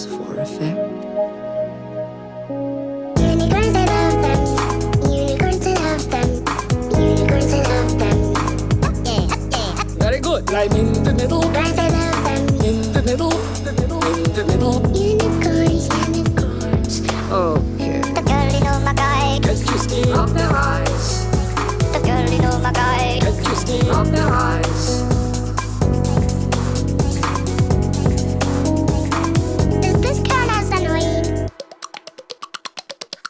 for effect. Unicorns, I love them. Unicorns, I love them. Unicorns, I love them. Very good. Right in the middle. Unicorns, I love them. In the middle. In the middle. Unicorns, unicorns. Okay. The girl in oh my guy. Can't you see up their eyes? The girl in oh my guy. Can't you see up their eyes? Does this count as annoying?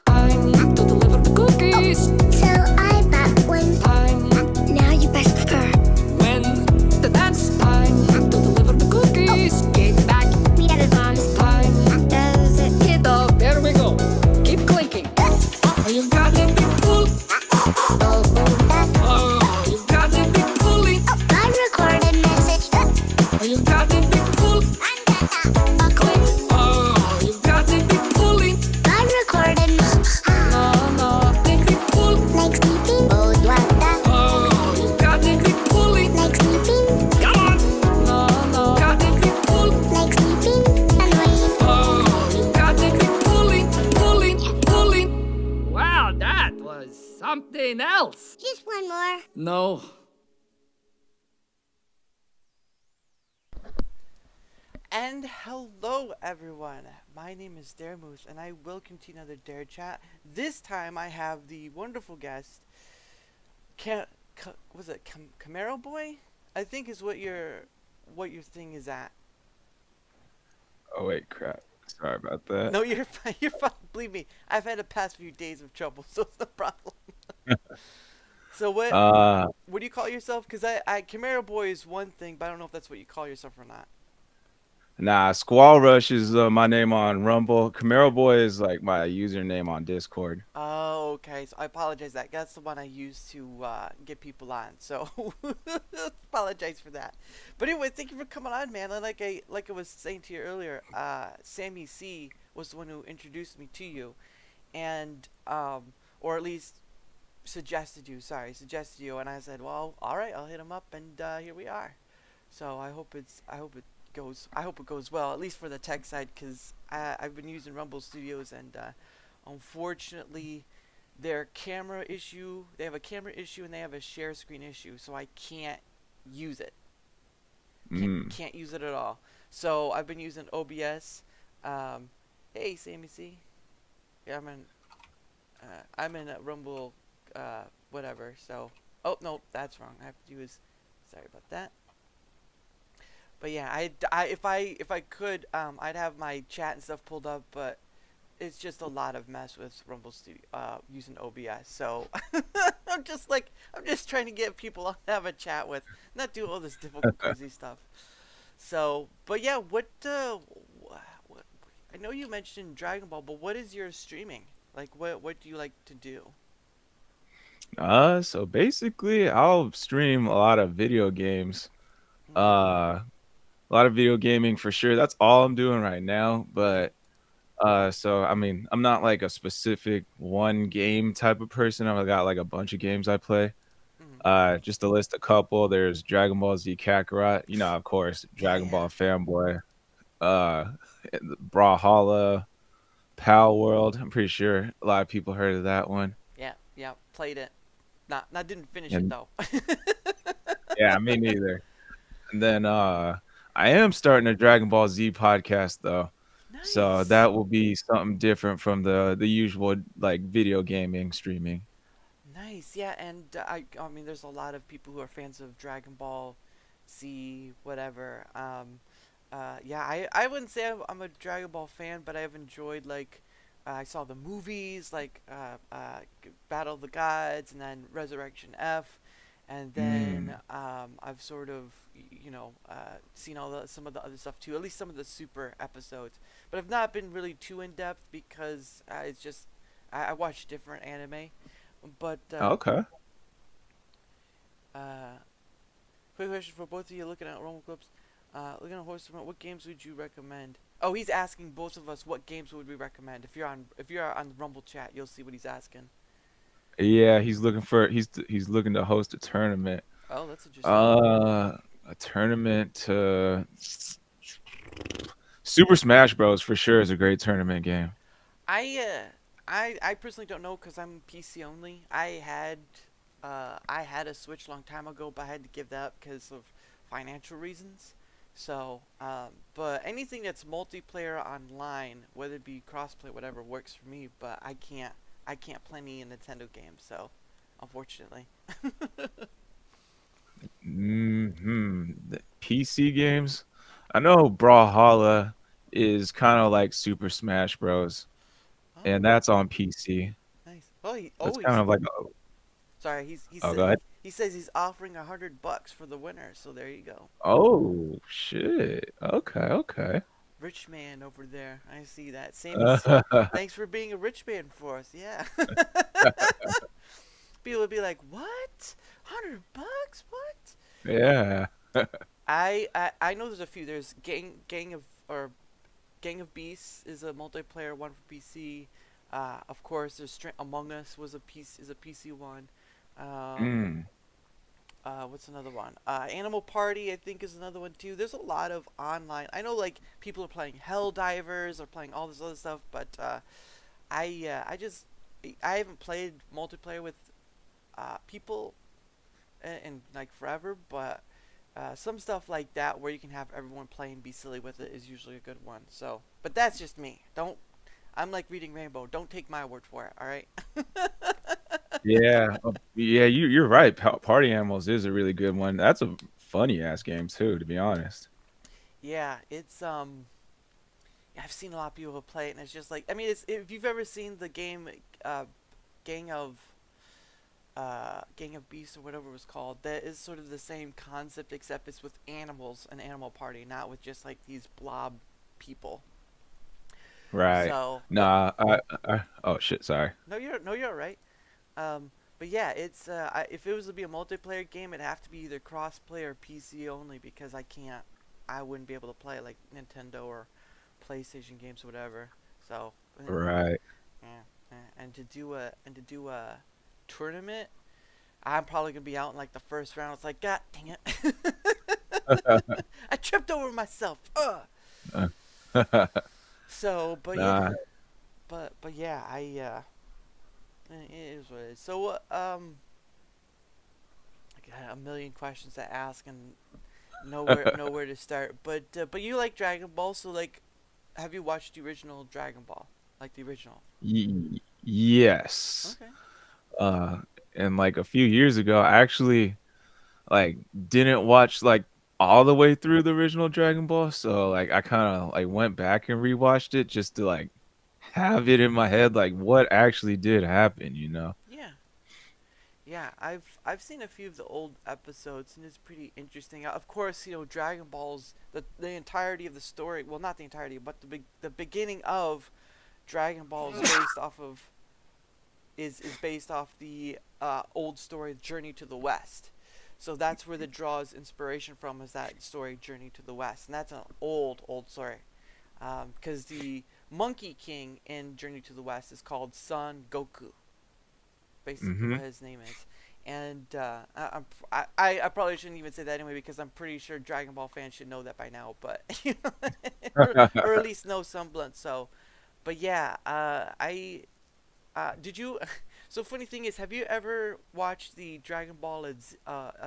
Time to deliver the cookies. So I bought one. Time Now you best purr. when the dance. Time to deliver the cookies. Get back. We have bombs. Time. Does it? Hit up. There we go. Keep clicking. Oh, you got a big pull. Oh, that. Oh, you got a big pulling. I recorded message. Oh, you got a big pull. A clip. Oh, you got a big pulling. I recorded No, big pull. like sleeping. Oh, what that? Oh, you got a big pulling. Like sleeping. Come on. No, got a big pull. Like sleeping. Annoying. Oh, you got a big pulling. Wow, that was something else. Just one more. No. And hello everyone, my name is Daramouthe and I welcome to another Darachat. This time I have the wonderful guest, Camaro Boy? I think is what your thing is at. Oh wait, crap. Sorry about that. No, you're fine, you're fine, believe me, I've had the past few days of trouble, so it's no problem. So what do you call yourself? Because I Camaro Boy is one thing, but I don't know if that's what you call yourself or not. Nah, Squall Rush is my name on Rumble. Camaro Boy is like my username on Discord. Oh, okay. So I apologize. That's the one I use to get people on. So apologize for that. But anyway, thank you for coming on, man. Like I was saying to you earlier, SammyC was the one who introduced me to you, and or at least suggested you. Suggested you, and I said, well, all right, I'll hit him up, and here we are. So I hope it goes well, at least for the tech side, because I've been using Rumble Studios, and unfortunately they have a camera issue and they have a share screen issue, so I can't use it. Can't use it at all. So I've been using OBS. Hey, SammyC. Yeah, I'm in a Rumble, whatever. So, oh no, that's wrong. I have to use. Sorry about that. But yeah, if I could, I'd have my chat and stuff pulled up, but it's just a lot of mess with Rumble Studio, using OBS. So I'm just trying to get people to have a chat with, not do all this difficult crazy stuff. So, but yeah, what I know you mentioned Dragon Ball, but what is your streaming? Like, what do you like to do? So basically I'll stream a lot of video games. A lot of video gaming for sure. That's all I'm doing right now. But so I mean, I'm not like a specific one game type of person. I've got like a bunch of games I play. Just to list a couple, there's Dragon Ball Z Kakarot, of course, Dragon Ball Fanboy, Brawlhalla, Pal World. I'm pretty sure a lot of people heard of that one. Yeah, played it. Not didn't finish it though. Yeah, me neither. And then I am starting a Dragon Ball Z podcast though. Nice. So that will be something different from the usual like video gaming streaming. Nice, yeah, and I mean, there's a lot of people who are fans of Dragon Ball Z, whatever. Yeah, I wouldn't say I'm a Dragon Ball fan, but I've enjoyed, like, I saw the movies, like Battle of the Gods, and then Resurrection F, and then I've sort of, seen some of the other stuff too, at least some of the super episodes, but I've not been really too in depth because it's just I watch different anime. But Okay. quick question for both of you looking at Rumble clips. Looking at Horse, what games would you recommend? Oh, he's asking both of us what games would we recommend. If you're on the Rumble chat, you'll see what he's asking. Yeah, he's looking to host a tournament. Oh, that's interesting. A tournament to Super Smash Bros. For sure is a great tournament game. I personally don't know because I'm PC only. I had a Switch a long time ago, but I had to give that up because of financial reasons. So, but anything that's multiplayer online, whether it be crossplay, whatever, works for me. But I can't play any Nintendo games. So, unfortunately. The PC games. I know Brawlhalla is kind of like Super Smash Bros. Oh, And that's on PC. nice. That's kind of like a, sorry. oh, go ahead. He says he's offering $100 for the winner. So there you go. Oh shit. Okay, okay. Rich man over there. I see that. Sammy's. Thanks for being a rich man for us. Yeah. People would be like, "What? $100? What?" Yeah. I know there's a few. There's Gang of Beasts is a multiplayer one for PC. Of course, there's Among Us was a PC one. Um, Mm. what's another one? Animal Party, I think, is another one too. There's a lot of online. I know, like, people are playing Helldivers or playing all this other stuff, but I just I haven't played multiplayer with people in like forever. But some stuff like that where you can have everyone play and be silly with it is usually a good one. So, but that's just me. Don't. I'm like reading Rainbow. Don't take my word for it. All right. Yeah. Yeah, you're right. Party Animals is a really good one. That's a funny ass game too, to be honest. Yeah, it's I've seen a lot of people play it, and it's just like, I mean, it's, if you've ever seen the game uh, Gang of Gang of Beasts or whatever it was called, that is sort of the same concept, except it's with animals, an animal party, not with just like these blob people. Right. So, but Nah, oh shit, sorry. no, you're all right. But yeah, it's if it was to be a multiplayer game, it'd have to be either crossplay or PC only because I wouldn't be able to play like Nintendo or PlayStation games or whatever. So, Right. yeah, and to do a tournament, I'm probably gonna be out in like the first round. It's like, God dang it, I tripped over myself. Ugh. So, but yeah, Nah. but yeah, it is what it is. So, I got a million questions to ask and nowhere to start. But you like Dragon Ball, so like, have you watched the original Dragon Ball, like the original? Yes. Okay. Uh, and like a few years ago, I actually like didn't watch like all the way through the original Dragon Ball, so like I kind of like went back and rewatched it just to like have it in my head like what actually did happen, you know? Yeah. Yeah, I've seen a few of the old episodes and it's pretty interesting. Of course, Dragon Ball's the entirety of the story. Well, not the entirety, but the beginning of Dragon Ball is based off of is based off the old story Journey to the West. So that's where the draws inspiration from, is that story Journey to the West, and that's an old story. Because the Monkey King in Journey to the West is called Son Goku, basically Mm-hmm. what his name is. And I probably shouldn't even say that anyway because I'm pretty sure Dragon Ball fans should know that by now, but or at least know semblance. So, but yeah, I did you? So funny thing is, have you ever watched the Dragon Ball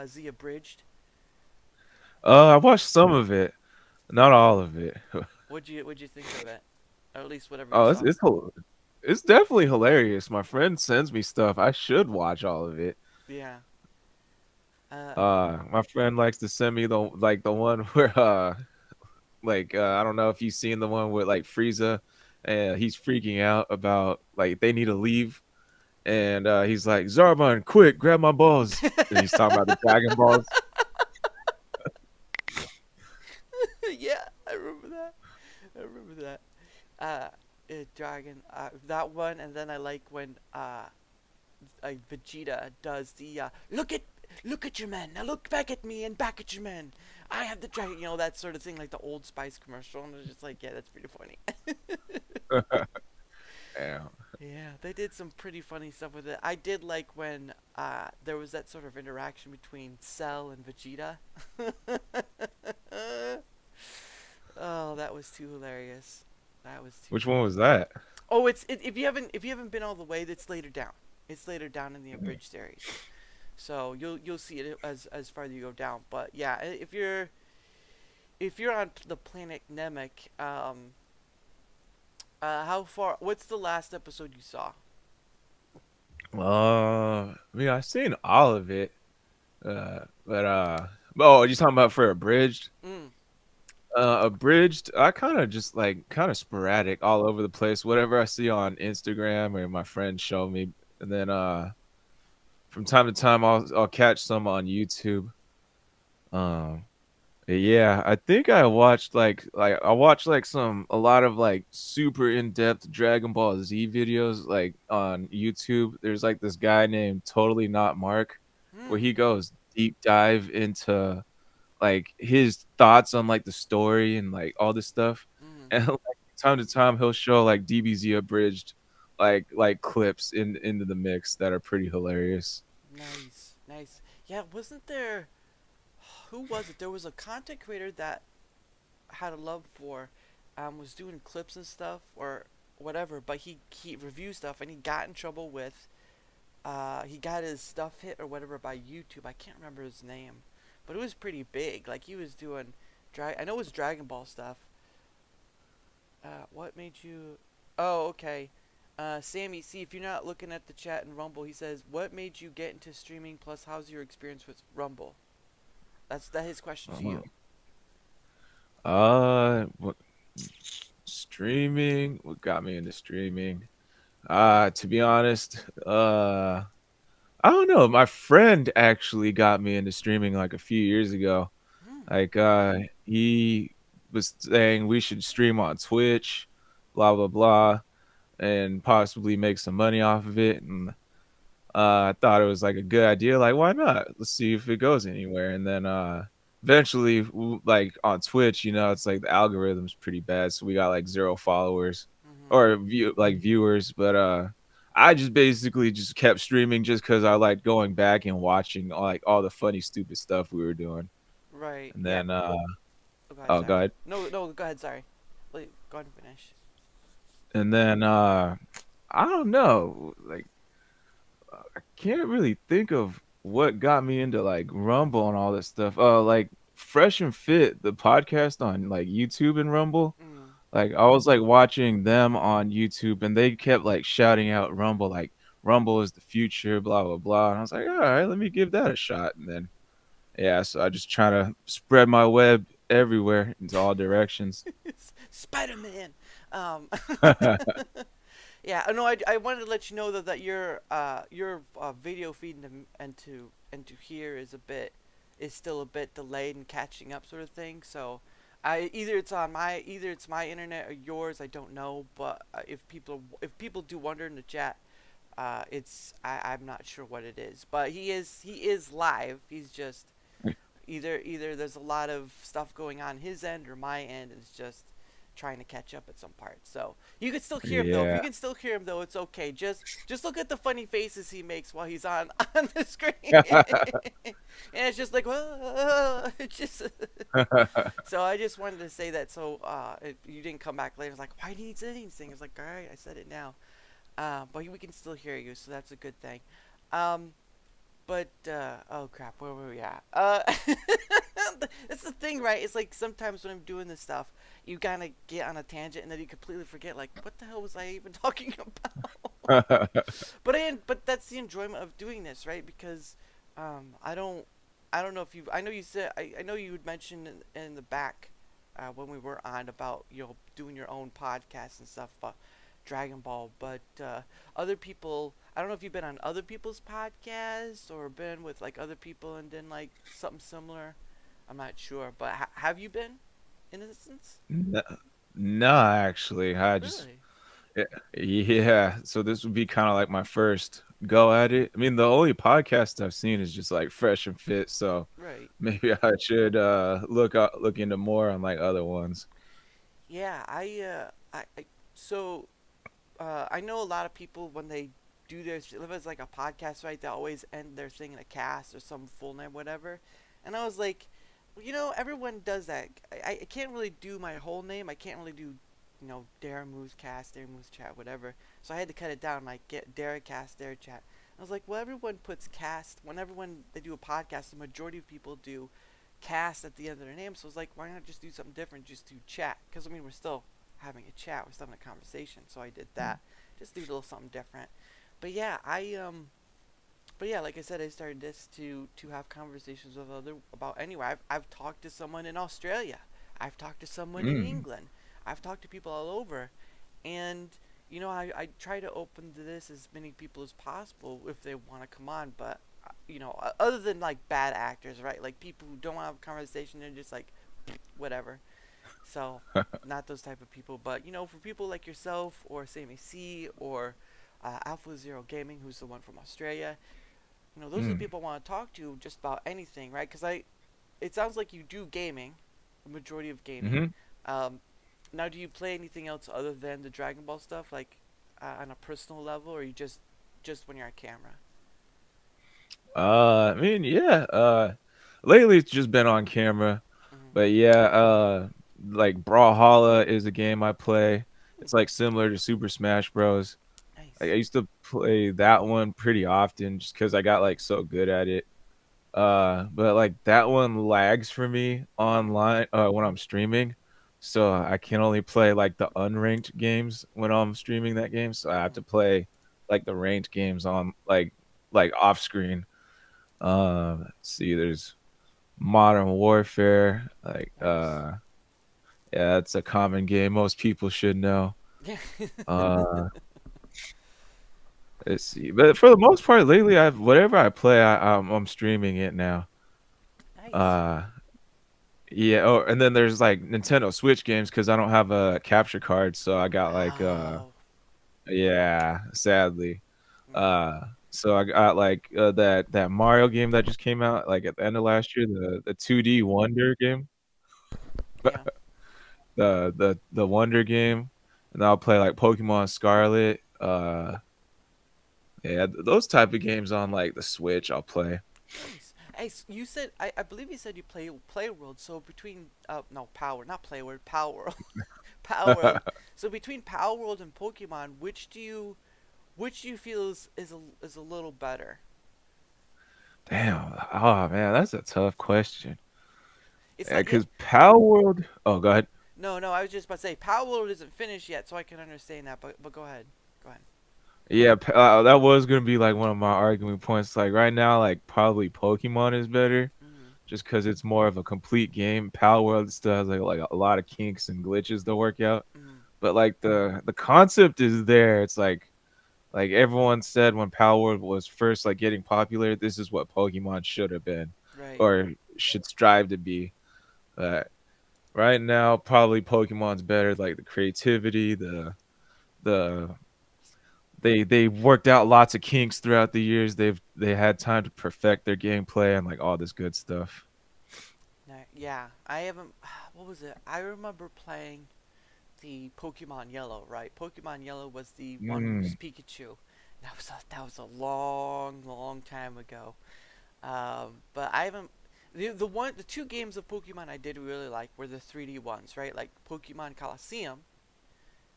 Z abridged? I watched some of it, not all of it. What'd you think of it? Or at least whatever you Oh, saw. it's definitely hilarious. My friend sends me stuff. I should watch all of it. Yeah. Uh, My friend likes to send me the one where I don't know if you've seen the one with like Frieza and he's freaking out about like they need to leave and he's like, Zarbon, quick, grab my balls. And he's talking about the Dragon Balls. yeah, I remember that. I remember that. Dragon. That one, and then I like when Vegeta does the look at your man, now look back at me and back at your man. I have the dragon, that sort of thing, like the Old Spice commercial, and it's just like, yeah, that's pretty funny. Yeah. Yeah, they did some pretty funny stuff with it. I did like when there was that sort of interaction between Cell and Vegeta. Oh, was too hilarious. That was too Which one funny. was that? Oh, if you haven't been all the way, it's later down. It's later down in the abridged areas. So you'll see it as far as you go down. But yeah, if you're on the planet Namek, how far? What's the last episode you saw? I mean, I've seen all of it. But oh, you talking about for abridged? Mm. Abridged, I kind of just like kind of sporadic all over the place. Whatever I see on Instagram or my friends show me, and then from time to time I'll catch some on YouTube. Um, yeah, I think I watched I watched like some a lot of like super in-depth Dragon Ball Z videos like on YouTube. There's like this guy named Totally Not Mark where Hmm. he goes deep dive into like his thoughts on like the story and like all this stuff. Hmm. And like time to time he'll show like DBZ abridged like clips into the mix that are pretty hilarious. Nice, nice. Yeah, wasn't there? Who was it? There was a content creator that had a love for, was doing clips and stuff or whatever. But he reviewed stuff and he got in trouble with. He got his stuff hit or whatever by YouTube. I can't remember his name, but it was pretty big. Like he was doing, I know it was Dragon Ball stuff. What made you? Oh, okay. Sammy, see if you're not looking at the chat in Rumble, he says, "What made you get into streaming? Plus, how's your experience with Rumble?" That his question to Uh, you. what streaming? What got me into streaming? To be honest, I don't know. My friend actually got me into streaming like a few years ago. Hmm. Like he was saying we should stream on Twitch, blah blah blah, and possibly make some money off of it. And I thought it was like a good idea. Like, why not? Let's see if it goes anywhere. And then eventually, like on Twitch, it's like the algorithm's pretty bad, so we got like zero followers Hmm. or viewers. But I just basically just kept streaming just because I liked going back and watching like all the funny, stupid stuff we were doing. Right. And Yeah. then Oh, go ahead. oh Sorry. god. No. No. Go ahead. Sorry. Wait, go ahead and finish. And then I don't know, like I can't really think of what got me into like Rumble and all that stuff. Like Fresh and Fit, the podcast on like YouTube and Rumble. Mm. Like I was like watching them on YouTube and they kept like shouting out Rumble, like Rumble is the future, blah blah blah. And I was like, all right, let me give that a shot. And then yeah, so I just try to spread my web everywhere into all directions. Spider Man. Um. Yeah, no, I wanted to let you know that your video feed and to here is still a bit delayed and catching up sort of thing. So, either it's my internet or yours. I don't know, but if people do wonder in the chat, I'm not sure what it is. But he is live. He's just either there's a lot of stuff going on his end or my end. It's just trying to catch up at some parts. So you can still hear him though. If you Yeah. can still hear him though, it's okay. Just look at the funny faces he makes while he's on on the screen, and it's just like it's just. So I just wanted to say that so if you didn't come back later. It's like why did he say anything? It's like all right, I said it now. But we can still hear you, so that's a good thing. Um, but oh crap, where were we at? That's the thing, right? It's like sometimes when I'm doing this stuff, you kind of get on a tangent and then you completely forget, like, what the hell was I even talking about? But that's the enjoyment of doing this, right? Because I don't know if I know you said, I know you had mentioned in the back when we were on about doing your own podcast and stuff about Dragon Ball, but other people, I don't know if you've been on other people's podcasts or been with like other people and done like something similar. I'm not sure, but have you been in instance? No, no, actually, I just Really? yeah, yeah. So this would be kind of like my first go at it. I mean, the only podcast I've seen is just like Fresh and Fit, so Right. maybe I should look into more on like other ones. Yeah, so I know a lot of people when they do their if it's like a podcast, right? They always end their thing in a cast or some full name, whatever. And I was like, everyone does that. I can't really do my whole name. I can't really do, Daramouthe cast, Daramouthe chat, whatever. So I had to cut it down, like get Daracast, Darachat. I was like, well, everyone puts cast. When everyone they do a podcast, the majority of people do cast at the end of their name. So I was like, why not just do something different? Just do chat, because I mean we're still having a chat, we're still having a conversation. So I did that. Just do a little something different. But yeah, like I said, I started this to have conversations with other about anywhere. I've talked to someone in Australia. I've talked to someone in Mm. England. I've talked to people all over, and I try to open to this as many people as possible if they want to come on. But other than like bad actors, right? Like people who don't want to have a conversation, they're just like whatever. So not those type of people. But for people like yourself or SammyC or Alpha Zero Gaming, who's the one from Australia, those are the Mm. people I want to talk to just about anything, right? Because it sounds like you do gaming, the majority of gaming. Hmm. Um, Now, do you play anything else other than the Dragon Ball stuff, like on a personal level, or you just when you're on camera? I mean, yeah. Lately it's just been on camera, Hmm. but yeah. Like Brawlhalla is a game I play. Ooh, It's like similar to Super Smash Bros. Like, I nice. used to play that one pretty often just because I got like so good at it. But like that one lags for me Mm, online when I'm streaming. So I can only play like the unranked games when I'm streaming that game. So I have to mm, play like the ranked games on like off screen. Let's see, there's Modern Warfare. nice. Yeah, it's a common game most people should know. Yeah. Uh, let's see, but for the most part lately, I've whatever I play, I'm streaming it now. Nice. Uh, yeah. Oh, and then there's like Nintendo Switch games because I don't have a capture card, so I got like Oh. yeah, sadly. Mm, Uh, so I got like that Mario game that just came out like at the end of last year, the 2D Wonder game. yeah. The Wonder game, and I'll play like Pokemon Scarlet. Yeah, those type of games on like the Switch, I'll play. Nice. Hey, you said I believe you said you play World. So between no Power, not Play World, Power World, Power World. So between Power World and Pokemon, which do you feel is a little better? Damn. Oh man, that's a tough question. It's Yeah, like it. because Power World. Oh, go ahead. No, no. I was just about to say Power World isn't finished yet, so I can understand that. But go ahead. Go ahead. Yeah, that was gonna be like one of my argument points. Like right now, like probably Pokemon is better, Mm-hmm. just because it's more of a complete game. Power World still has like a lot of kinks and glitches to work out, Mm-hmm. but like the concept is there. It's like everyone said when Power World was first like getting popular, this is what Pokemon should have been, Right. or should strive to be. But right now, probably Pokemon's better. Like the creativity, the they worked out lots of kinks throughout the years. They had time to perfect their gameplay and like all this good stuff. Yeah. I haven't. What was it? I remember playing the Pokemon Yellow. Right. Pokemon Yellow was the one who Mm, was Pikachu. That was a long, long time ago. But I haven't. The two games of Pokemon I did really like were the 3D ones, right? Like Pokemon Colosseum,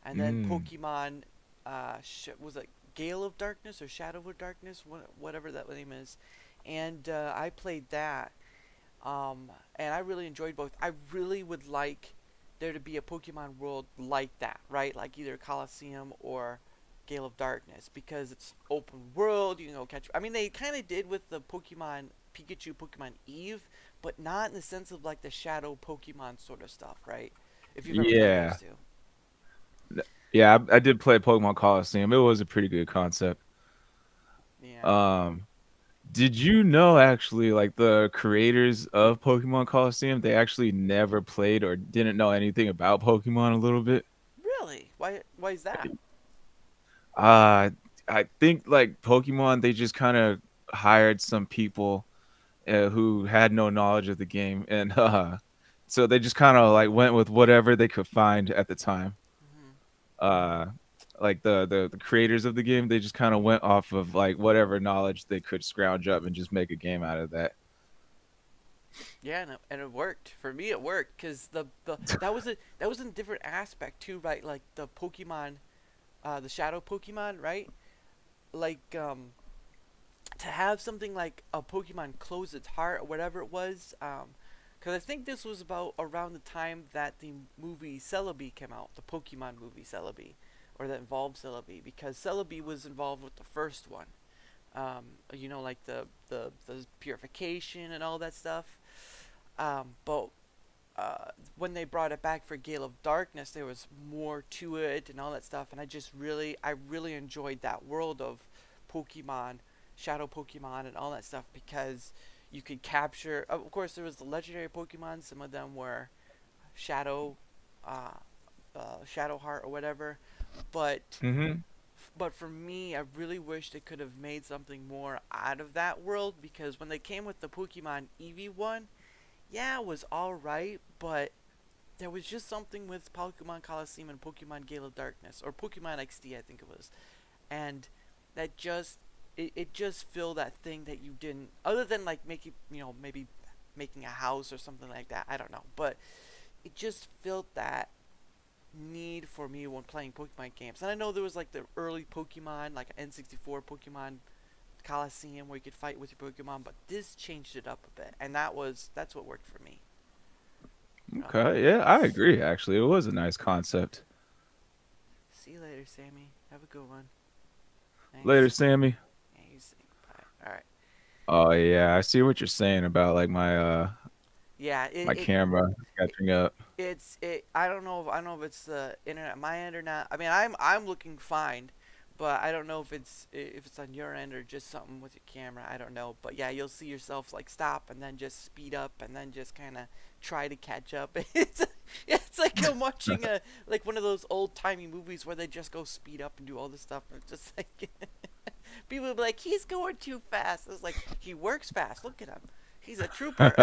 and then mm. Pokemon, was it Gale of Darkness or Shadow of Darkness, whatever that name is, and I played that, and I really enjoyed both. I really would like there to be a Pokemon world like that, right? Like either Colosseum or Gale of Darkness, because it's open world. You can go catch. I mean, they kind of did with the Pokemon Pikachu, Pokemon Eve, but not in the sense of like the Shadow Pokemon sort of stuff, right? If you've ever played those Yeah, two. yeah. I did play Pokemon Coliseum. It was a pretty good concept. Yeah. Um, did you know actually like the creators of Pokemon Coliseum, they actually never played or didn't know anything about Pokemon a little bit? Really? Why is that? Uh, I think like Pokemon, they just kind of hired some people who had no knowledge of the game, and so they just kind of like went with whatever they could find at the time. Hmm. Uh, like the creators of the game, they just kind of went off of like whatever knowledge they could scrounge up and just make a game out of that. Yeah, and it worked for me. It worked because the that was a different aspect too, right? Like the Pokemon, the Shadow Pokemon, right? Like to have something like a Pokemon close its heart or whatever it was. Because I think this was about around the time that the movie Celebi came out, the Pokemon movie Celebi, or that involved Celebi, because Celebi was involved with the first one. Like the purification and all that stuff. But when they brought it back for Gale of Darkness, there was more to it and all that stuff, and I really enjoyed that world of Pokemon, Shadow Pokemon, and all that stuff because you could capture. Of course, there was the legendary Pokemon. Some of them were Shadow, uh, Shadow Heart or whatever, but Hmm. for me, I really wish they could have made something more out of that world because when they came with the Pokemon Eevee one, yeah, it was alright, but there was just something with Pokemon Coliseum and Pokemon Gale of Darkness, or Pokemon XD, I think it was, and that just it just filled that thing that you didn't, other than like making maybe making a house or something like that. I don't know, but it just filled that need for me when playing Pokemon games. And I know there was like the early Pokemon, like N64 Pokemon Coliseum where you could fight with your Pokemon, but this changed it up a bit, and that's what worked for me. Um, Okay, yeah, I agree. Actually, it was a nice concept. See you later, Sammy. Have a good one. Later, Thanks. Sammy. Yeah, you say bye. All right. Oh yeah, I see what you're saying about like Yeah, my camera it catching up. it. I don't know if it's the internet, my end or not. I mean, I'm looking fine, but I don't know if it's on your end or just something with your camera. I don't know, but yeah, you'll see yourself like stop and then just speed up and then just kind of try to catch up. It's like I'm watching a like one of those old timey movies where they just go speed up and do all this stuff. And it's just like people will be like, he's going too fast. It's like he works fast. Look at him. He's a trooper.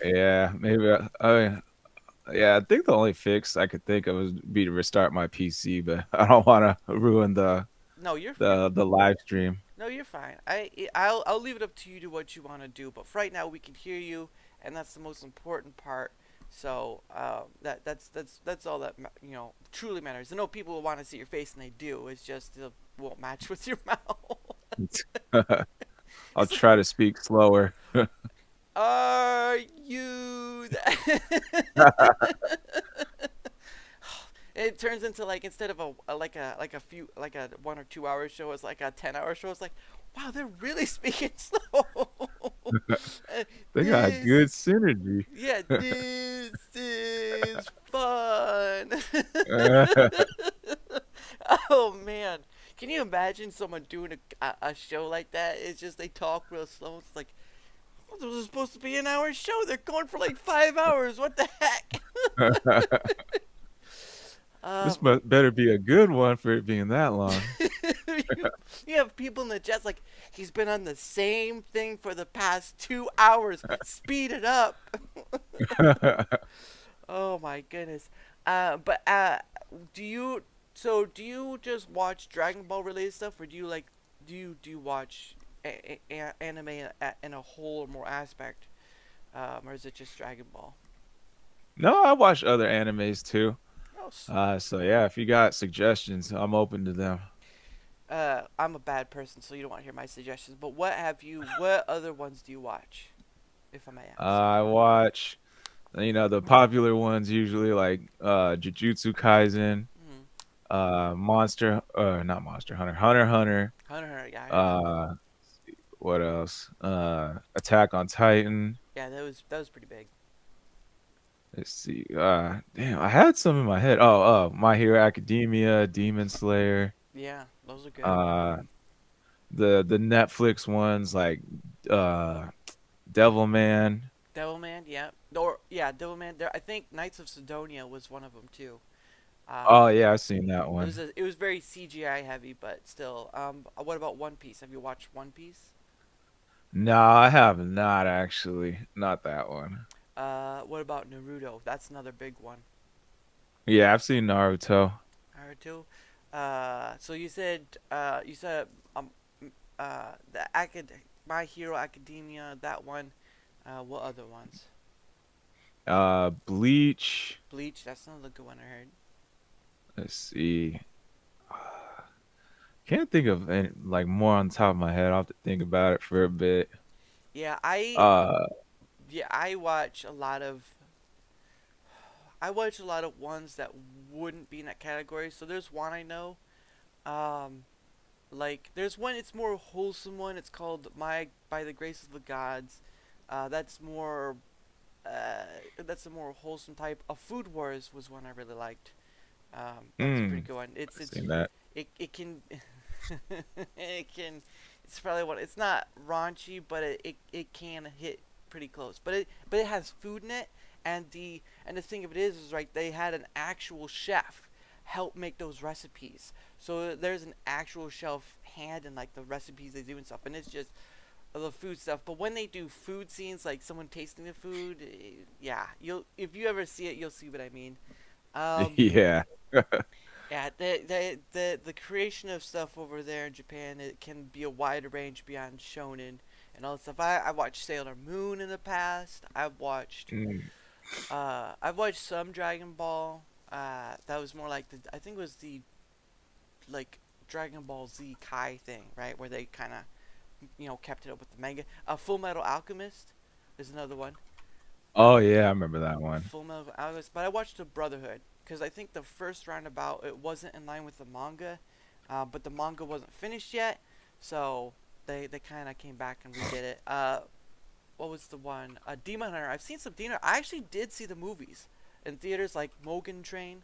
Yeah, maybe. Yeah, I think the only fix I could think of would be to restart my PC, but I don't want to ruin No, you're the live stream. no, you're fine. I'll leave it up to you to what you want to do. But for right now, we can hear you, and that's the most important part. So that's all that truly matters. I know people will want to see your face, and they do. It's just it won't match with your mouth. I'll It's like, try to speak slower. are you? It turns into like instead of a few like a 1 or 2 hour show, it's like a 10-hour show. It's like, wow, they're really speaking slow. They got good This, synergy. yeah, this is fun. Oh man, can you imagine someone doing a show like that? It's just they talk real slow. It's like, oh, this was supposed to be an hour show. They're going for like 5 hours. What the heck? This Um, better be a good one for it being that long. you, you have people in the chat like he's been on the same thing for the past 2 hours. Speed it up. Oh my goodness. But do you do you just watch Dragon Ball related stuff, or do you watch anime in a whole or more aspect, or is it just Dragon Ball? No, I watch other animes too. Oh, So yeah, if you got suggestions, I'm open to them. I'm a bad person, so you don't want to hear my suggestions. But what other ones do you watch, if I may ask? I watch, the popular ones usually like Jujutsu Kaisen, Hmm. Not Monster Hunter, Hunter x Hunter. Hunter, x Hunter, yeah, I heard of that. Uh, what else? Attack on Titan. Yeah, that was pretty big. Let's see. Damn, I had some in my head. My Hero Academia, Demon Slayer. Yeah, those are good. Uh, the Netflix ones like uh, Devilman. Devilman, yeah, or yeah, Devilman. There, I think Knights of Sidonia was one of them too. Oh Um, yeah, I've seen that one. it was very CGI heavy, but still. What about One Piece? Have you watched One Piece? No, I have not actually. Not that one. What about Naruto? That's another big one. Yeah, I've seen Naruto. Naruto. So you said the My Hero Academia, that one. What other ones? Bleach. Bleach. That's another good one I heard. Let's see. Can't think of any, like more on top of my head. I'll have to think about it for a bit. Yeah, I Uh, yeah I watch a lot of ones that wouldn't be in that category. So there's one I know. Um, like there's one. It's more wholesome one. It's called My by the Grace of the Gods. That's more. That's a more wholesome type. A Food Wars was one I really liked. That's a pretty good one. seen that. It can it can it's probably one. It's not raunchy, but it can hit pretty close. But it has food in it, and the thing of it is right. They had an actual chef help make those recipes. So there's an actual chef hand in like the recipes they do and stuff, and it's just the food stuff. But when they do food scenes, like someone tasting the food, yeah, you'll if you ever see it, you'll see what I mean. Um, Yeah. yeah, the creation of stuff over there in Japan, it can be a wider range beyond shonen and all that stuff. I watched Sailor Moon in the past. Mm. I've watched some Dragon Ball. That was more like I think it was the like Dragon Ball Z Kai thing, right, where they kind of kept it up with the manga. Full Metal Alchemist is another one. Oh yeah, I remember that one. Full Metal Alchemist, but I watched the Brotherhood because I think the first roundabout it wasn't in line with the manga, but the manga wasn't finished yet, so they kind of came back and redid it. What was the one? Demon Hunter. I've seen some Demon. I actually did see the movies in theaters like Mugen Train,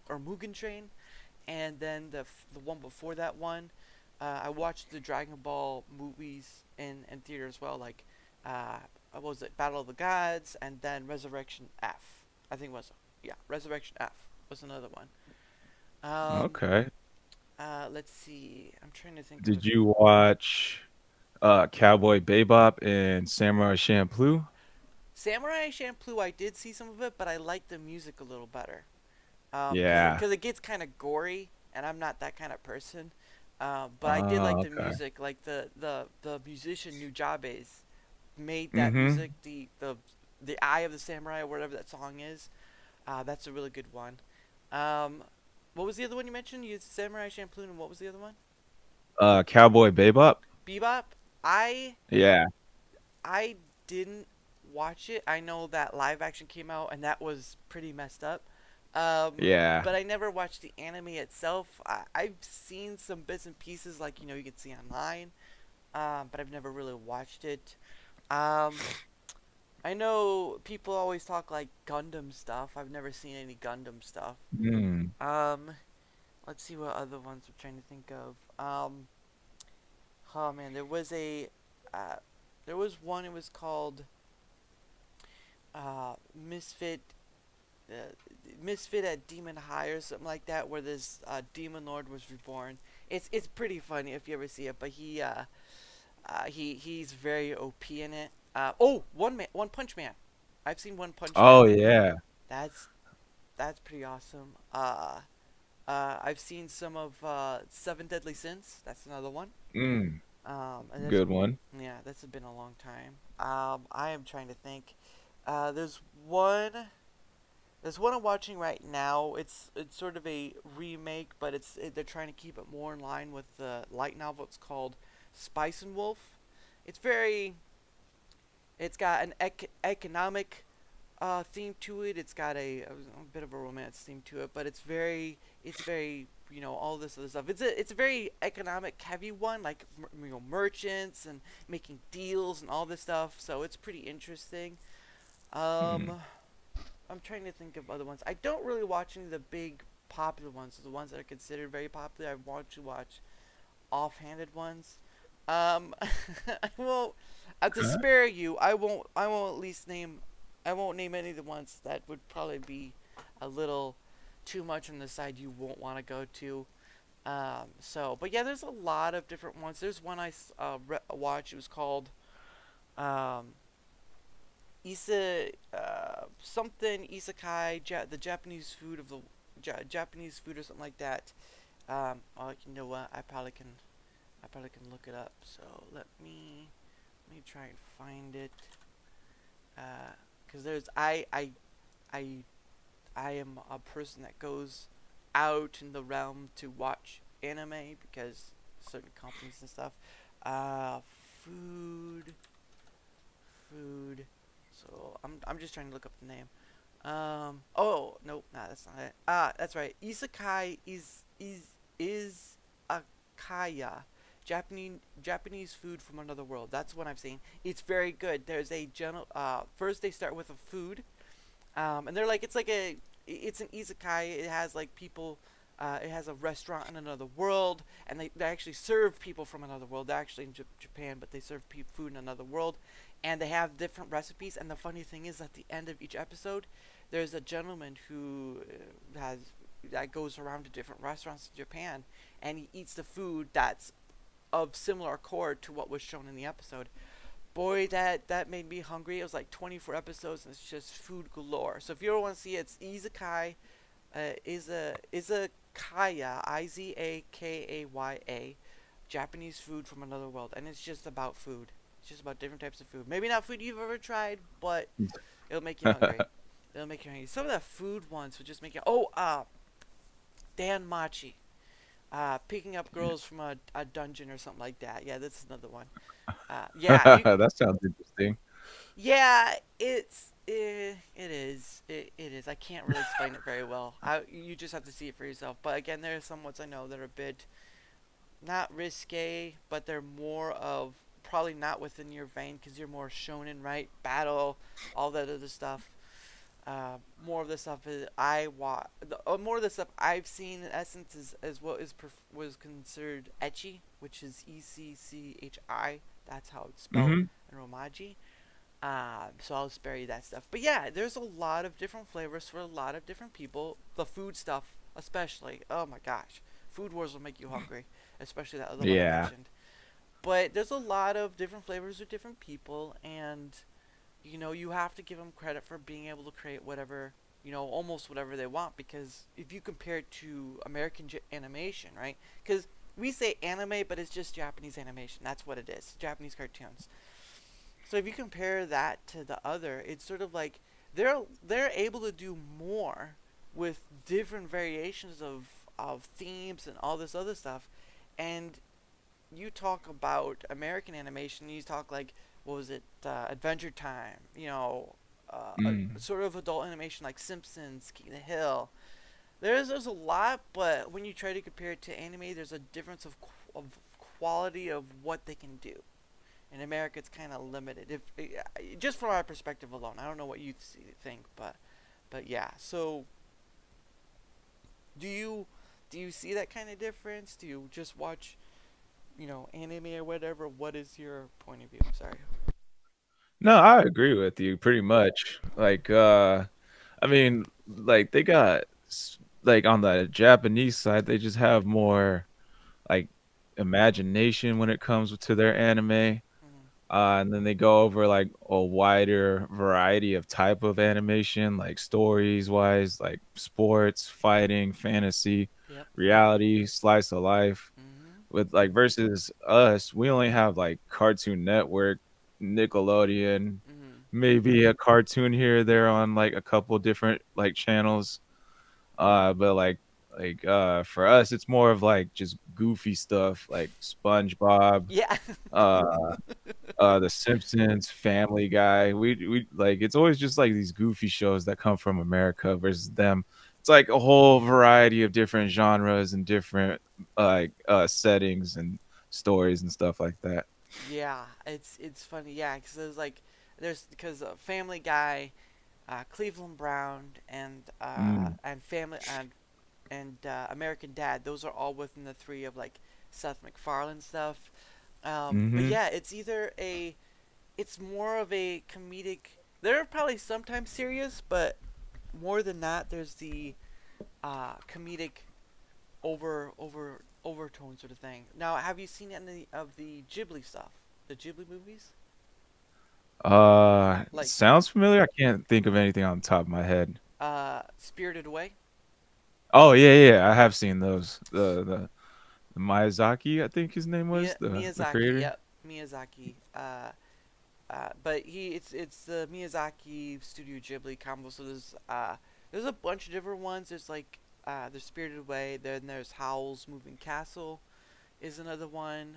and then the one before that one. I watched the Dragon Ball movies in theater as well, like what was it, Battle of the Gods, and then Resurrection F. I think it was Resurrection F was another one. Um, Okay. let's see. I'm trying to think of Did you watch Cowboy Bebop and Samurai Champloo? Samurai Champloo. I did see some of it, but I liked the music a little better. Yeah. Because it gets kind of gory, and I'm not that kind of person. But I did like the Okay. music, like the musician Nujabes made that Mm-hmm. music, the Eye of the Samurai or whatever that song is. That's a really good one. Um, what was the other one you mentioned? You Samurai Champloo, and what was the other one? Cowboy Bebop? Bebop. I Yeah. I didn't watch it. I know that live action came out, and that was pretty messed up. Yeah. But I never watched the anime itself. I've seen some bits and pieces, like you can see online, but I've never really watched it. Um, I know people always talk like Gundam stuff. I've never seen any Gundam stuff. Mm. Um, let's see what other ones I'm trying to think of. Oh man, uh, there was one. It was called Misfit, uh, Misfit at Demon High or something like that, where this demon lord was reborn. It's pretty funny if you ever see it, but he's very OP in it. One Punch Man. I've seen One Punch Man. Oh yeah. That's that's pretty awesome. I've seen some of Seven Deadly Sins. That's another one. Mm. And there's Good one. yeah, that's been a long time. I am trying to think. There's one. There's one I'm watching right now. It's sort of a remake, but they're trying to keep it more in line with the light novel. It's called Spice and Wolf. It's very. It's got an economic theme to it. It's got a bit of a romance theme to it, but it's very all this other stuff. It's a very economic heavy one, like merchants and making deals and all this stuff. So it's pretty interesting. Mm. Um, I'm trying to think of other ones. I don't really watch any of the big popular ones, the ones that are considered very popular. I want to watch offhanded ones. I won't. To Okay. spare you, I won't. I won't at least name. I won't name any of the ones that would probably be a little too much on the side you won't want to go to. But yeah, there's a lot of different ones. There's one watched. It was called um, something Isekai, the Japanese food of the Japanese food or something like that. Oh, you know what? I probably can look it up. So let me try and find it. Because there's I I am a person that goes out in the realm to watch anime because certain companies and stuff. Uh, food, food. So I'm just trying to look up the name. Oh no, nah, that's not it. That's right. Isekai is akaya. Japanese food from another world. That's what I've seen. It's very good. There's a general. First they start with a food, and they're like it's an isekai. It has like people. It has a restaurant in another world, and they actually serve people from another world. They're actually in Japan, but they serve food in another world, and they have different recipes. And the funny thing is, at the end of each episode, there's a gentleman who has that goes around to different restaurants in Japan, and he eats the food that's of similar accord to what was shown in the episode. Boy, that made me hungry. It was like 24 episodes, and it's just food galore. So if you ever want to see it, it's Izakai, Izakaya, Izakaya, Japanese food from another world, and it's just about food. It's just about different types of food. Maybe not food you've ever tried, but it'll make you hungry. It'll make you hungry. Some of the food ones would just make you. Oh, Dan Machi. Picking up girls from a dungeon or something like that. Yeah, this is another one. Yeah, That sounds interesting. yeah, it is. It is. I can't really explain it very well. You just have to see it for yourself. But again, there are some ones I know that are a bit not risque, but they're more of probably not within your vein because you're more shonen, right? Battle, all that other stuff. More of the stuff is more of the stuff I've seen in essence is what was considered ecchi, which is ECCHI. That's how it's spelled Hmm. in Romaji. So I'll spare you that stuff. But yeah, there's a lot of different flavors for a lot of different people. The food stuff, especially. Oh my gosh, Food Wars will make you hungry, especially that other one I Yeah. mentioned. But there's a lot of different flavors with different people, and you have to give them credit for being able to create whatever, almost whatever they want. Because if you compare it to American animation, right? Because we say anime, but it's just Japanese animation. That's what it is. Japanese cartoons. So if you compare that to the other, it's sort of like they're able to do more with different variations of themes and all this other stuff. And you talk about American animation, you talk like what was it, Adventure Time, Mm. sort of adult animation like Simpsons, King of the Hill. There's a lot, but when you try to compare it to anime, there's a difference of quality of what they can do. In America, it's kind of limited. Just from our perspective alone, I don't know what you think, but yeah. So do you see that kind of difference? Do you just watch anime or whatever? What is your point of view? Sorry. No, I agree with you pretty much. I mean, like they got like on the Japanese side, they just have more like imagination when it comes to their anime. Mm-hmm. And then they go over like a wider variety of type of animation, like stories wise, like sports, fighting, fantasy, Yep. reality, slice of life. Mm-hmm. With like versus us, we only have like Cartoon Network, Nickelodeon, Mm-hmm. maybe a cartoon here or there on like a couple different like channels. But for us, it's more of like just goofy stuff like SpongeBob, Yeah. uh The Simpsons, Family Guy. We like it's always just like these goofy shows that come from America versus them. It's like a whole variety of different genres and different settings and stories and stuff like that. Yeah. It's funny. Yeah, because there's because Family Guy, Cleveland Brown, Mm. and American Dad. Those are all within the three of like Seth MacFarlane stuff. But Mhm. yeah, it's more of a comedic. There are probably sometimes serious, but more than that, there's the comedic overtone sort of thing. Now, have you seen any of the Ghibli stuff? The Ghibli movies, like Sounds familiar. I can't think of anything on the top of my head. Spirited Away. Oh yeah, yeah, I have seen those. The Miyazaki, I think his name was the Miyazaki, creator. yep, Miyazaki. But it's the Miyazaki Studio Ghibli combo. So there's a bunch of different ones. There's like there's Spirited Away. Then there's Howl's Moving Castle is another one.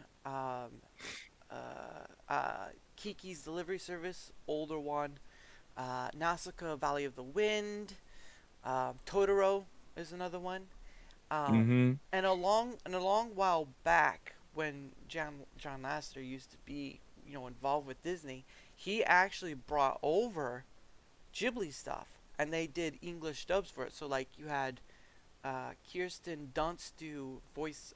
Kiki's Delivery Service, older one. Nausicaa Valley of the Wind. Totoro is another one. Mm-hmm. And a long while back, when John Lasseter used to be, involved with Disney, he actually brought over Ghibli stuff, and they did English dubs for it. So like you had Kirsten Dunst do voice,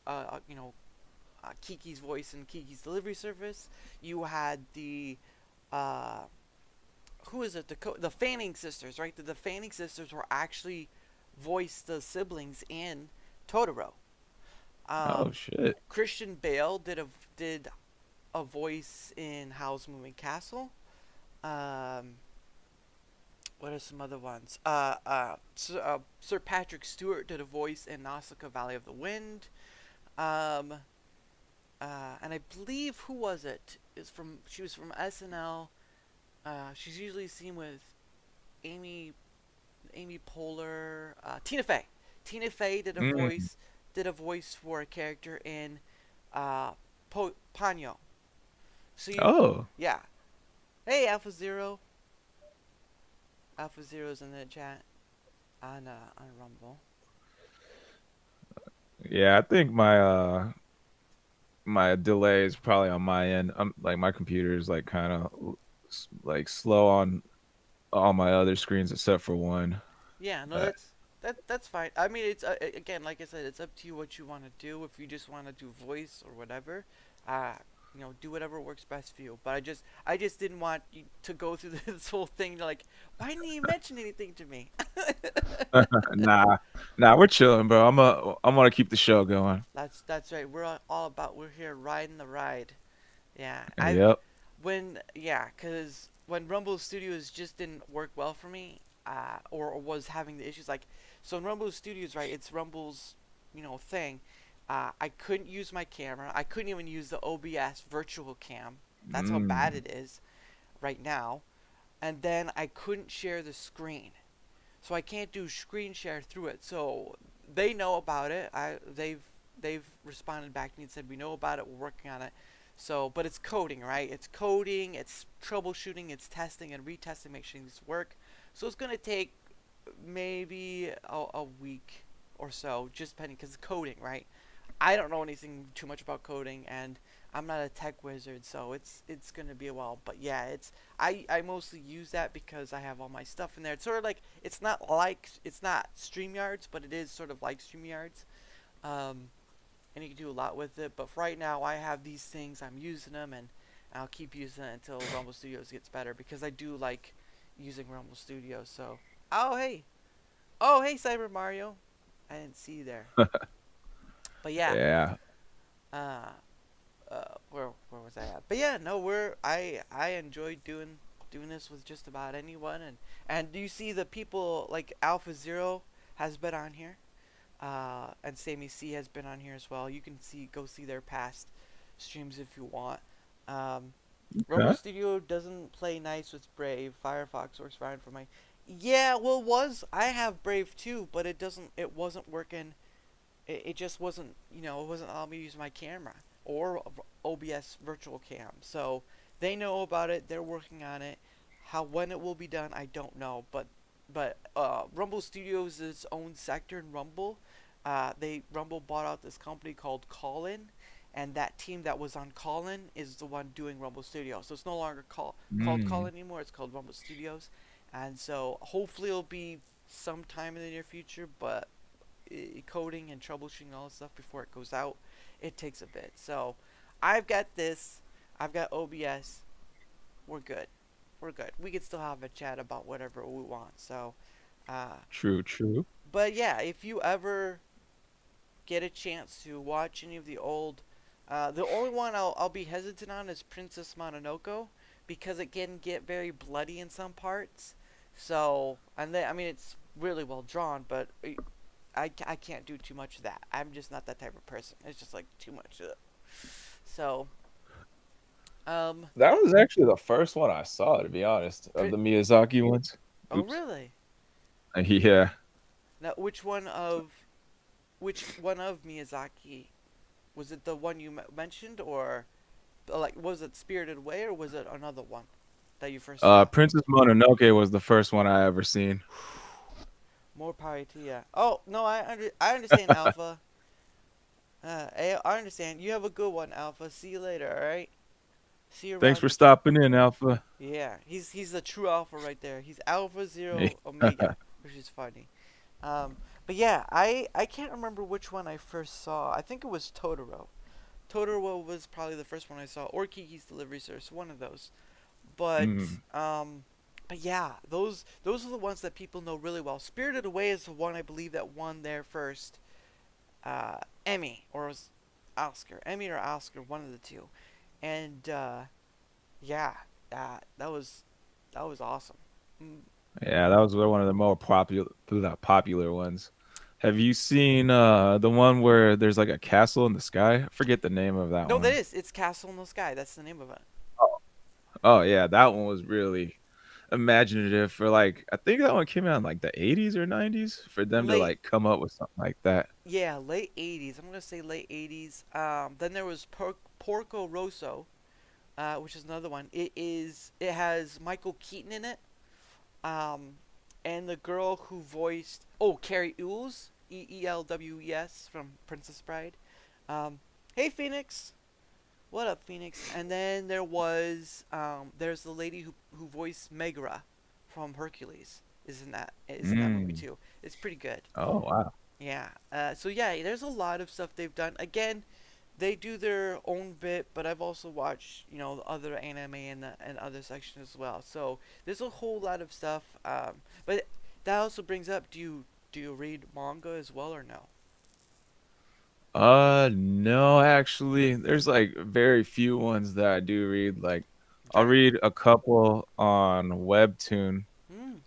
Kiki's voice in Kiki's Delivery Service. You had the who is it? The Fanning sisters, right? The Fanning sisters were actually voiced the siblings in Totoro. Oh shit. Christian Bale did a voice in Howl's Moving Castle. What are some other ones? Sir Patrick Stewart did a voice in Nausicaa Valley of the Wind. And I believe, who was it? She was from SNL. She's usually seen with Amy Poehler, Tina Fey. Tina Fey did a voice for a character in Ponyo. So yeah. Hey, Alpha Zero. Alpha Zero's in the chat on Rumble. Yeah, I think my delay is probably on my end. I'm like my computer is like kind of like slow on all my other screens except for one. Yeah, no, Uh, that's fine. I mean, it's again, like I said, it's up to you what you want to do. If you just want to do voice or whatever, uh, do whatever works best for you. But I just didn't want you to go through this whole thing. Like, why didn't you mention anything to me? nah, we're chilling, bro. I'm gonna keep the show going. That's right. We're here riding the ride. Yeah, I Yep. because when Rumble Studios just didn't work well for me, or was having the issues, like, so in Rumble Studios, right, it's Rumble's, thing. I couldn't use my camera. I couldn't even use the OBS virtual cam. That's how bad Mm. it is right now. And then I couldn't share the screen, so I can't do screen share through it. So they know about it. They've responded back to me and said, we know about it. We're working on it. So, but it's coding, right? It's coding, it's troubleshooting, it's testing and retesting, make sure things work. So it's going to take maybe a week or so, just depending, because it's coding, right? I don't know anything too much about coding, and I'm not a tech wizard, so it's going to be a while. But yeah, I mostly use that because I have all my stuff in there. It's sort of like, it's not StreamYards, but it is sort of like StreamYards. And you can do a lot with it. But for right now, I have these things. I'm using them, and I'll keep using it until Rumble Studios gets better, because I do like using Rumble Studios. So, oh hey, Cyber Mario, I didn't see you there. But yeah, Yeah. uh, where was I at? But yeah, no, I enjoy doing this with just about anyone, and do you see the people like Alpha Zero has been on here? And SammyC has been on here as well. You can go see their past streams if you want. Rumble Okay. Studio doesn't play nice with Brave. Firefox works fine for my. Yeah, well, I have Brave too, but it wasn't working. It just wasn't, it wasn't allowing me to use my camera or OBS virtual cam. So they know about it. They're working on it. When it will be done, I don't know. But Rumble Studios is its own sector in Rumble. Rumble bought out this company called Callin, and that team that was on Callin is the one doing Rumble Studios. So it's no longer called Mm. Callin anymore. It's called Rumble Studios, and so hopefully it'll be sometime in the near future. But coding and troubleshooting all this stuff before it goes out, it takes a bit. So I've got this. I've got OBS. We're good. We can still have a chat about whatever we want. So, True. True. but yeah, if you ever get a chance to watch any of the old, the only one I'll be hesitant on is Princess Mononoke, because it can get very bloody in some parts. So, and then, I mean, it's really well drawn, but I can't do too much of that. I'm just not that type of person. It's just like too much. Ugh. So, Um, That was actually the first one I saw, to be honest, of Pri- the Miyazaki ones. oh Oops. really? Yeah. Now, which one of Miyazaki was it? The one you mentioned, or like was it Spirited Away, or was it another one that you first saw? Princess Mononoke was the first one I ever seen. More power to ya. Oh no, I understand, Alpha. I understand. You have a good one, Alpha. See you later. All right. See you Thanks around, for Detroit. stopping in, Alpha. Yeah, he's the true Alpha right there. He's Alpha Zero Omega, which is funny. But yeah, I can't remember which one I first saw. I think it was Totoro. Totoro was probably the first one I saw, or Kiki's Delivery Service, one of those. But Mm. um, but yeah, those are the ones that people know really well. Spirited Away is the one I believe that won their first Emmy, or was Oscar, Emmy or Oscar, one of the two. And yeah, that was awesome. Mm, Yeah, that was one of the more popular ones. Have you seen the one where there's like a castle in the sky? I forget the name of that No, that one. is. It's Castle in the Sky. That's the name of it. Oh yeah, that one was really imaginative for like I think that one came out in like the 80s or 90s for them to Late, like come up with something like that. yeah, late '80s. I'm gonna say late '80s. Then there was Porco Rosso, which is another one. It has Michael Keaton in it. Um, and the girl who voiced Carrie Elwes, Elwes from Princess Bride. Hey Phoenix, what up Phoenix? And then there's the lady who voiced Megra from Hercules. Is in that movie Mm. too. It's pretty good. Oh wow. Yeah. So yeah, there's a lot of stuff they've done. Again, they do their own bit, but I've also watched, the other anime and other sections as well. So there's a whole lot of stuff. But that also brings up, do you read manga as well or no? No, actually, there's like very few ones that I do read. Like, I'll Dragon. read a couple on Webtoon. Hmm.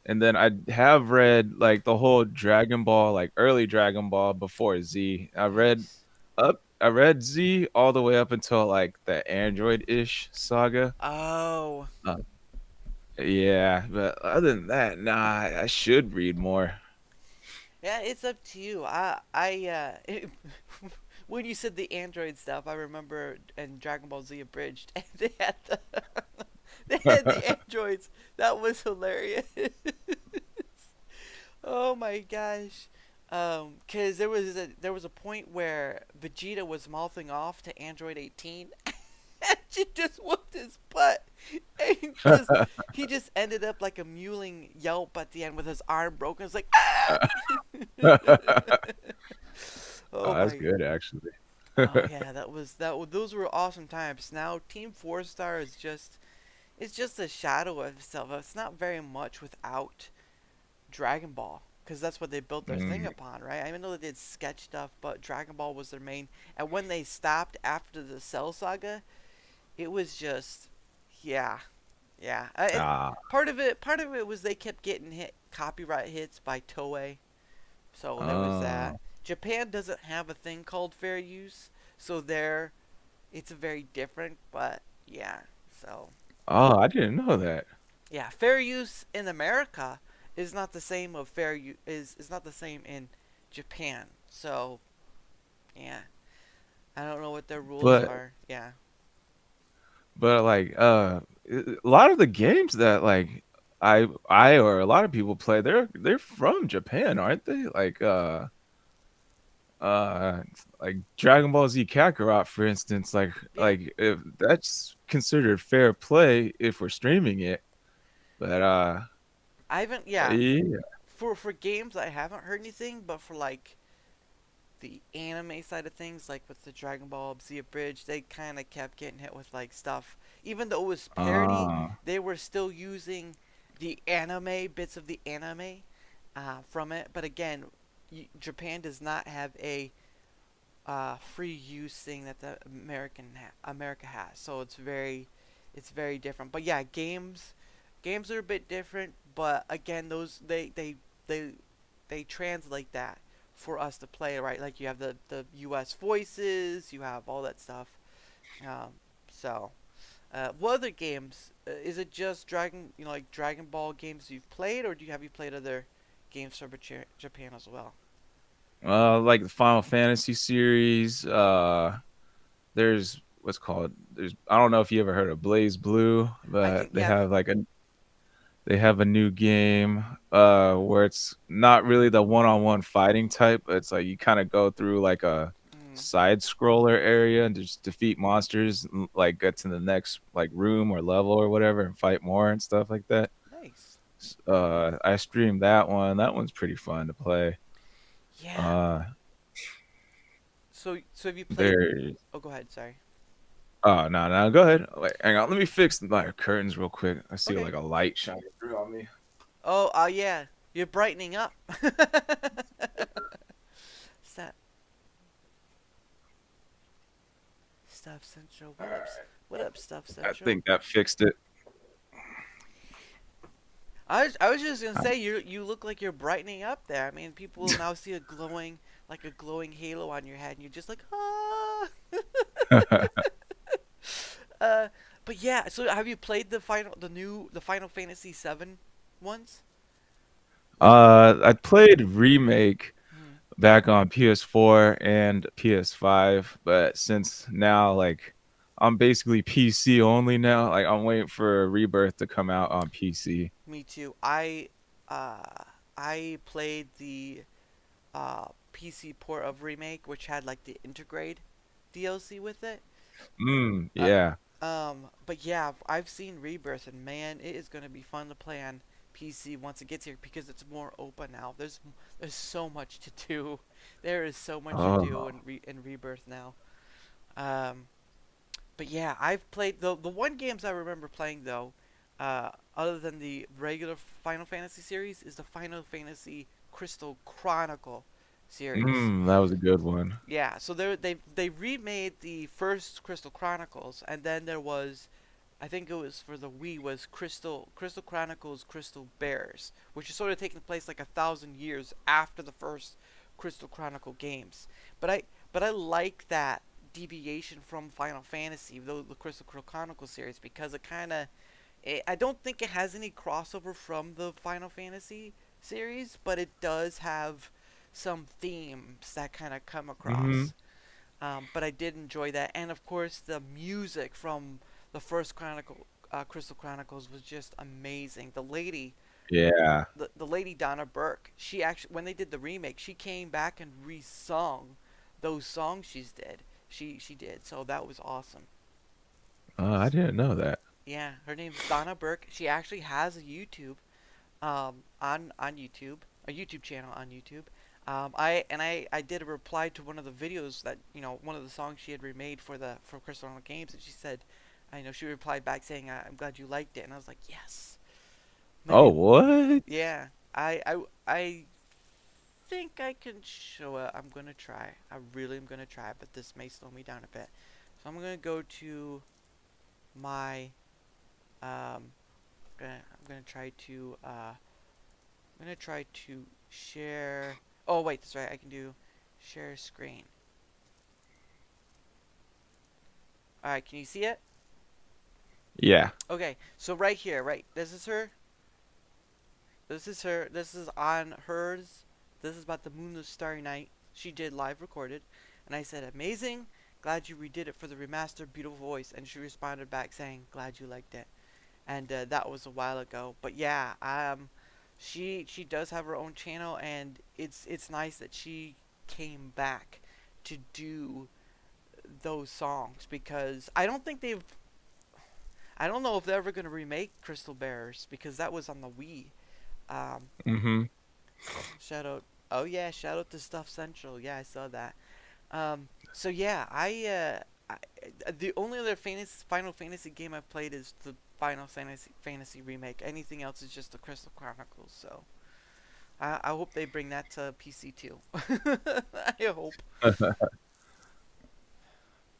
And then I have read like the whole Dragon Ball, like early Dragon Ball before Z. Nice. I read Z all the way up until like the Android-ish saga. Oh. Uh, yeah, but other than that, nah, I should read more. Yeah, it's up to you. When you said the android stuff, I remember in Dragon Ball Z Abridged, and they had the androids. That was hilarious. Oh my gosh. 'Cause there was a point where Vegeta was mouthing off to Android 18, and she just whooped his butt, and he just ended up like a mewling yelp at the end with his arm broken. It's like ah! Oh, Oh that's my. good actually. Oh yeah, those were awesome times. Now Team Four Star is just it's just a shadow of itself. It's not very much without Dragon Ball, because that's what they built their thing Mm. upon, right? I even know they did sketch stuff, but Dragon Ball was their main. And when they stopped after the Cell Saga, it was just, yeah, yeah. Ah, Part of it was they kept getting hit copyright hits by Toei, so there was that. oh, Japan doesn't have a thing called fair use, so there, it's very different. But yeah, so oh, I didn't know that. yeah, fair use in America is not the same of fair use is not the same in Japan. So yeah, I don't know what their rules But are. Yeah, like a lot of the games that like I or a lot of people play, they're from Japan, aren't they? Uh like Dragon Ball Z Kakarot, for instance, yeah. if that's considered fair play if we're streaming it. But I haven't. Yeah, yeah. for games I haven't heard anything, but for like the anime side of things, like with the Dragon Ball Z Bridge, they kind of kept getting hit with like stuff. Even though it was parody, Uh, they were still using the anime bits of the anime from it. But again, Japan does not have a free use thing that the America has, so it's very different. But yeah, games are a bit different. But again, those they translate that for us to play, right? Like you have the U.S. voices, you have all that stuff. Um, So, what other games? Is it just like Dragon Ball games you've played, or have you played other games from Japan as well? Like the Final Fantasy series. There's what's called. There's I don't know if you ever heard of Blaze Blue, I think but yeah. they have a new game where it's not really the one-on-one fighting type. It's like you kind of go through like a Mm, side scroller area and just defeat monsters, like get to the next like room or level or whatever and fight more and stuff like that. nice. I streamed that one. That one's pretty fun to play. Yeah. Uh So have you played? there Oh, go ahead. Sorry. Oh no, no, go ahead. Wait, hang on. Let me fix my curtains real quick. I see Okay. like a light shining through on me. Oh, yeah. You're brightening up. Stop. Stuff Central. All What up? right. What up, Stuff I Central? think that fixed it. I was just gonna say you look like you're brightening up there. I mean, people will now see a glowing halo on your head, and you're just like ah. uh, but yeah. So have you played the Final Fantasy VII ones? I played Remake Hmm. back on PS4 and PS5, but since now like I'm basically PC only now. Like I'm waiting for Rebirth to come out on PC. Me too. Uh I played the PC port of Remake, which had like the Intergrade DLC with it. Uh, Yeah. but yeah, I've seen Rebirth, and man, it is gonna be fun to play on PC once it gets here because it's more open now. There's so much to do. There is so much to do Oh. in Rebirth now. Um, but yeah, I've played the one games I remember playing though, other than the regular Final Fantasy series, is the Final Fantasy Crystal Chronicle series. That was a good one. Yeah, so they remade the first Crystal Chronicles, and then there was, I think it was for the Wii, was Crystal Chronicles Crystal Bears, which is sort of taking place like 1,000 years after the first Crystal Chronicle games. But I like that deviation from Final Fantasy, the Crystal Chronicle series, because I don't think it has any crossover from the Final Fantasy series, but it does have some themes that kind of come Hmm. across. But I did enjoy that, and of course the music from the first Crystal Chronicles was just amazing. Yeah. The lady Donna Burke, she actually, when they did the remake, she came back and re-sung those songs she did. So that was awesome. I didn't know that. Yeah, her name's Donna Burke. She actually has a YouTube, on YouTube, a YouTube channel on YouTube. I did a reply to one of the videos that one of the songs she had remade for Crystal Island Games, and she said, I know she replied back saying, I'm glad you liked it, and I was like, yes, Oh, maybe, what? yeah, I think I can show it. I'm gonna try. I really am gonna try, but this may slow me down a bit. So I'm gonna go to my I'm gonna try to share. Oh wait, that's right. I can do share screen. All right, can you see it? Yeah. Okay, so right here, right. This is her. This is her. This is on hers. This is about the moonless starry night. She did live recorded, and I said, "Amazing. Glad you redid it for the remastered, beautiful voice." And she responded back saying, "Glad you liked it." And that was a while ago. But yeah, she does have her own channel, and it's nice that she came back to do those songs because I don't know if they're ever gonna remake Crystal Bears because that was on the Wii. Um, Hmm. shout out, oh yeah, shout out to Stuff Central. Yeah, I saw that. So yeah, the only other Final Fantasy game I've played is the Fantasy remake. Anything else is just the Crystal Chronicles. So I hope they bring that to PC too. I hope.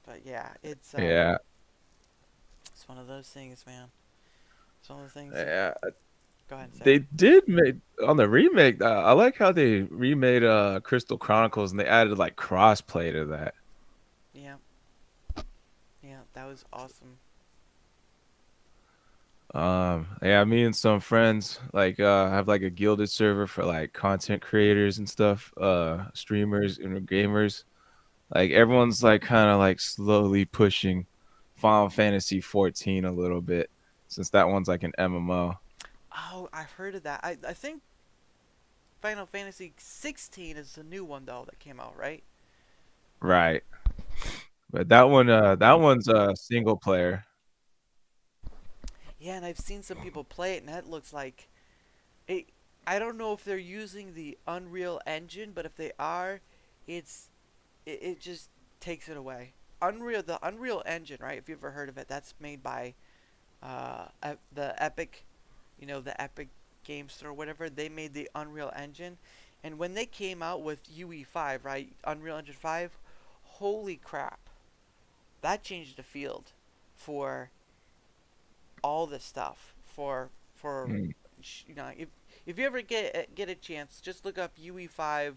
But yeah, Yeah. it's one of those things, man. It's one of the things. Yeah. Go ahead and say. They did make on the remake. I like how they remade Crystal Chronicles and they added like crossplay to that. Yeah, yeah. That was awesome. Yeah, me and some friends like have like a gilded server for like content creators and stuff, streamers and gamers. Like everyone's like kind of like slowly pushing Final Fantasy 14 a little bit since that one's like an MMO. Oh, I've heard of that. I think Final Fantasy 16 is the new one though that came out, right? Right. But that one's a single player. Yeah, and I've seen some people play it, and that looks like it. I don't know if they're using the Unreal Engine, but if they are, it's it just takes it away. The Unreal Engine, right? If you've ever heard of it, that's made by the Epic, the Epic Game Store, or whatever. They made the Unreal Engine, and when they came out with UE5, right, Unreal Engine 5, holy crap, that changed the field for all this stuff. For Mm. if you ever get a chance, just look up UE5.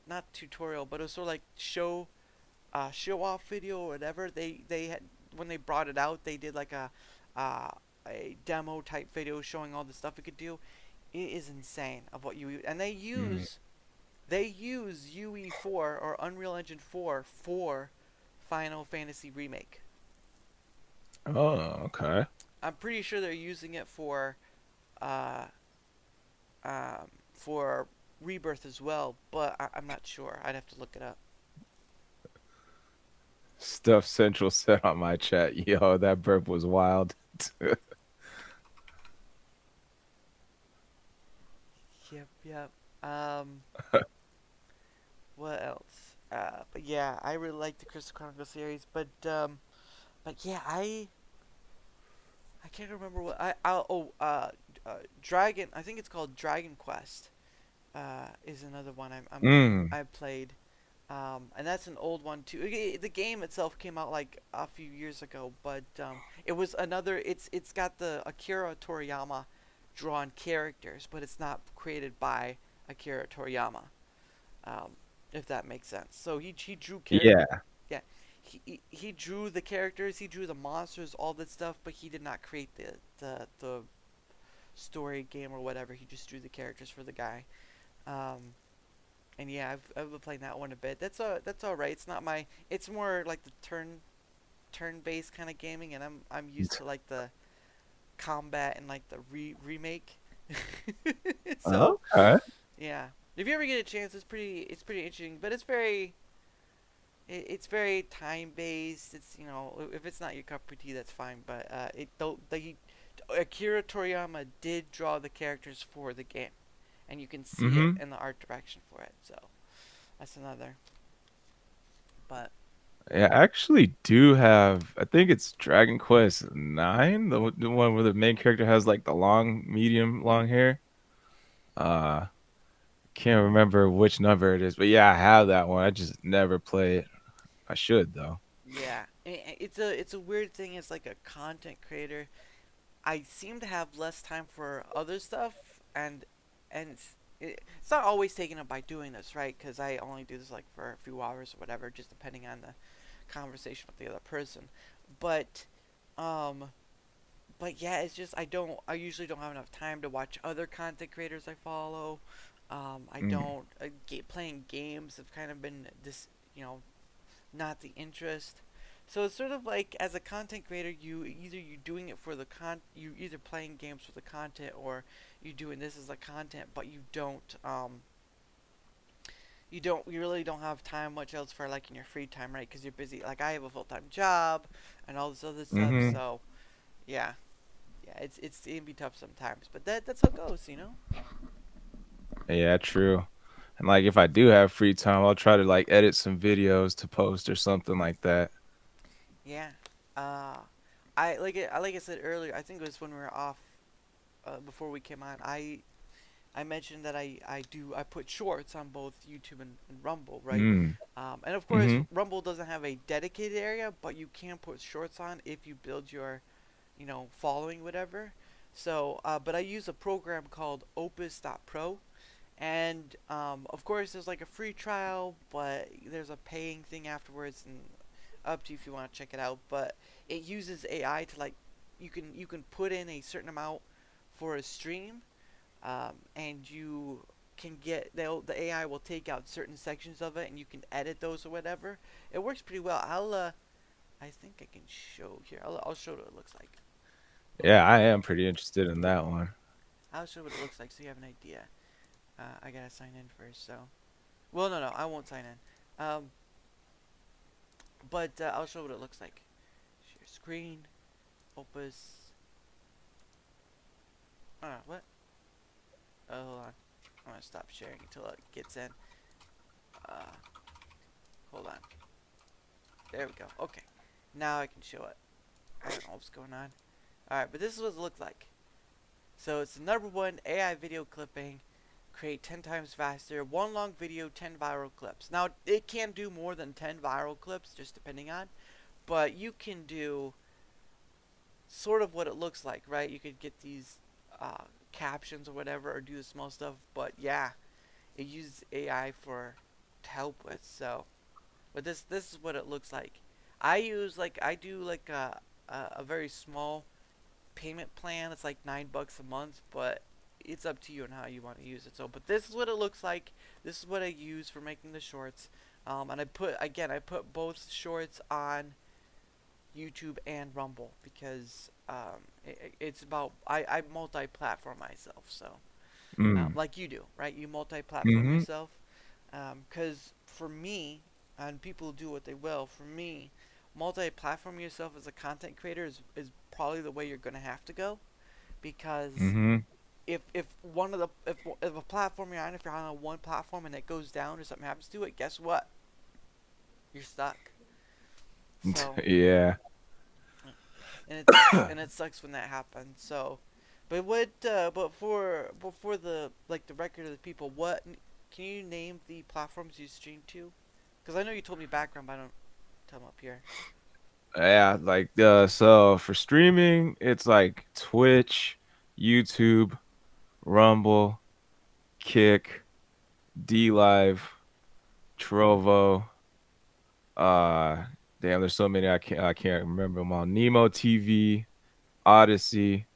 Not tutorial, but it was sort of like show off video or whatever. They had when they brought it out, they did like uh, a demo type video showing all the stuff it could do. It is insane of what UE and Mm. they use UE4 or Unreal Engine 4 for Final Fantasy Remake. Oh, okay. I'm pretty sure they're using it uh, for Rebirth as well, but I'm not sure. I'd have to look it up. Stuff Central said on my chat, yo, that burp was wild. Yep, yep. Um, what else? But yeah, I really like the Crystal Chronicle series, but yeah, I can't remember what Dragon. I think it's called Dragon Quest. Is another one Mm. I played. And that's an old one too. The game itself came out like a few years ago, but it was another. It's got the Akira Toriyama drawn characters, but it's not created by Akira Toriyama. Um, if that makes sense. So he drew character. Yeah. Yeah, he drew the characters. He drew the monsters, all that stuff, but he did not create the story game or whatever. He just drew the characters for the guy. Um, and yeah, I've been playing that one a bit. That's all right. It's not my. It's more like the turn based kind of gaming, and I'm used to like the combat and like the remake. So Okay. yeah, if you ever get a chance, it's pretty interesting, but it's very time based. It's if it's not your cup of tea, that's fine. But it though the Akira Toriyama did draw the characters for the game, and you can see it Mm-hmm. in the art direction for it. So that's another. But Yeah, I actually do have. I think it's Dragon Quest 9, the one where the main character has like the medium long hair. Uh, can't remember which number it is, but yeah, I have that one. I just never play it. I should though. yeah, it's a weird thing as like a content creator. I seem to have less time for other stuff, and it's not always taken up by doing this, right? Because I only do this like for a few hours or whatever, just depending on the conversation with the other person. But um, but yeah, it's just I usually don't have enough time to watch other content creators I follow. I Mm. don't playing games have kind of been this you know not the interest. So it's sort of like as a content creator, you're doing it for you either playing games for the content or you doing this as a content, but you really don't have time much else for like in your free time, right? Because you're busy. Like I have a full time job and all this other stuff. Mm-hmm. So yeah, yeah, it can be tough sometimes, but that's how it goes. Yeah, true. And like if I do have free time, I'll try to like edit some videos to post or something like that. Yeah. Uh, like I said earlier. I think it was when we were off before we came on. I mentioned that I put shorts on both YouTube and Rumble, right? Mm. And of course, Mm-hmm. Rumble doesn't have a dedicated area, but you can put shorts on if you build your, following whatever. So, but I use a program called Opus.pro, and of course there's like a free trial, but there's a paying thing afterwards, and up to you if you want to check it out. But it uses AI to like you can put in a certain amount for a stream, and you can the AI will take out certain sections of it, and you can edit those or whatever. It works pretty well. I think I can show here. I'll show what it looks like. Hold Yeah, on. I am pretty interested in that one. I'll show what it looks like so you have an idea. I gotta sign in first, so. Well, no, I won't sign in. But I'll show what it looks like. Share screen, Opus. What? Oh, hold on. I'm gonna stop sharing until it gets in. Uh, hold on. There we go. Okay. Now I can show it. I don't know what's going on. Alright, but this is what it looks like. So it's the number one AI video clipping. Create 10 times faster. One long video, 10 viral clips. Now, it can do more than 10 viral clips, just depending on. But you can do sort of what it looks like, right? You could get these captions or whatever, or do the small stuff. But yeah, it uses AI for to help with. So, but this is what it looks like. I do like a very small payment plan. It's like $9 a month, but it's up to you on how you want to use it. So, but this is what it looks like. This is what I use for making the shorts. And I put both shorts on YouTube and Rumble because it's about I multi-platform myself. So, Mm. like you do, right? You multi-platform Mm-hmm. yourself. Because for me, and people do what they will. For me, multi-platform yourself as a content creator is probably the way you're gonna have to go because Mm-hmm. if one of the if a platform you're on, if you're on a one platform and it goes down or something happens to it, guess what? You're stuck. So Yeah. and it sucks when that happens. So, but what before the like the record of the people, what can you name the platforms you stream to? Because I know you told me background, but I don't tell them up here. Yeah, like so for streaming, it's like Twitch, YouTube, Rumble, Kick, D Live, Trovo. Uh damn, there's so many I can't remember them all. Nemo TV, Odyssey.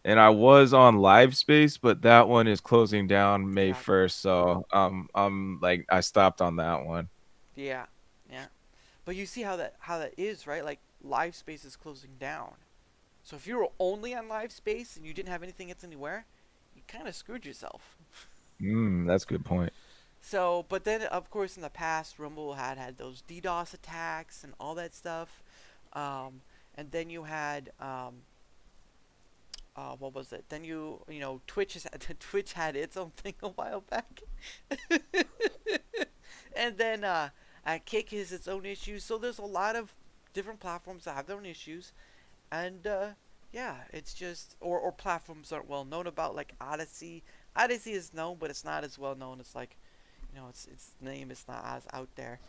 And I was on Live Space, but that one is closing down May Yeah, 1st, so I'm like I stopped on that one. yeah, yeah. But you see how that is, right? Like live space is closing down. So if you were only on live space and you didn't have anything else anywhere, you kind of screwed yourself. That's a good point. So, but then of course in the past, Rumble had those DDoS attacks and all that stuff, and then you had what was it? Then you know Twitch had its own thing a while back, and then Kick has its own issues. So there's a lot of different platforms that have their own issues, and yeah, it's just or platforms aren't well known about like Odyssey. Odyssey is known, but it's not as well known as like its name is not as out there.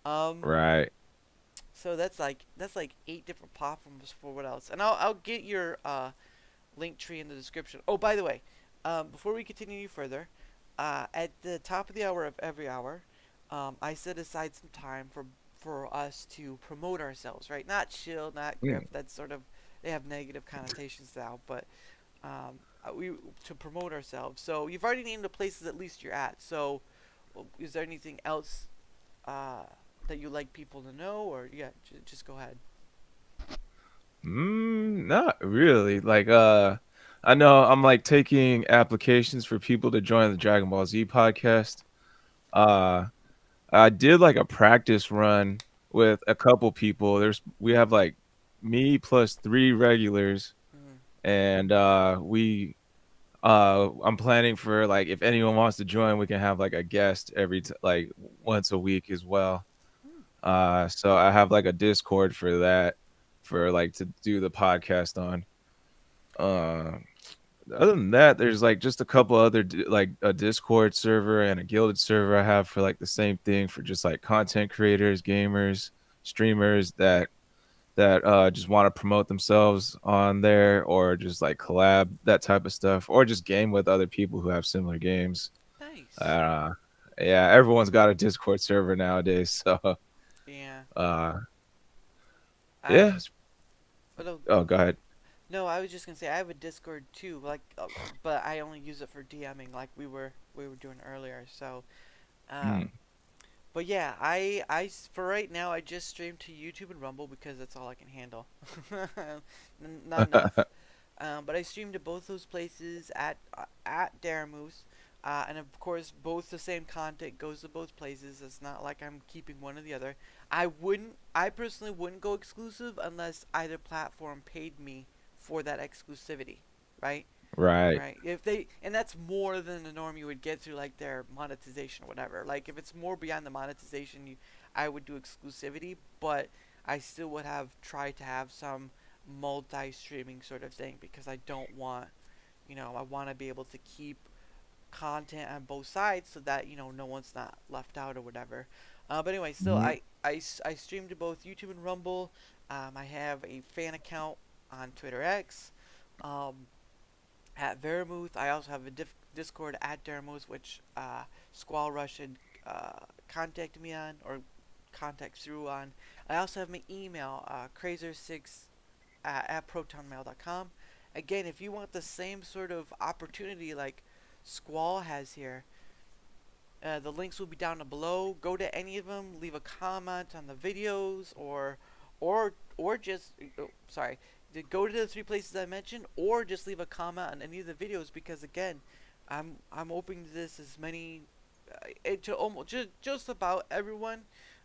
Um, Right. so that's like 8 different platforms for what else, and I'll get your link tree in the description. Oh, by the way, before we continue any further, at the top of the hour of every hour, I set aside some time for us to promote ourselves, right? Not chill, not grip. Mm. That's sort of they have negative connotations now, but we to promote ourselves. So you've already named the places at least you're at. So is there anything else uh, that you like people to know, or yeah, just go ahead. Not really. Like I know I'm like taking applications for people to join the Dragon Ball Z podcast. Uh I did like a practice run with a couple people. We have like me plus three regulars, Mm, and we I'm planning for like if anyone wants to join, we can have like a guest like once a week as well. mm, So I have like a Discord for that, for like to do the podcast on. Uh, Other than that, there's like just a couple other like a Discord server and a Guilded server I have for like the same thing, for just like content creators, gamers, streamers that just want to promote themselves on there, or just like collab, that type of stuff, or just game with other people who have similar games. nice. Uh, yeah, everyone's got a Discord server nowadays, so Yeah. uh, I Yeah. but Oh, go ahead. no, I was just gonna say I have a Discord too, like, but I only use it for DMing, like we were doing earlier. So, Mm. um, but yeah, for right now I just stream to YouTube and Rumble because that's all I can handle. Not enough. But I stream to both those places at Daramouthe, and of course both the same content goes to both places. It's not like I'm keeping one or the other. I personally wouldn't go exclusive unless either platform paid me for that exclusivity, right? Right. Right. If they and that's more than the norm you would get through like their monetization or whatever. Like if it's more beyond the monetization, I would do exclusivity, but I still would have tried to have some multi-streaming sort of thing because I don't want, I want to be able to keep content on both sides so that no one's not left out or whatever. But anyway, still Mhm. I stream to both YouTube and Rumble. I have a fan account on Twitter X. Um, at Daramouthe. I also have a Discord at Daramouthe, which Squall Rush had contacted me on or contact through on. I also have my email, crazer6 at protonmail.com. Again, if you want the same sort of opportunity like Squall has here, the links will be down below. Go to any of them, leave a comment on the videos, or just sorry, go to the three places I mentioned, or just leave a comment on any of the videos because again, I'm open to this as many to almost just about everyone.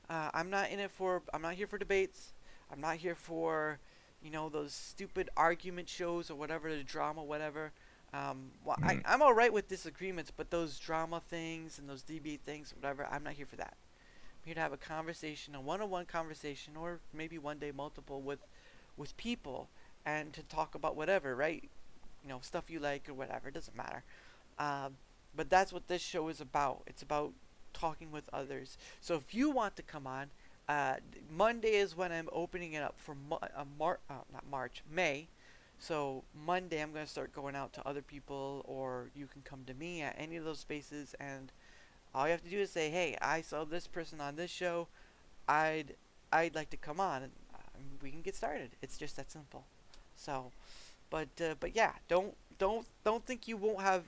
I'm not here for debates. I'm not here for those stupid argument shows or whatever, the drama, whatever. Mm. I'm all right with disagreements, but those drama things and those debate things, whatever, I'm not here for that. I'm here to have a conversation, a one-on-one conversation, or maybe one day multiple with people, and to talk about whatever, right? Stuff you like or whatever. It doesn't matter. Um, but that's what this show is about. It's about talking with others. So if you want to come on, Monday is when I'm opening it up for not March, May. So Monday I'm going to start going out to other people, or you can come to me at any of those spaces, and all you have to do is say, "Hey, I saw this person on this show. I'd I'd like to come on," and we can get started. It's just that simple. So, but yeah, don't think you won't have.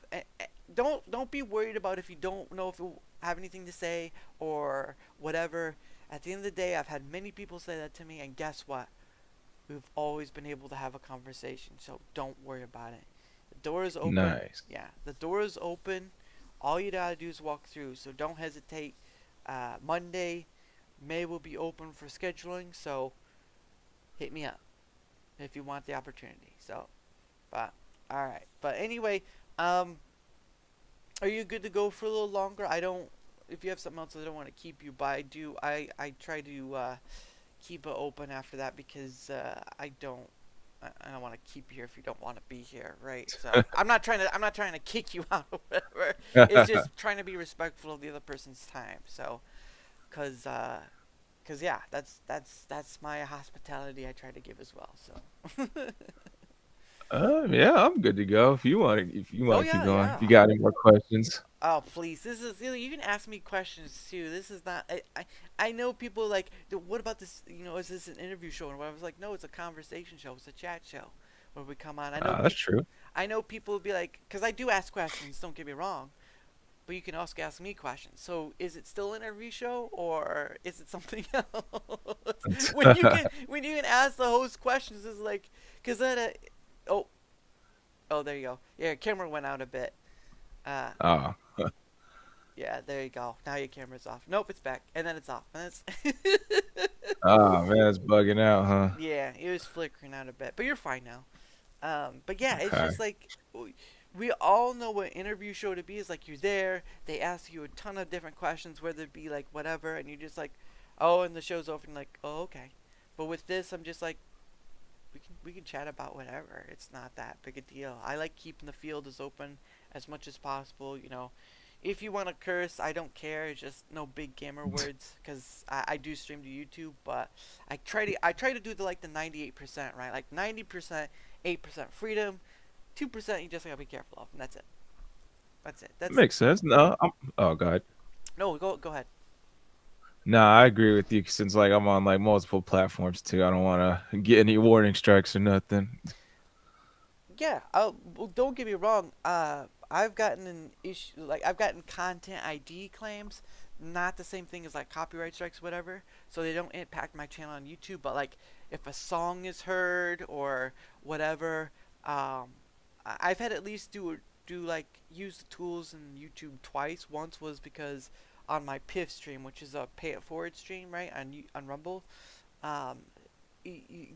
Don't be worried about if you don't know if you have anything to say or whatever. At the end of the day, I've had many people say that to me, and guess what? We've always been able to have a conversation, so don't worry about it. The door is open. Nice. Yeah, the door is open. All you gotta do is walk through, so don't hesitate. Monday, May will be open for scheduling, so hit me up if you want the opportunity. So, but all right. But anyway, um, are you good to go for a little longer? I don't. If you have something else, I don't want to keep you. But I do. I try to keep it open after that because I don't. I don't want to keep you here if you don't want to be here, right? So I'm not trying to kick you out or whatever. It's just trying to be respectful of the other person's time. So, cause yeah, that's my hospitality I try to give as well. So. Yeah, I'm good to go. If you Oh want to keep yeah, going, if you yeah. got any more questions. Oh please, this is you can ask me questions too. This is not. I know people like. What about this? Is this an interview show? And I was like, no, it's a conversation show. It's a chat show where we come on. That's true. I know people would be like, because I do ask questions. Don't get me wrong, but you can also ask me questions. So is it still an interview show or is it something else? when you can ask the host questions, it's like because then oh oh there you go. Yeah, camera went out a bit. Uh, Oh, Yeah, there you go. Now your camera's off. Nope, it's back, and then it's off. And it's oh man, it's bugging out, huh? yeah, it was flickering out a bit, but you're fine now. But yeah, it's Okay. just like we all know what interview show to be is like you're there. They ask you a ton of different questions, whether it be like whatever, and you're just like, oh, and the show's over, and like, oh, okay. But with this, I'm just like, we can chat about whatever. It's not that big a deal. I like keeping the field as open as much as possible. If you want to curse, I don't care. It's just no big gamer words, because I do stream to YouTube, but I try to do the 98%, right? Like 90%, 8% freedom, 2% you just gotta be careful of, and that's it. That's it. That's Makes sense. No, oh god. no. Go ahead. Nah, I agree with you since like I'm on like multiple platforms too. I don't want to get any warning strikes or nothing. Yeah, well, don't get me wrong. I've gotten an issue like I've gotten content ID claims, not the same thing as like copyright strikes, whatever. So they don't impact my channel on YouTube. But like if a song is heard or whatever, I've had at least do like use the tools in YouTube twice. Once was because on my PIF stream, which is a pay it forward stream, right on Rumble. Um,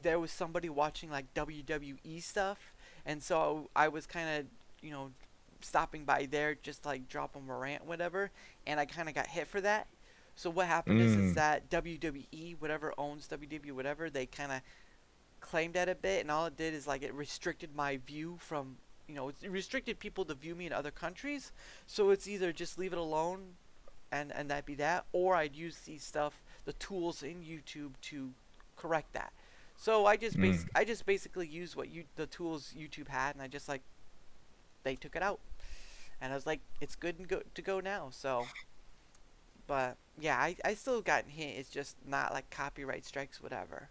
there was somebody watching like WWE stuff, and so I was kind of, you know, stopping by there just to, like drop them a rant, whatever, and I kind of got hit for that. So what happened is Mm, that WWE, whatever owns WWE, whatever, they kind of claimed that a bit, and all it did is like it restricted my view from, it restricted people to view me in other countries. So it's either just leave it alone and that be that, or I'd use these stuff, the tools in YouTube to correct that. So mm. I just basically used the tools YouTube had, and I just like they took it out, and I was like, it's good and go to go now. So, but yeah, I still gotten hit. It's just not like copyright strikes, whatever.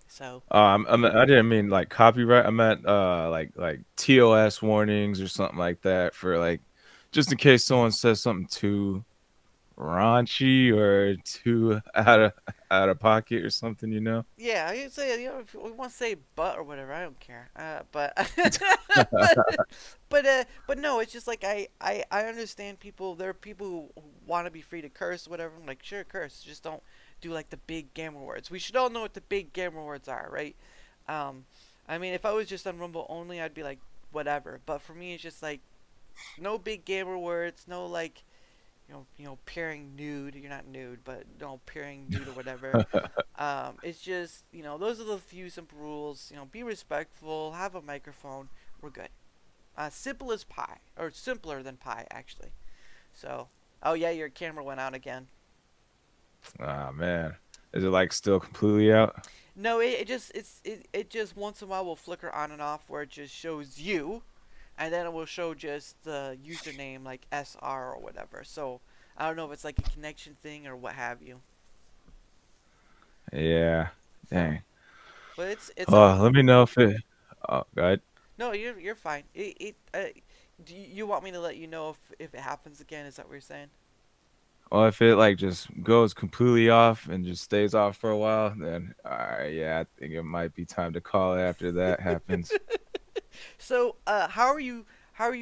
So I didn't mean like copyright. I meant like TOS warnings or something like that for like just in case someone says something too raunchy or too out of pocket or something, you know? yeah, I say, if we want to say butt or whatever, I don't care. But but but no, it's just like I understand people. There are people who want to be free to curse, whatever. I'm like, sure, curse. Just don't do like the big gamer words. We should all know what the big gamer words are, right? Um, I mean, if I was just on Rumble only, I'd be like, whatever. But for me, it's just like no big gamer words, no like peering nude. You're not nude, but no peering nude or whatever. It's just, those are the few simple rules. Be respectful, have a microphone. We're good. Simple as pie, or simpler than pie, actually. So, oh yeah, your camera went out again. Ah man. Is it like still completely out? No, it just once in a while will flicker on and off where it just shows you, and then it will show just the username like SR or whatever. So I don't know if it's like a connection thing or what have you. Yeah. So, Dang. but it's all Oh, let me know if it oh god. no, you're fine. Do you want me to let you know if it happens again? Is that what you're saying? Well, if it like just goes completely off and just stays off for a while, then yeah, I think it might be time to call it after that happens. So, how are you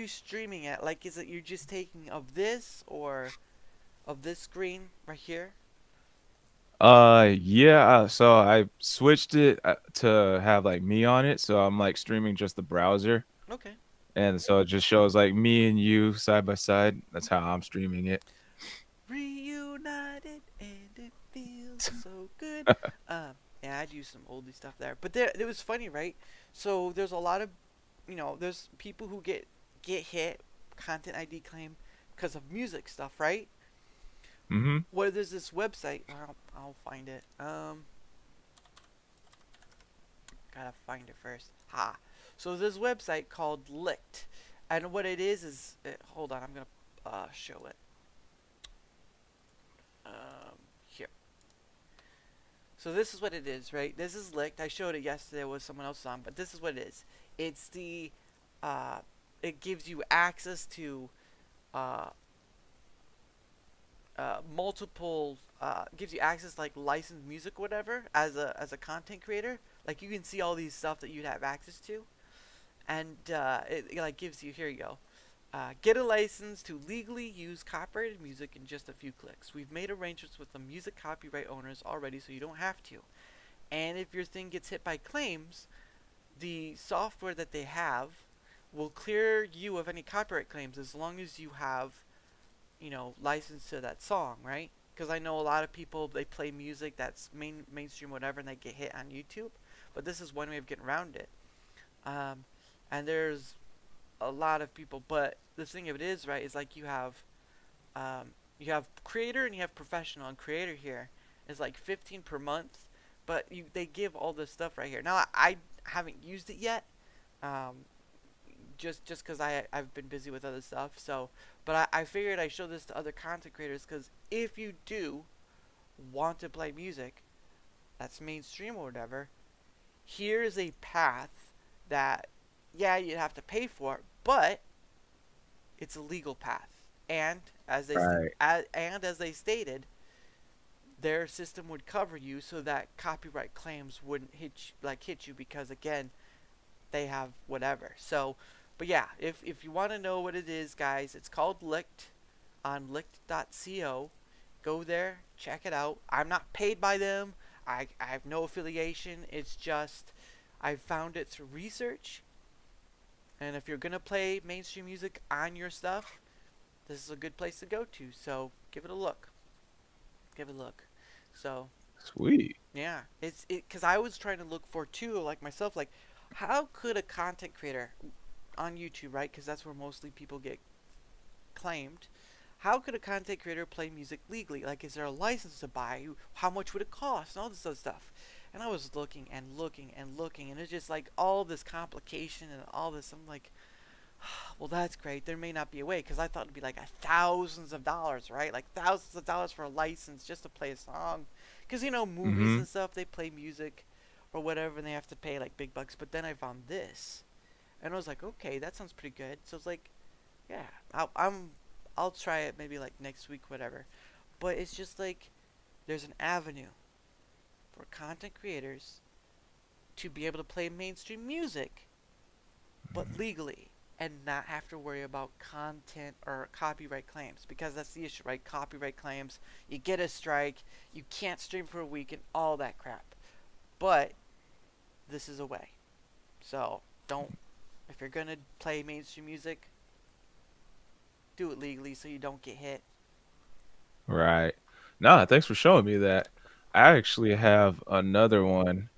streaming it? Like, is it you're just taking of this or of this screen right here? Yeah, so I switched it to have like me on it, so I'm like streaming just the browser, Okay. and so it just shows like me and you side by side. That's how I'm streaming it. Reunited and it feels so good. Yeah, I'd use some oldie stuff there, but there it was funny, right? So there's a lot of, there's people who get hit content ID claim because of music stuff, right? Mm-hmm. Where there's this website, I'll find it. Gotta find it first. Ha. So there's this website called Licked, and what it is hold on, I'm gonna show it. Here. So this is what it is, right? This is Licked. I showed it yesterday with someone else on, but this is what it is. It's the it gives you access to uh, multiple gives you access to, like licensed music, whatever, as a content creator. Like you can see all these stuff that you'd have access to, and it like gives you, here you go. Get a license to legally use copyrighted music in just a few clicks. We've made arrangements with the music copyright owners already, so you don't have to. And if your thing gets hit by claims, the software that they have will clear you of any copyright claims as long as you have, license to that song, right? Because I know a lot of people, they play music that's mainstream, whatever, and they get hit on YouTube. But this is one way of getting around it. Um, and there's a lot of people, but the thing of it is, right, is like you have creator and you have professional, and creator here is like 15 per month, but they give all this stuff right here. Now I haven't used it yet, um, just because I've been busy with other stuff. So, but I figured I show this to other content creators because if you do want to play music that's mainstream or whatever, here's a path that, yeah, you'd have to pay for it, but it's a legal path. And Right. as they stated, their system would cover you so that copyright claims wouldn't hit you because again, they have whatever. So, but yeah, if you want to know what it is, guys, it's called Licked on licked.co. Go there, check it out. I'm not paid by them. I have no affiliation. It's just I found it through research. And if you're going to play mainstream music on your stuff, this is a good place to go to. So give it a look. Give it a look. So Sweet. yeah, it's because I was trying to look for too, like myself, like how could a content creator on YouTube, right? Because that's where mostly people get claimed. How could a content creator play music legally? Like, is there a license to buy? How much would it cost? And all this other stuff. And I was looking and looking and looking, and it's just like all this complication and all this. I'm like, well, that's great. There may not be a way because I thought it'd be like thousands of dollars, right? Like thousands of dollars for a license just to play a song. Because movies Mm-hmm. and stuff, they play music or whatever, and they have to pay like big bucks. But then I found this, and I was like, okay, that sounds pretty good. So it's like, yeah, I'll try it maybe like next week, whatever. But it's just like there's an avenue for content creators to be able to play mainstream music, but legally, and not have to worry about content or copyright claims because that's the issue, right? Copyright claims, you get a strike, you can't stream for a week, and all that crap. But this is a way. So don't, if you're gonna play mainstream music, do it legally so you don't get hit. Right. Nah, thanks for showing me that. I actually have another one,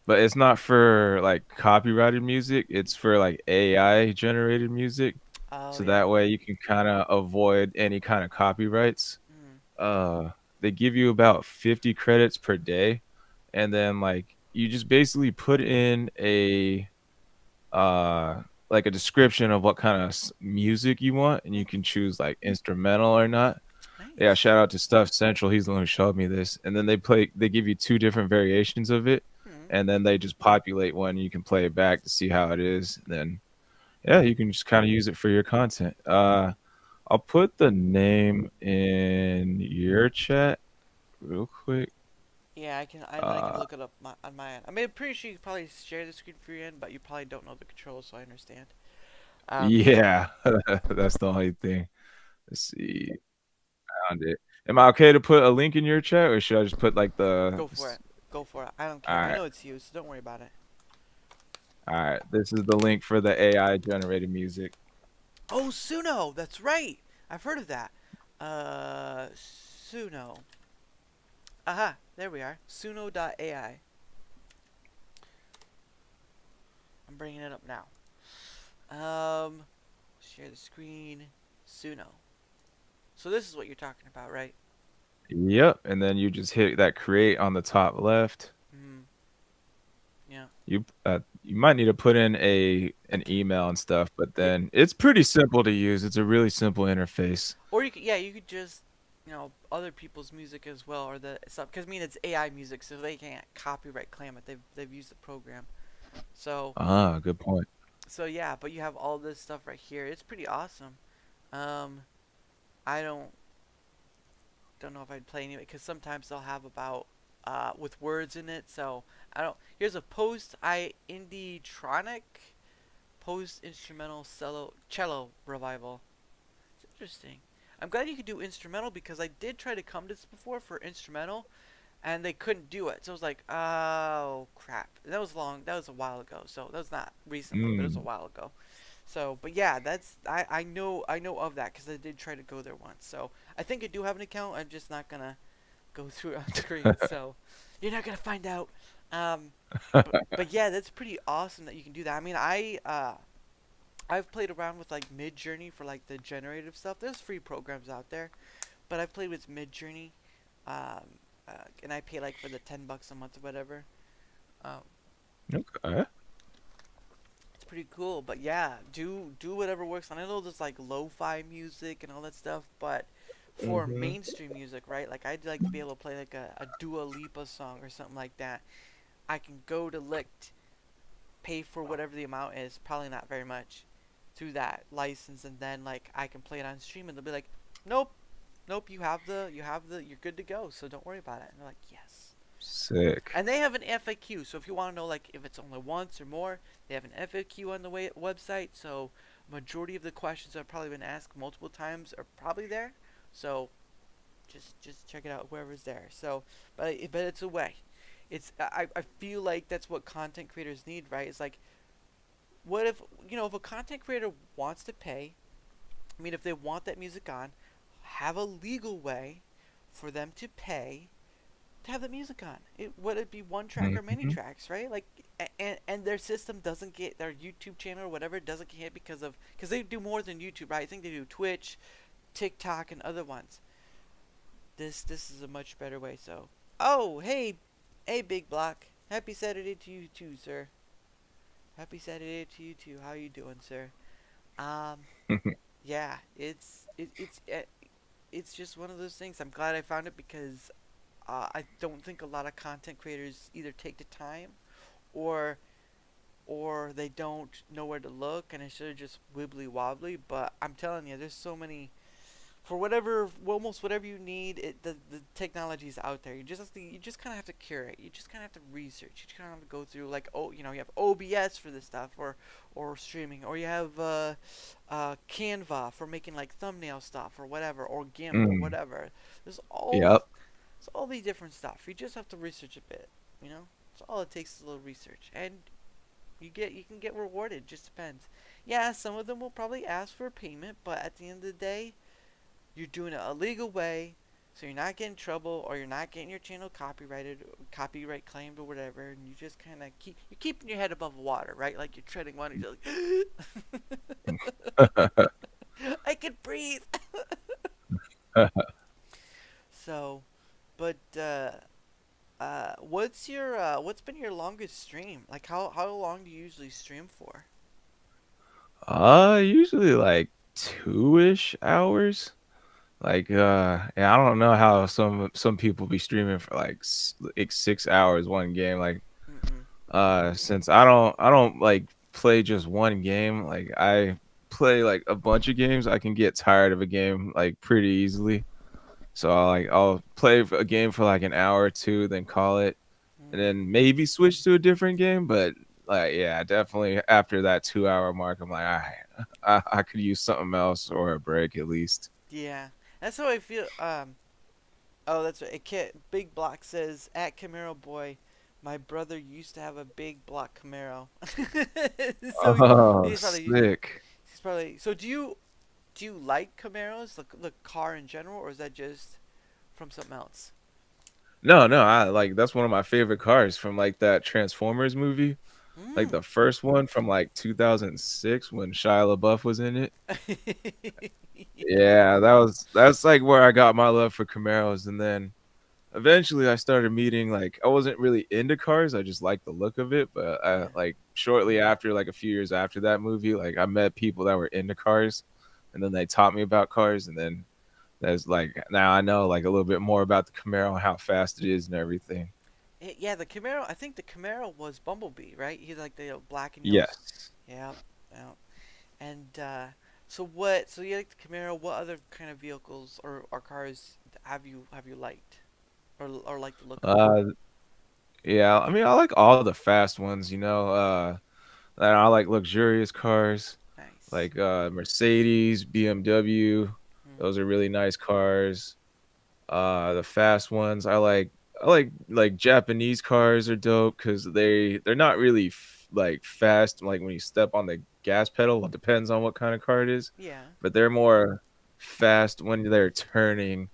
but it's not for like copyrighted music. It's for like AI generated music. Oh So yeah. that way you can kind of avoid any kind of copyrights. Mm. They give you about 50 credits per day, and then like you just basically put in a uh like a description of what kind of music you want, and you Mm. can choose like instrumental or not. Yeah, Nice. shout out to Stuff Central. He's the one who showed me this. And then they give you two different variations of it, Mm. and then they just populate one. You can play it back to see how it is. And then yeah, you can just kind of use it for your content. I'll put the name in your chat real quick. Yeah, I can Uh, look it up on my end. I mean, I'm pretty sure you can probably share the screen for your end, but you probably don't know the controls, so I understand. Um, yeah, that's the only thing. Let's see, found it. Am I okay to put a link in your chat, or should I just put like the? go for it. Go for it. I don't All care. I right, know it's you, so don't worry about it. all right. This is the link for the AI generated music. Oh, Suno. That's right. I've heard of that. Suno. Aha. There we are. Suno.ai. I'm bringing it up now. Share the screen. Suno. So this is what you're talking about, right? Yep, and then you just hit that create on the top left. Mm. Yeah. You might need to put in a an email and stuff, but Yeah. then it's pretty simple to use. It's a really simple interface. Or you could, yeah, you could just, other people's music as well, or the stuff. Because I mean, it's AI music, so they can't copyright claim it. They've used the program. So Ah, good point. yeah, but you have all this stuff right here. It's pretty awesome. Um, I don't know if I'd play anyway, because sometimes they'll have about with words in it. So I don't. Here's a post I indie-tronic post instrumental cello revival. It's interesting. I'm glad you could do instrumental because I did try to come to this before for instrumental, and they couldn't do it. So I was like, oh crap. And that was long. That was a while ago. So that was not recently, but it was a Mm. while ago. So, but yeah, that's I know of that because I did try to go there once. So I think I do have an account. I'm just not gonna go through it on screen. So you're not gonna find out. Um, but yeah, that's pretty awesome that you can do that. I mean, I've played around with like Mid Journey for like the generative stuff. There's free programs out there, but I've played with Mid Journey, um, and I pay like for the $10 a month or whatever. Um, Okay. it's pretty cool. But yeah, do whatever works. And I know there's like lo-fi music and all that stuff, but for Mm-hmm. mainstream music, right? Like I'd like to be able to play like a Dua Lipa song or something like that. I can go to Licked, pay for whatever the amount is, probably not very much, through that license, and then like I can play it on stream, and they'll be like, nope, nope, you're good to go, so don't worry about it. And they're like, yes. Sick. And they have an FAQ, so if you want to know like if it's only once or more, they have an FAQ on the website. So majority of the questions that have probably been asked multiple times are probably there. So just check it out, whoever's there. So, but it's a way. I feel like that's what content creators need, right? It's like, what if if a content creator wants to pay? I mean, if they want that music on, have a legal way for them to pay to have the music on. Would it be one track or many Mm-hmm. tracks, right? Like, and their system doesn't get their YouTube channel or whatever doesn't get hit because they do more than YouTube, right? I think they do Twitch, TikTok, and other ones. This is a much better way. So, oh hey Big Block, happy Saturday to you too, sir. Happy Saturday to you too. How you doing, sir? Um, yeah, it's just one of those things. I'm glad I found it because I don't think a lot of content creators either take the time or they don't know where to look, and it's sort of just wibbly wobbly. But I'm telling you, there's so many for whatever, almost whatever you need. The technology is out there. You just kind of have to curate. You just kind of have to research. You just kind of have to go through like, oh, you have OBS for this stuff, or streaming, or you have Canva for making like thumbnail stuff or whatever, or GIMP or Mm. whatever. There's all Yep. it's all these different stuff. You just have to research a bit. You know, it's all it takes is a little research, and you can get rewarded. Just depends. Yeah, some of them will probably ask for payment, but at the end of the day, you're doing it a legal way, so you're not getting in trouble or you're not getting your channel copyrighted, copyright claimed or whatever, and you just kind of you're keeping your head above water, right? Like you're treading water. You're like, I can breathe. So, but what's been your longest stream? Like how long do you usually stream for? Usually like 2-ish hours. Like, yeah, I don't know how some people be streaming for like 6 hours one game. Like, Mm-mm. since I don't like play just one game. Like, I play like a bunch of games. I can get tired of a game like pretty easily. So I'll play a game for like an hour or two, then call it, and Mm. then maybe switch to a different game. But like, yeah, definitely after that 2 hour mark, I'm like, all right, I could use something else or a break at least. Yeah, that's how I feel. Oh, that's right. A kid, Big Block says at Camaro Boy, my brother used to have a big block Camaro. So Oh, he's probably sick. he's probably. So do you like Camaros, the car in general, or is that just from something else? No, no, I like that's one of my favorite cars from like that Transformers movie, like Mm. the first one from like 2006 when Shia LaBeouf was in it. Yeah, that's like where I got my love for Camaros, and then eventually I started meeting like I wasn't really into cars, I just liked the look of it, but I Yeah. like shortly after, like a few years after that movie, like I met people that were into cars, and then they taught me about cars, and then there's like now I know like a little bit more about the Camaro and how fast it is and everything. Yeah, the Camaro. I think the Camaro was Bumblebee, right? He's like the black and yellow. Yes. Yeah, yeah. And so what? So you like the Camaro? What other kind of vehicles or cars have you liked or like the look of? Uh, yeah, I mean, I like all the fast ones, and I like luxurious cars, Nice. like Mercedes, BMW. Mm. Those are really nice cars. The fast ones, I like Japanese cars are dope because they're not really like fast. Like when you step on the gas pedal, it depends on what kind of car it is, Yeah. but they're more fast when they're turning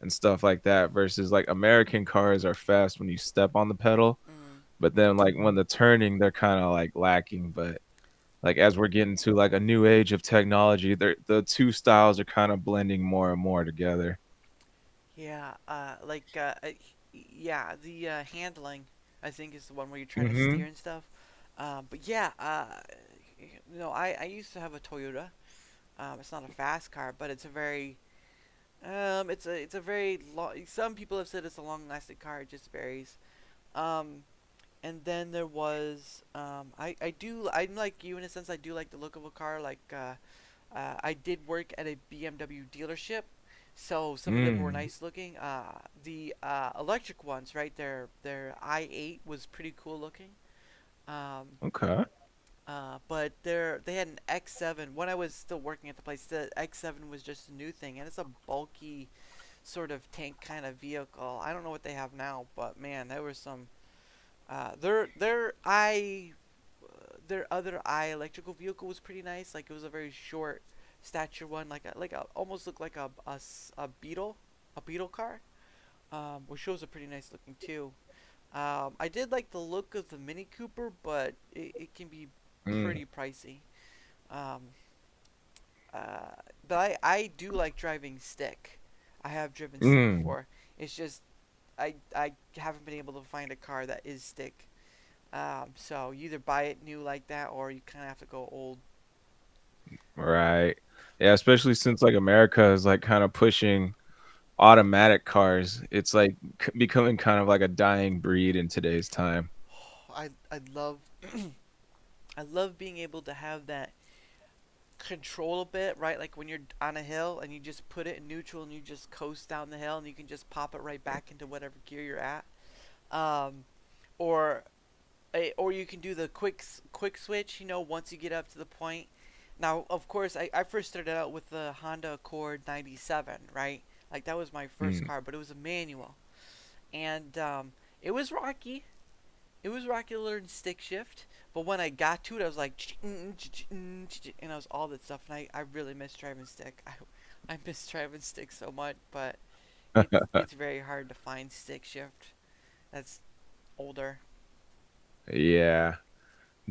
and stuff like that. Versus like American cars are fast when you step on the pedal, Mm. but then like when the turning, they're kind of like lacking. But like as we're getting to like a new age of technology, the two styles are kind of blending more and more together. Yeah. Yeah. The handling, I think, is the one where you're trying to steer Hmm. and stuff. But yeah. I used to have a Toyota. It's not a fast car, but it's a very It's a very long. Some people have said it's a long-lasting car. It just varies. Um, and then there was I'm like you in a sense. I do like the look of a car. I did work at a BMW dealership, so some of them were Mm. nice looking. The electric ones, right? Their i8 was pretty cool looking. Um, Okay. but they had an X7 when I was still working at the place. The X7 was just a new thing, and it's a bulky sort of tank kind of vehicle. I don't know what they have now, but man, there was some. Their other I electrical vehicle was pretty nice. Like it was a very short stature one, almost looked like a beetle, a beetle car, which was a pretty nice looking too. I did like the look of the Mini Cooper, but it can be Mm. pretty pricey. Um, uh, but I do like driving stick. I have driven stick Mm. before. It's just I haven't been able to find a car that is stick. So you either buy it new like that, or you kind of have to go old. Right. Yeah, especially since like America is like kind of pushing automatic cars. It's like becoming kind of like a dying breed in today's time. I love I love being able to have that control a bit, right? Like when you're on a hill and you just put it in neutral and you just coast down the hill and you can just pop it right back into whatever gear you're at. Um, or or you can do the quick switch. Once you get up to the point. Now, of course, I first started out with the Honda Accord 97, right? Like that was my first Mm. car, but it was a manual, and it was rocky. It was rocky to learn stick shift, but when I got to it, I was like, and I was all that stuff, and I really miss driving stick. I miss driving stick so much, but it's very hard to find stick shift. That's older. Yeah.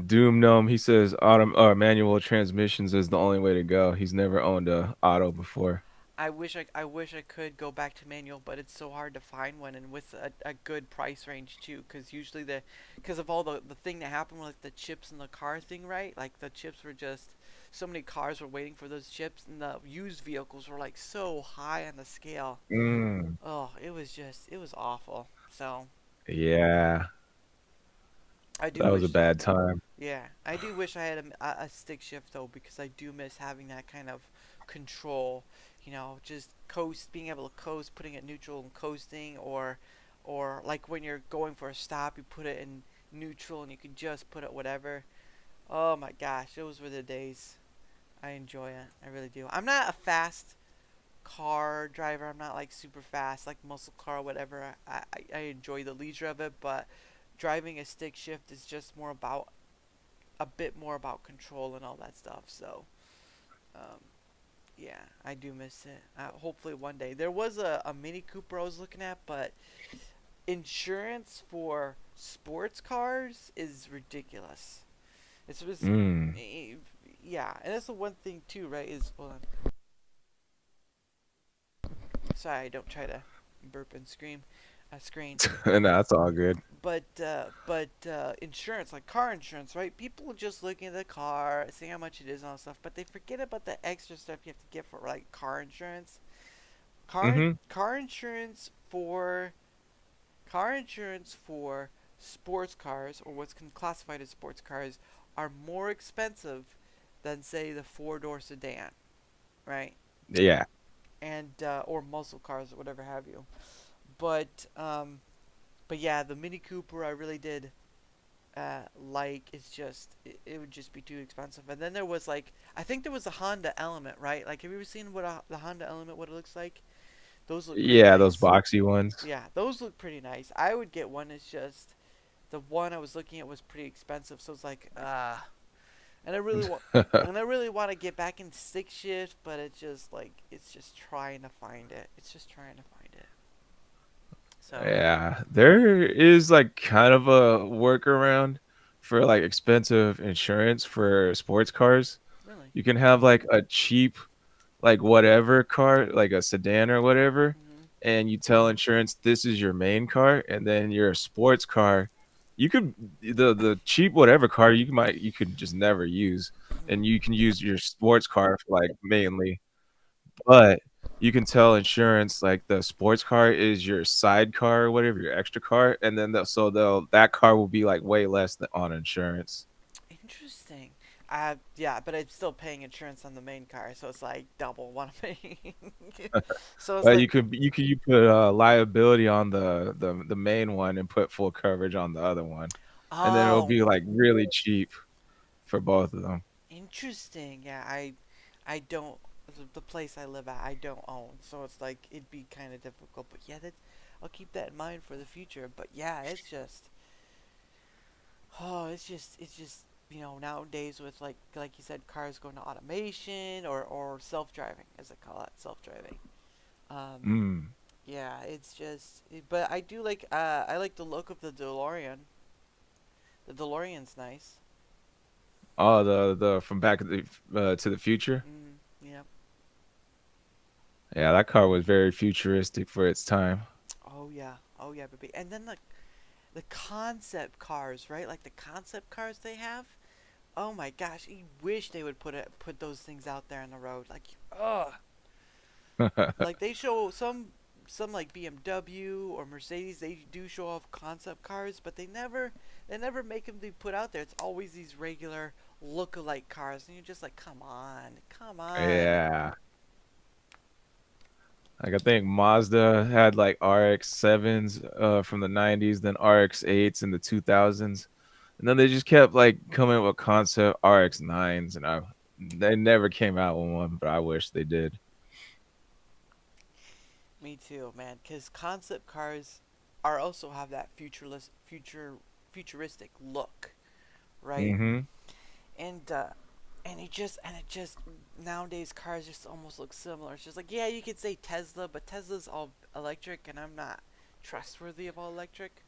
Doom Gnome, he says manual transmissions is the only way to go. He's never owned a auto before. I wish I could go back to manual, but it's so hard to find one, and with a good price range too, because of all the thing that happened with like the chips in the car thing, right? Like the chips were just so many cars were waiting for those chips, and the used vehicles were like so high on the scale. Mm. Oh, it was awful. So Yeah, I do that was a wish bad time. Yeah, I do wish I had a stick shift though, because I do miss having that kind of control. Just being able to coast, putting it neutral and coasting, or like when you're going for a stop, you put it in neutral and you can just put it whatever. Oh my gosh, those were the days. I enjoy it. I really do. I'm not a fast car driver. I'm not like super fast, like muscle car or whatever. I enjoy the leisure of it, but driving a stick shift is just more about a bit more about control and all that stuff. So, um, yeah, I do miss it. Hopefully one day. There was a Mini Cooper I was looking at, but insurance for sports cars is ridiculous. It's just, Mm. yeah, and that's the one thing too, right? Is hold on. Sorry, don't try to burp and screen. No, that's all good. But insurance, like car insurance, right? People just looking at the car, seeing how much it is and all that stuff, but they forget about the extra stuff you have to get for like car insurance. Car Mhm. car insurance for car insurance for sports cars, or what's classified as sports cars, are more expensive than say the four-door sedan, right? Yeah. And or muscle cars or whatever have you. But yeah, the Mini Cooper I really did it's just it would just be too expensive. And then there was like I think there was a Honda Element, right? Like have you ever seen the Honda Element what it looks like? Those look pretty Yeah, those nice. boxy ones. Yeah, those look pretty nice. I would get one. It's just the one I was looking at was pretty expensive, so it's like and I really want to get back in stick shift, but it's just trying to find it. It's just trying to find it. So Yeah, there is like kind of a workaround for like expensive insurance for sports cars. really, You can have like a cheap like whatever car, like a sedan or whatever, hmm and you tell insurance this is your main car, and then your sports car, you could the cheap whatever car you could just never use, hmm and you can use your sports car for like mainly. But you can tell insurance like the sports car is your sidecar or whatever, your extra car, and then they'll that car will be like way less than on insurance. Interesting. Yeah, but I'm still paying insurance on the main car, so it's like double what I'm paying. So it's Well, like, you put liability on the main one and put full coverage on the other one, and then it'll oh, be like really cheap for both of them. interesting. Yeah, I don't the place I live at I don't own, so it's like it'd be kind of difficult. But yeah, that I'll keep that in mind for the future. But yeah, it's just nowadays with like you said, cars going to automation or self-driving, as they call it, self-driving. Um, Mm. yeah, but I like the look of the DeLorean. The DeLorean's nice. Oh, the from Back to the Future. Yeah. Yeah, that car was very futuristic for its time. Oh yeah. Oh yeah, baby. And then the concept cars, right? Like the concept cars they have. Oh my gosh, you wish they would put those things out there on the road. Like, ugh. Like they show some like BMW or Mercedes, they do show off concept cars, but they never make them be put out there. It's always these regular look-alike cars, and you're just like, come on, come on. Yeah. Like I think Mazda had like RX-7s from the 90s, then RX-8s in the 2000s. And then they just kept like coming with concept RX-9s and they never came out with one, but I wish they did. Me too, man. Because concept cars are also have that futuristic look, right? Mhm. And it just nowadays cars just almost look similar. It's just like, yeah, you could say Tesla, but Tesla's all electric, and I'm not trustworthy of all electric.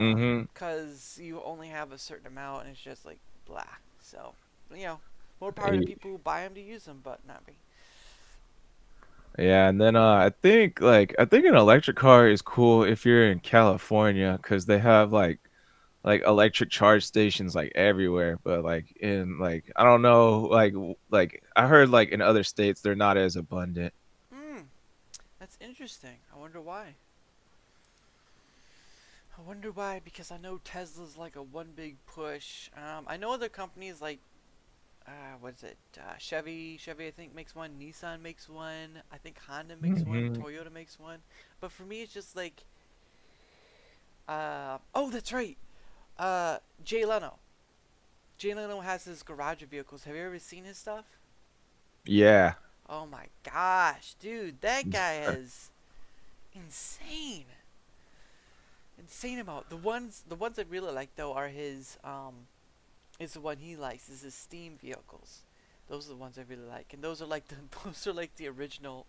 Mhm. Cause you only have a certain amount, and it's just like blah. So, you know, more power to people who buy them to use them, but not me. Yeah, and then I think an electric car is cool if you're in California because they have like electric charge stations like everywhere, but like in like I don't know like I heard like in other states they're not as abundant. Hmm, that's interesting. I wonder why. I wonder why, because I know Tesla's like a one big push. I know other companies like what is it? Chevy I think makes one. Nissan makes one. I think Honda makes one. Mhm. Toyota makes one. But for me, it's just like, oh, that's right. Jay Leno. Jay Leno has his garage of vehicles. Have you ever seen his stuff? Yeah. Oh my gosh, dude, that guy is insane. Insane amount. The ones I really like though are his is the one he likes is his steam vehicles. Those are the ones I really like, and those are like the those are like the original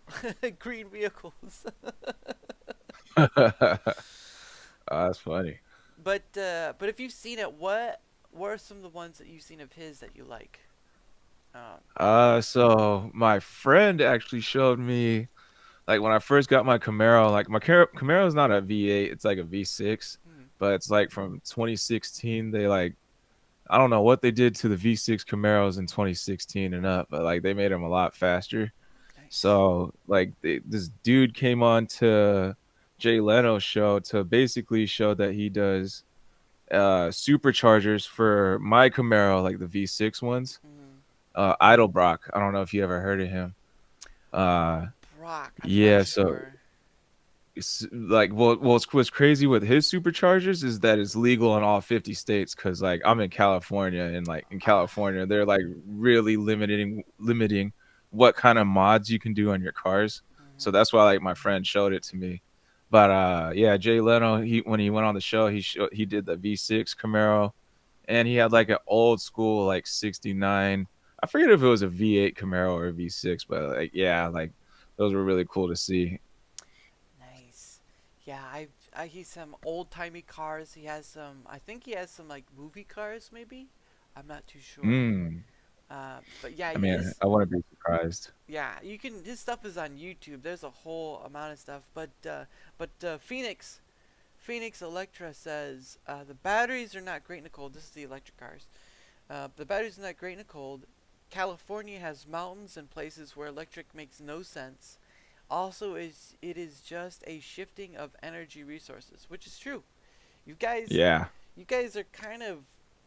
green vehicles. Oh, that's funny. But if you've seen it, what are some of the ones that you've seen of his that you like? Um, So my friend actually showed me like when I first got my Camaro, like my Camaro is not a V8, it's like a V6, hmm, but it's like from 2016. They like I don't know what they did to the V6 Camaros in 2016 and up, but like they made them a lot faster. nice. So like this dude came on to Jay Leno's show to basically show that he does superchargers for my Camaro, like the V6 ones. Hmm. Idlebrock. I don't know if you ever heard of him. Uh, Brock, I'm not yeah. So sure. it's like, what's crazy with his superchargers is that it's legal in all 50 states. Cause like I'm in California, and like in Ah, California, they're like really limiting what kind of mods you can do on your cars. So hmm. that's why like my friend showed it to me. But yeah, Jay Leno, he when he went on the show, he did the V6 Camaro, and he had like an old school like 69. I forget if it was a V8 Camaro or a V6, but like yeah, like those were really cool to see. Nice. Yeah, he's some old timey cars. He has some. I think he has some like movie cars, maybe. I'm not too sure. Mm. But yeah, I mean, his I wouldn't be surprised. yeah, you can. His stuff is on YouTube. There's a whole amount of stuff. But Phoenix Electra says the batteries are not great in the cold. This is the electric cars. The batteries are not great in the cold. California has mountains and places where electric makes no sense. Also, is it is just a shifting of energy resources, which is true. You guys, Yeah. you guys are kind of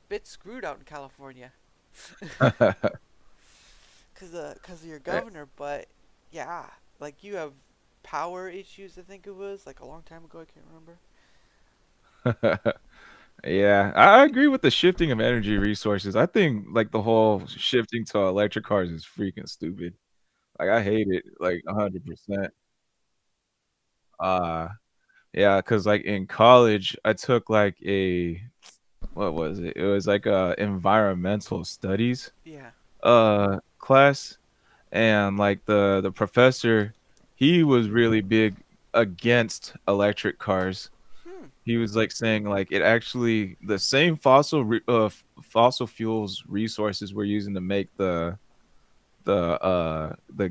bit screwed out in California, cause of your governor. But yeah, like you have power issues. I think it was like a long time ago. I can't remember. Yeah, I agree with the shifting of energy resources. I think like the whole shifting to electric cars is freaking stupid. Like I hate it like 100%. Uh yeah, cuz like in college I took like a what was it? It was like a environmental studies Yeah. class, and like the professor, he was really big against electric cars. Hmm. He was like saying like it actually the same fossil fuels resources we're using to make the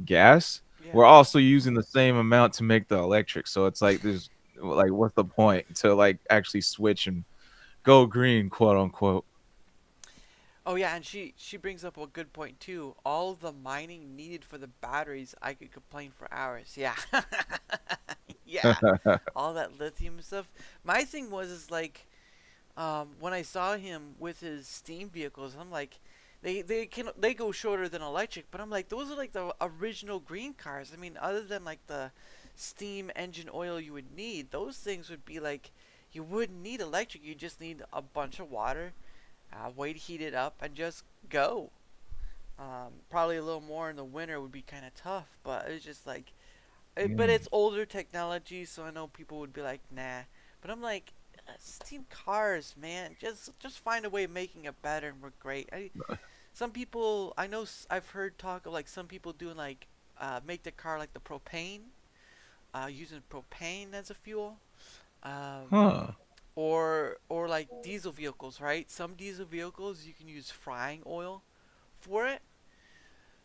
gas, Yeah. we're also using the same amount to make the electric. So it's like there's like what's the point to like actually switch and go green, quote unquote. Oh yeah, and she brings up a good point too. All the mining needed for the batteries, I could complain for hours. Yeah. Yeah. All that lithium stuff. My thing was is like when I saw him with his steam vehicles, I'm like they go shorter than electric, but I'm like those are like the original green cars. I mean, other than like the steam engine oil you would need, those things would be like you wouldn't need electric. You just need a bunch of water, way to heat it up, and just go. Probably a little more in the winter would be kind of tough, but it's just like, but Mm. it's older technology, so I know people would be like, nah. But I'm like, steam cars, man, just find a way of making it better, and we're great. Some people I know, I've heard talk of like some people doing like, make the car like the propane, using propane as a fuel. Um, Huh. or like diesel vehicles, right? Some diesel vehicles you can use frying oil for it.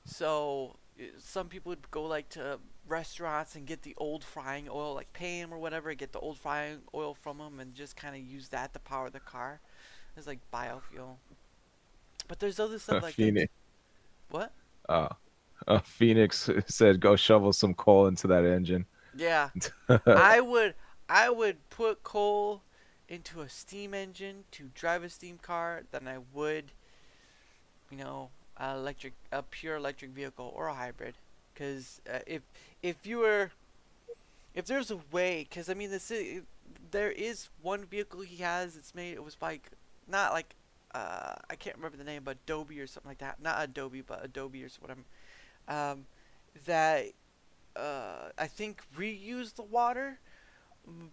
So some people would go like to restaurants and get the old frying oil, like pay 'em or whatever, get the old frying oil from them and just kind of use that to power the car. It's like biofuel. But there's other stuff like that. Phoenix. What? Uh, Phoenix said, "Go shovel some coal into that engine." Yeah, I would I would put coal into a steam engine to drive a steam car than I would, a pure electric vehicle or a hybrid. Because if you were if there's a way, because I mean there is one vehicle he has. It's made. It was like not like I can't remember the name, but Adobe or something like that. Not Adobe, but Adobe or whatever. Um, that I think reuse the water,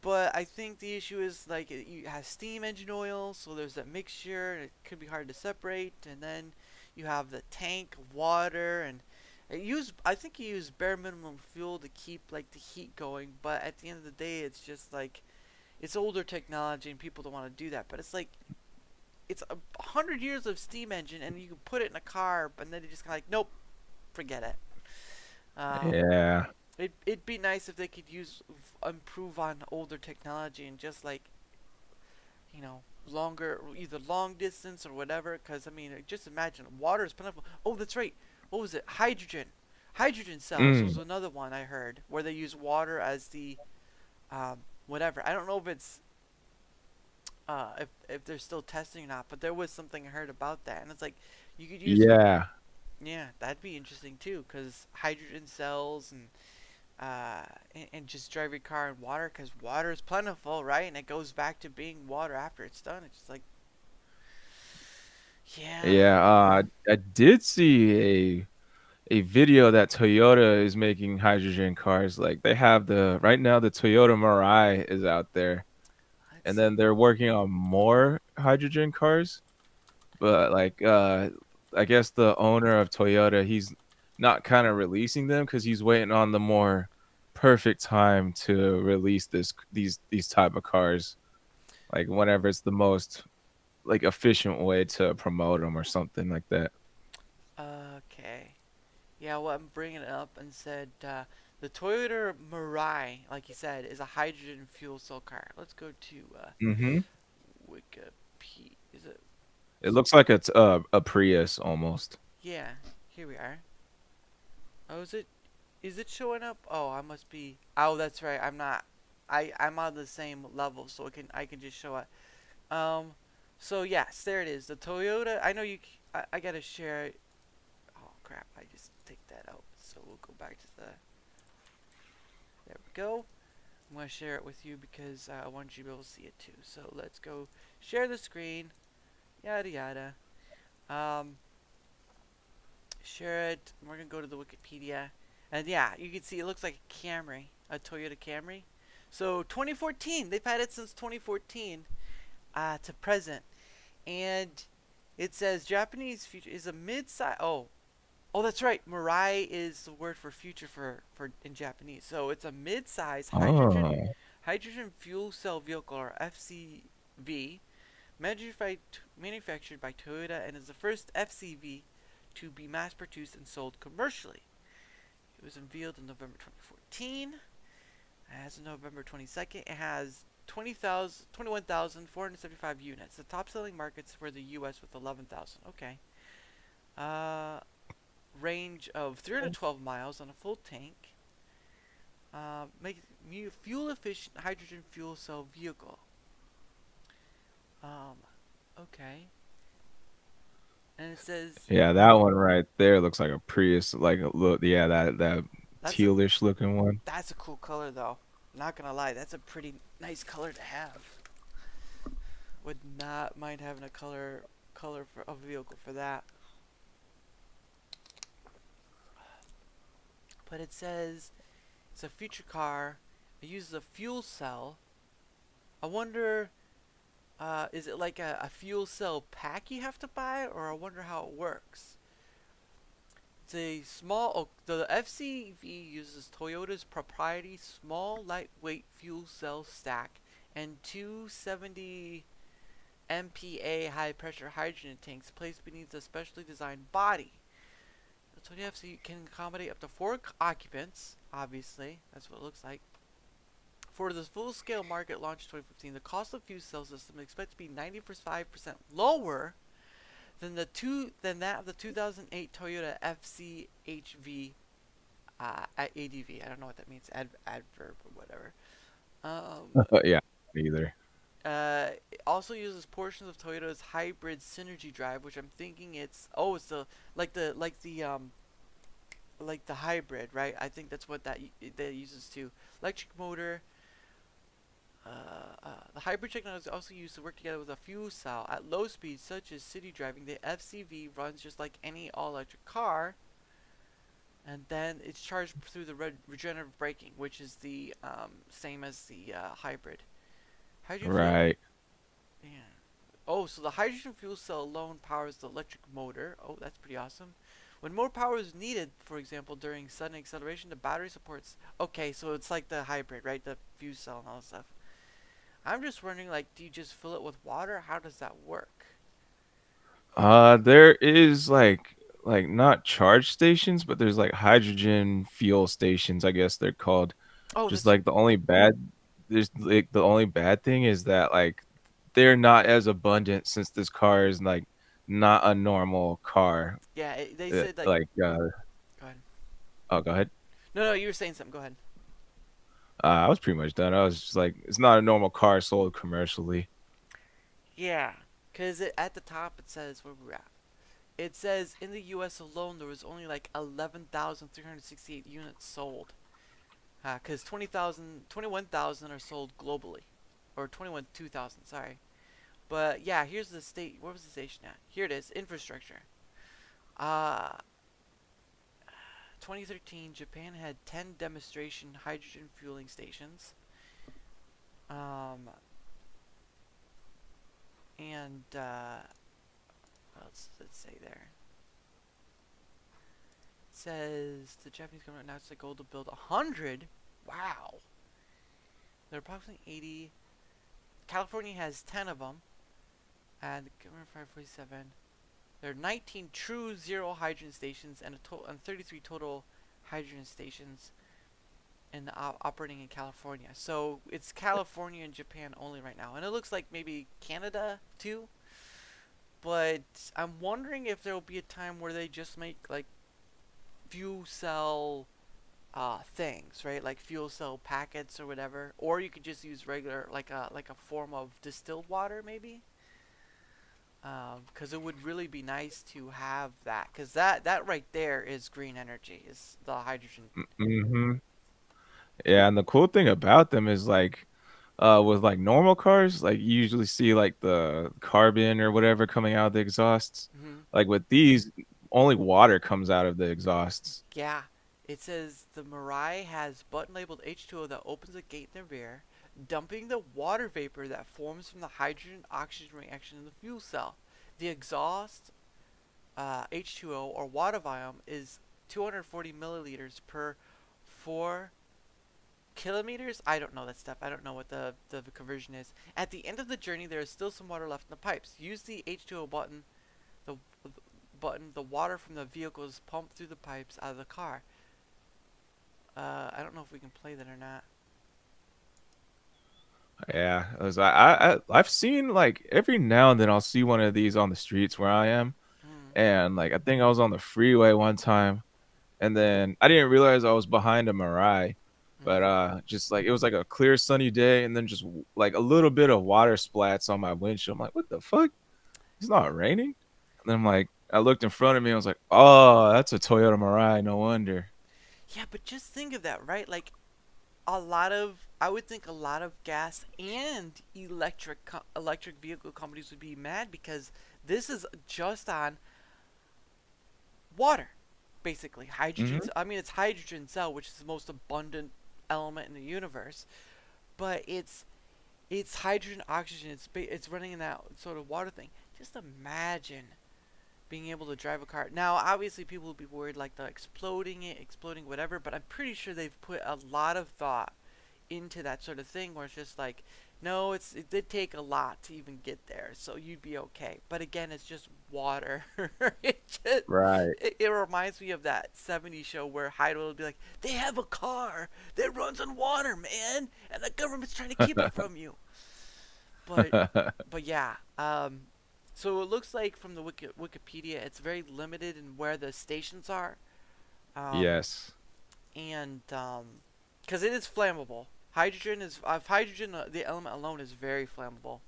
but I think the issue is like it has steam engine oil, so there's that mixture, and it could be hard to separate. And then you have the tank of water, and I think you use bare minimum fuel to keep like the heat going. But at the end of the day, it's just like it's older technology, and people don't want to do that. But it's like it's 100 years of steam engine, and you can put it in a car, and then you just kind of like, nope, forget it. Um, Yeah. it'd be nice if they could improve on older technology and just like, longer, either long distance or whatever. Because I mean, just imagine water is plentiful. Oh, that's right. What was it? Hydrogen cells was Mm. another one I heard where they use water as the whatever. I don't know if it's if they're still testing or not, but there was something I heard about that, and it's like you could use, Yeah. yeah, that'd be interesting too, because hydrogen cells and just drive your car in water, because water is plentiful, right? And it goes back to being water after it's done. It's just like, yeah. Yeah. I did see a video that Toyota is making hydrogen cars. Like they have the right now the Toyota Mirai is out there, and Let's then they're working on more hydrogen cars. But like I guess the owner of Toyota, he's not kind of releasing them because he's waiting on the more perfect time to release these type of cars. Like whenever it's the most like efficient way to promote them or something like that. okay. Yeah, well, I'm bringing it up and said the Toyota Mirai, like you said, is a hydrogen fuel cell car. Let's go to Hmm. Wikipedia. Is it? It looks like it's a Prius almost. Yeah, here we are. Oh, is it? Is it showing up? Oh, I must be. Oh, that's right. I'm not. I'm on the same level, so I can just show it. Um, so yes, there it is. The Toyota. I know you. I gotta share it. Oh crap! I just take that out. So we'll go back to the. There we go. I'm gonna share it with you because I want you to be able to see it too. So let's go share the screen. Yada yada. Um, share it. We're gonna go to the Wikipedia, and yeah, you can see it looks like a Camry, a Toyota Camry. So 2014, they've had it since 2014 to present, and it says Japanese future is a mid-size. Oh, that's right. Mirai is the word for future for in Japanese. So it's a mid-size Oh. hydrogen fuel cell vehicle or FCV manufactured by Toyota and is the first FCV to be mass produced and sold commercially. It was unveiled in November 2014. As of November 22nd, it has 21,475 units. The top selling markets were the US with 11,000. Okay. Uh, range of 312 miles on a full tank. Make fuel efficient hydrogen fuel cell vehicle. Um, okay. And it says Yeah, that one right there looks like a Prius. Like look, yeah, that that's a tealish looking one. that's a cool color though. Not gonna lie, that's a pretty nice color to have. Would not mind having a color for a vehicle for that. But it says it's a future car. It uses a fuel cell. I wonder, is it like a fuel cell pack you have to buy, or I wonder how it works. It's a small. Oh, the FCV uses Toyota's proprietary small, lightweight fuel cell stack and 270 MPa high-pressure hydrogen tanks placed beneath a specially designed body. The Toyota FC can accommodate up to 4 occupants. Obviously, that's what it looks like. For the full-scale market launch in 2015, the cost of fuel cell system is expected to be 95% lower than that of the 2008 Toyota FCHV at ADV. I don't know what that means. Adverb or whatever. Yeah, either. It also uses portions of Toyota's hybrid synergy drive, which I'm thinking it's like the hybrid, right? I think that's what that uses too. Electric motor. The hybrid technology is also used to work together with a fuel cell at low speeds, such as city driving. The FCV runs just like any all-electric car, and then it's charged through the regenerative braking, which is the same as the hybrid. Hydrogen fuel. Right. Yeah. Oh, so the hydrogen fuel cell alone powers the electric motor. Oh, that's pretty awesome. When more power is needed, for example, during sudden acceleration, the battery supports. Okay, so it's like the hybrid, right? The fuel cell and all that stuff. I'm just wondering, like, do you just fill it with water? How does that work? There is like not charge stations, but there's like hydrogen fuel stations, I guess they're called. Oh, Just that's like the only bad thing is that like they're not as abundant since this car is like not a normal car. yeah. They said like. Like Go ahead. oh, go ahead. No, you were saying something. Go ahead. I was pretty much done. I was just like, it's not a normal car sold commercially. Yeah, because at the top it says where we're at. It says in the U.S. alone there was only like 11,368 units sold. Because 21,000 are sold globally, or 2,000. Sorry. But yeah, here's the state. Where was the station at? Here it is. Infrastructure. Uh, 2013, Japan had 10 demonstration hydrogen fueling stations. Um, and let's say there. It says the Japanese government announced a goal to build 100. Wow. There are approximately 80. California has 10 of them. And the government 547. There are 19 true zero hydrogen stations and 33 total hydrogen stations operating in California. So it's California and Japan only right now. And it looks like maybe Canada too. But I'm wondering if there will be a time where they just make like fuel cell things, right? Like fuel cell packets or whatever, or you could just use regular, like a form of distilled water, maybe. Because it would really be nice to have that, because that right there is green energy, is the hydrogen. Mm-hmm. Yeah, and the cool thing about them is like with like normal cars, like you usually see like the carbon or whatever coming out of the exhausts. Hmm. Like with these, only water comes out of the exhausts. Yeah, it says the Mirai has button labeled H2O that opens a gate in the rear, dumping the water vapor that forms from the hydrogen oxygen reaction in the fuel cell. The exhaust H2O or water volume is 240 milliliters per 4 kilometers. I don't know that stuff. I don't know what the conversion is. At the end of the journey, there is still some water left in the pipes. Use the H2O button. The the water from the vehicle is pumped through the pipes out of the car. I don't know if we can play that or not. Yeah, I've seen like every now and then I'll see one of these on the streets where I am, Hmm. and like I think I was on the freeway one time, and then I didn't realize I was behind a Mirai, but Hmm. just like it was like a clear sunny day, and then just like a little bit of water splats on my windshield. I'm like, what the fuck? It's not raining. And then I'm like, I looked in front of me. I was like, oh, that's a Toyota Mirai. No wonder. Yeah, but just think of that, right? Like a lot of, I would think a lot of gas and electric vehicle companies would be mad because this is just on water, basically hydrogen. Hmm. I mean, it's hydrogen cell, which is the most abundant element in the universe, but it's hydrogen, oxygen. It's running in that sort of water thing. Just imagine being able to drive a car. Now, obviously, people will be worried like the exploding whatever, but I'm pretty sure they've put a lot of thought into that sort of thing where it's just like, no, it did take a lot to even get there, so you'd be okay. But again, it's just water. it just Right. it reminds me of that '70s show where Hyde will be like, they have a car that runs on water, man, and the government's trying to keep it from you. But but yeah, so it looks like from the Wikipedia, it's very limited in where the stations are, um, Yes. and because it is flammable. Hydrogen, the element alone is very flammable.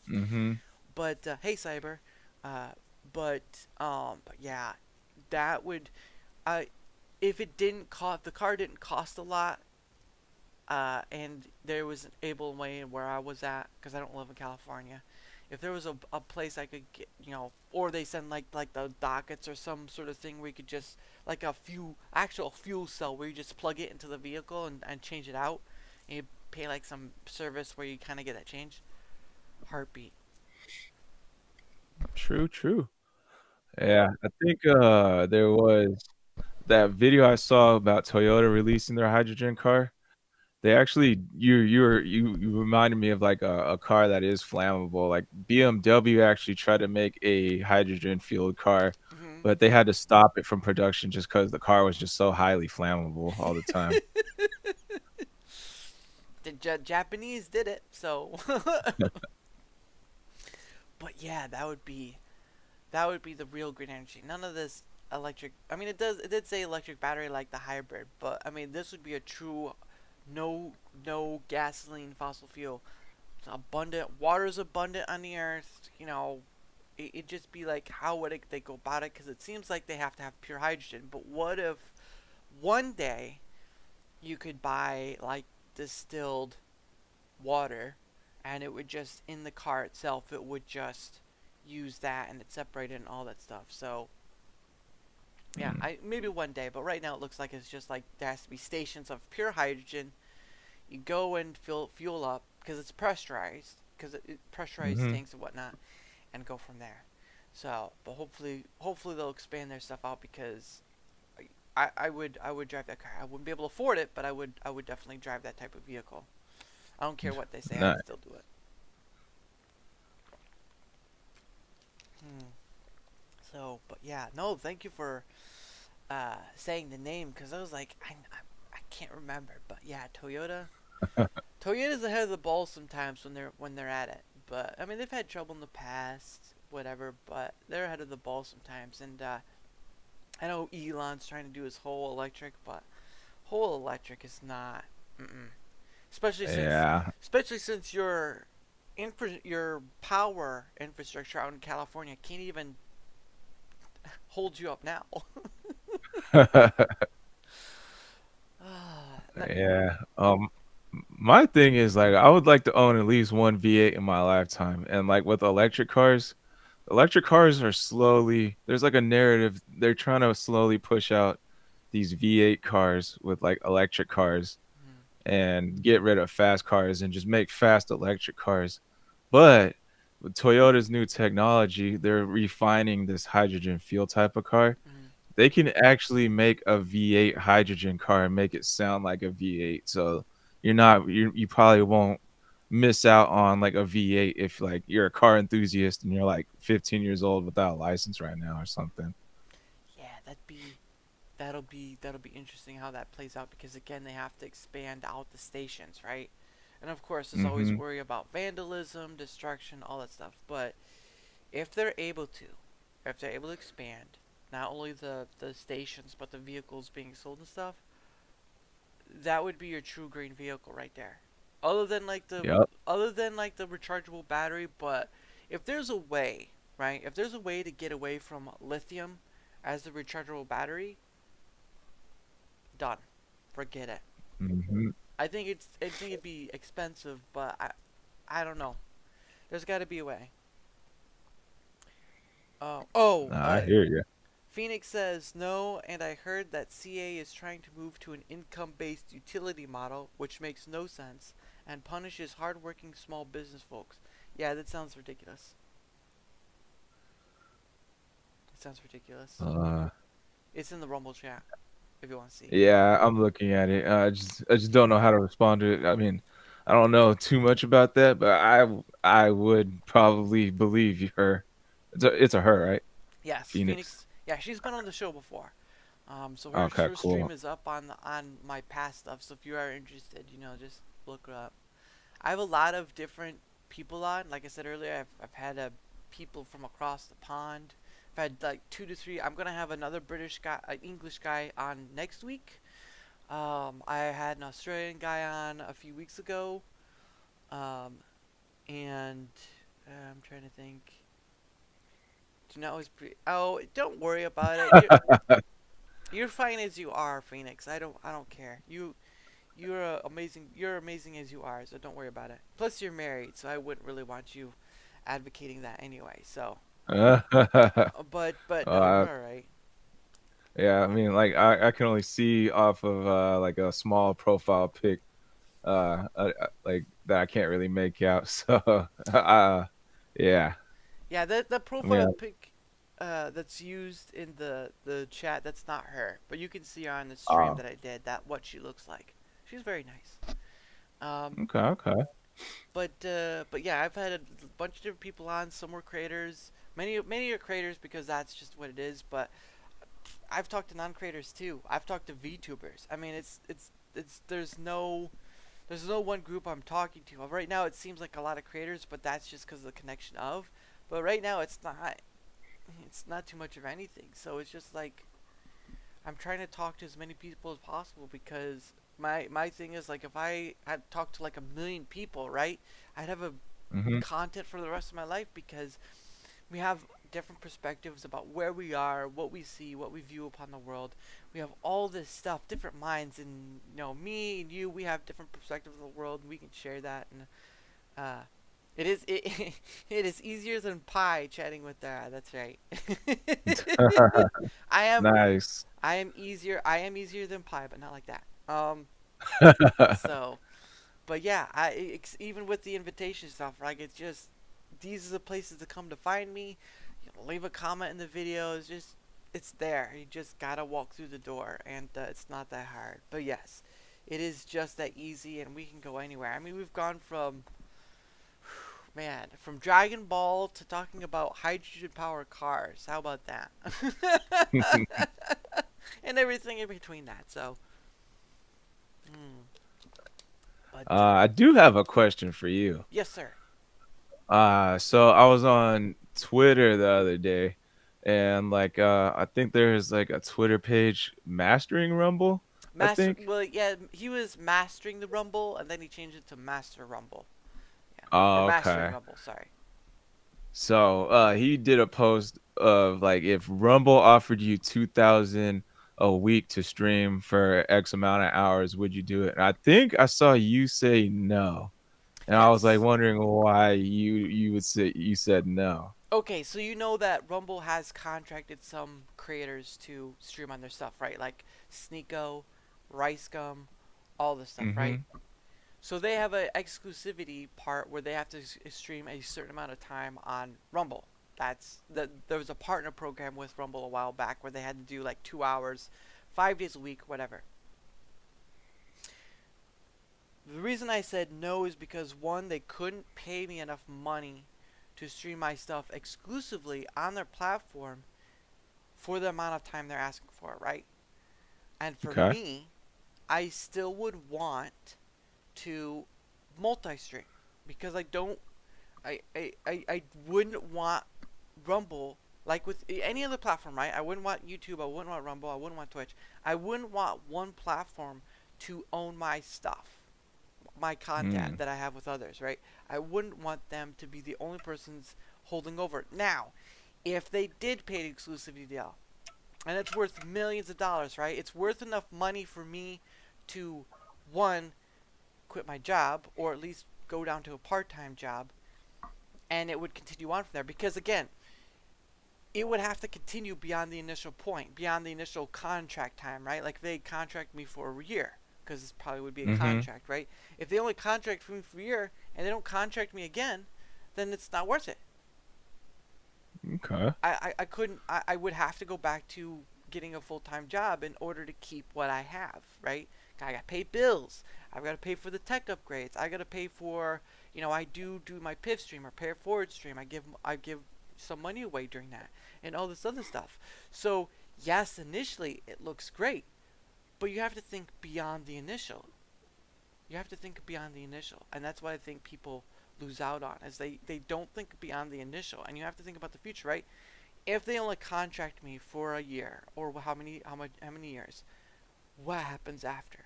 Hmm. But hey, Cyber, uh, but yeah, that would, uh, if it didn't cost, the car didn't cost a lot, and there was an able way where I was at, because I don't live in California. If there was a place I could get, or they send like the dockets or some sort of thing where you could just like actual fuel cell where you just plug it into the vehicle and change it out, and you pay like some service where you kind of get that change. Heartbeat. True, true. Yeah, I think there was that video I saw about Toyota releasing their hydrogen car. They actually you reminded me of like a car that is flammable. Like BMW actually tried to make a hydrogen fueled car, Hmm. but they had to stop it from production just because the car was just so highly flammable all the time. The Japanese did it, so. But yeah, that would be the real green energy. None of this electric. I mean, it did say electric battery like the hybrid, but I mean, this would be a true no gasoline fossil fuel. It's abundant. Water is abundant on the earth. It'd just be like, how would they go about it? Because it seems like they have to have pure hydrogen. But what if one day you could buy like distilled water, and it would just in the car itself, it would just use that and it's separated and all that stuff. So yeah, Mm, I maybe one day, but right now it looks like it's just like there has to be stations of pure hydrogen. You go and fuel up because it's pressurized, because it pressurized mhm. tanks and whatnot, and go from there. So, but hopefully they'll expand their stuff out because I would drive that car. I wouldn't be able to afford it, but I would definitely drive that type of vehicle. I don't care what they say, Nice. I'd still do it. Hmm. So, but yeah, no, thank you for saying the name because I was like, I can't remember, but yeah, Toyota. Toyota's ahead of the ball sometimes when they're at it, but I mean they've had trouble in the past, whatever, but they're ahead of the ball sometimes. And I know Elon's trying to do his whole electric, but Whole electric is not. Mm-mm. Especially since, Yeah. especially since your power infrastructure out in California can't even hold you up now. Not- Yeah. My thing is like I would like to own at least one V8 in my lifetime. And like with electric cars are slowly there's like a narrative they're trying to slowly push out these V8 cars with like electric cars mm, and get rid of fast cars and just make fast electric cars. But with Toyota's new technology, they're refining this hydrogen fuel type of car. mm. They can actually make a V8 hydrogen car and make it sound like a V8. So you probably won't miss out on like a V8 if like you're a car enthusiast and you're like 15 years old without a license right now or something. Yeah, that'll be interesting how that plays out because again they have to expand out the stations, right? And of course, there's always Hmm. worry about vandalism, destruction, all that stuff. But if they're able to, if they're able to expand not only the stations but the vehicles being sold and stuff, that would be your true green vehicle right there. Other than like the Yep. other than like the rechargeable battery, but if there's a way, right? If there's a way to get away from lithium as the rechargeable battery, done. Forget it. Hmm. I think it'd be expensive, but I don't know. There's got to be a way. Nah, I hear you. Phoenix says no, and I heard that CA is trying to move to an income-based utility model, which makes no sense and punishes hardworking small business folks. Yeah, that sounds ridiculous. It sounds ridiculous. Uh, It's in the Rumble chat if you want to see. yeah, I'm looking at it. I just don't know how to respond to it. I mean, I don't know too much about that, but I would probably believe her. It's a her, right? Yes, Phoenix. Phoenix. Yeah, she's been on the show before. So Okay, her stream cool. is up on my past stuff. So if you are interested, just look her up. I have a lot of different people on. Like I said earlier, I've had people from across the pond. I've had like 2 to 3. I'm gonna have another British guy, an English guy on next week. I had an Australian guy on a few weeks ago. Um, and I'm trying to think. Do not always oh, don't worry about it. You're fine as you are, Phoenix. I don't care. You're amazing. You're amazing as you are, so don't worry about it. Plus, you're married, so I wouldn't really want you advocating that anyway. So, but no, uh, you're all right. yeah, I mean, like I can only see off of like a small profile pic, like that I can't really make out. So, yeah, Yeah, the I mean, profile pic that's used in the chat, that's not her, but you can see her on the stream uh, that I did. That what she looks like. She's very nice. Um, okay, okay. but yeah, I've had a bunch of different people on. Some were creators. Many are creators because that's just what it is. But I've talked to non-creators too. I've talked to VTubers. I mean, it's there's no one group I'm talking to. Right now, it seems like a lot of creators, but that's just because of the connection of. But right now, it's not. It's not too much of anything. So it's just like I'm trying to talk to as many people as possible because my thing is like if I had talked to like 1 million people, right? I'd have a Hmm. content for the rest of my life because we have different perspectives about where we are, what we see, what we view upon the world. We have all this stuff, different minds, and me and you, we have different perspectives of the world, and we can share that. And uh, it is easier than pie chatting with Dara. That's right. I am Nice. I am easier. I am easier than pie, but not like that. So, but yeah, even with the invitation stuff, like it's just these are the places to come to find me. Leave a comment in the video. It's there. You just gotta walk through the door, and it's not that hard. But yes, it is just that easy, and we can go anywhere. I mean, we've gone from man from Dragon Ball to talking about hydrogen powered cars. How about that? And everything in between that. So, mm, but I do have a question for you. yes, sir. So I was on Twitter the other day, and like I think there's like a Twitter page mastering Rumble. I Master. think. Well, yeah, he was mastering the Rumble, and then he changed it to Master Rumble. Yeah, or Oh, mastering okay. Rumble. Sorry. So he did a post of like if Rumble offered you 2,000 a week to stream for X amount of hours, would you do it? And I think I saw you say no. And I was like Yes. wondering why you would say you said no. Okay, so you know that Rumble has contracted some creators to stream on their stuff, right? Like Sneeko, Rice Gum, all this stuff, right? Mhm. So they have an exclusivity part where they have to stream a certain amount of time on Rumble. There was a partner program with Rumble a while back where they had to do like 2 hours, 5 days a week, whatever. The reason I said no is because one, they couldn't pay me enough money to stream my stuff exclusively on their platform for the amount of time they're asking for, right? And for Okay. me, I still would want to multi-stream because I wouldn't want Rumble like with any other platform, right? I wouldn't want YouTube, I wouldn't want Rumble, I wouldn't want Twitch. I wouldn't want one platform to own my stuff, my content Mm. that I have with others, right? I wouldn't want them to be the only persons holding over it. Now, if they did pay an exclusivity deal, and it's worth millions of dollars, right? It's worth enough money for me to, one, quit my job, or at least go down to a part-time job, and it would continue on from there. Because again, it would have to continue beyond the initial point, beyond the initial contract time, right? Like if they contract me for a year, because this probably would be a Mhm. contract, right? If they only contract me for a year and they don't contract me again, then it's not worth it. Okay. I couldn't. I would have to go back to getting a full time job in order to keep what I have, right? I got to pay bills. I've got to pay for the tech upgrades. I got to pay for, I do my PIV stream or pay it forward stream. I give some money away during that and all this other stuff. So yes, initially it looks great, but you have to think beyond the initial. You have to think beyond the initial, and that's what I think people lose out on is they don't think beyond the initial, and you have to think about the future, right? If they only contract me for a year or how many years, what happens after?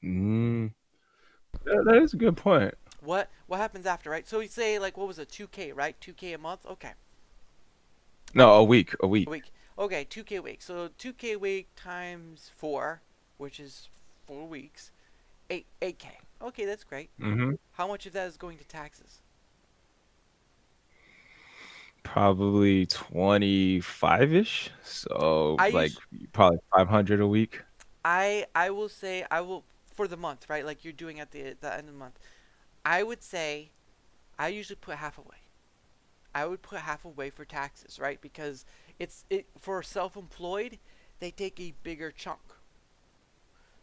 Mm. That is a good point. What happens after, right? So we say like what was it, 2K, right? 2K a month. Okay, No, a week, a a week. week. Okay, 2K a week. So 2K a week times four, which is 4 weeks, 8K. Okay, that's great. Mhm. How much of that is going to taxes? Probably 25ish. So I like use probably 500 a week. I will say I will for the month, right? Like you're doing at the end of the month. I would say I usually put half away. I would put half away for taxes, right? Because it for self-employed, they take a bigger chunk.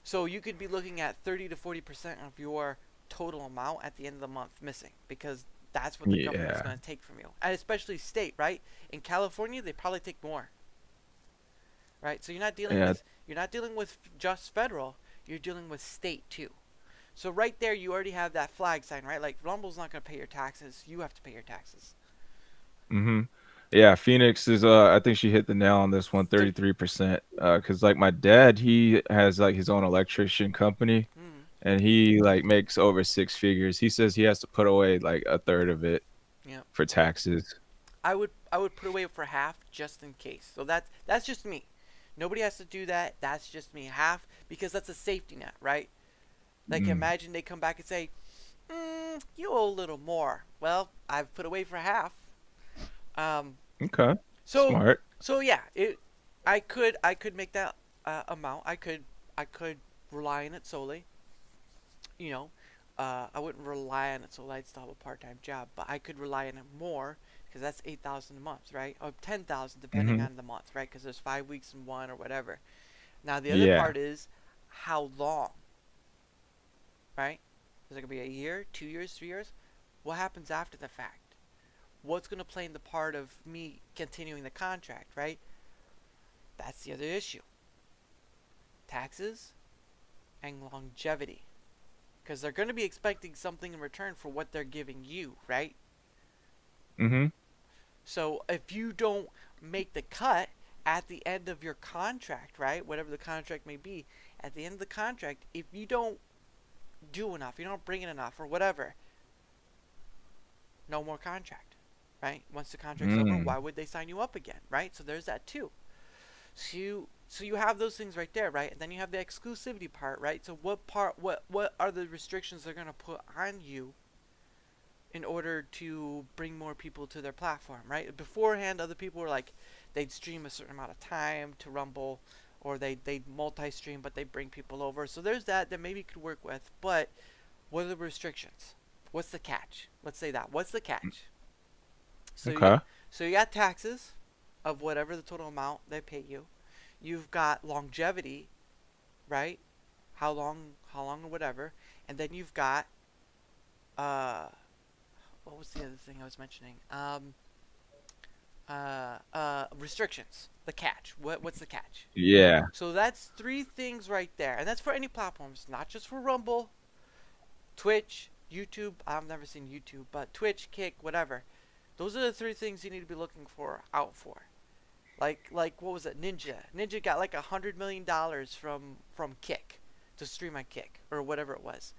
So you could be looking at 30 to 40% of your total amount at the end of the month missing because that's what the government's Yeah. going to take from you. And especially state, right? In California, they probably take more, right? So Yeah. you're not dealing with just federal, you're dealing with state too. So right there you already have that flag sign, right? Like Rumble's not going to pay your taxes, you have to pay your taxes. Mhm. Yeah, Phoenix is I think she hit the nail on this one, 30, 33%. Cuz like my dad, he has like his own electrician company mm, and he like makes over six figures. He says he has to put away like a third of it yeah. for taxes. I would put away for half just in case. So that's just me. Nobody has to do that. That's just me. Half because that's a safety net, right? Like Mm. imagine they come back and say, "You owe a little more." Well, I've put away for half. Um, Okay. so Smart. so yeah, I could make that amount. I could rely on it solely. You know, I wouldn't rely on it solely. I'd still have a part-time job, but I could rely on it more because that's 8,000 a month, right? Or 10,000 depending Mhm. on the month, right? Because there's 5 weeks in one or whatever. Now the other Yeah. part is how long, right? Is it gonna be a year, 2 years, 3 years? What happens after the fact? What's gonna play in the part of me continuing the contract, right? That's the other issue. Taxes and longevity. Because they're going to be expecting something in return for what they're giving you, right? Mhm. So if you don't make the cut, at the end of your contract, right? Whatever the contract may be, at the end of the contract, if you don't do enough, you don't bring in enough, or whatever, no more contract, right? Once the contract's over, Mm. why would they sign you up again, right? So there's that too. So you have those things right there, right? And then you have the exclusivity part, right? So what are the restrictions they're gonna put on you in order to bring more people to their platform, right? Beforehand, other people were like, they'd stream a certain amount of time to Rumble, or they'd multi-stream, but they bring people over. So there's that maybe you could work with. But what are the restrictions? What's the catch? Let's say that. What's the catch? So Okay. you got taxes of whatever the total amount they pay you. You've got longevity, right? How long or whatever. And then you've got what was the other thing I was mentioning? Restrictions. The catch. What's the catch? Yeah. So that's 3 things right there. And that's for any platforms, not just for Rumble, Twitch, YouTube. I've never seen YouTube, but Twitch, Kick, whatever. Those are the 3 things you need to be looking out for. Like what was it? Ninja got like $100 million from Kick to stream on Kick or whatever it was.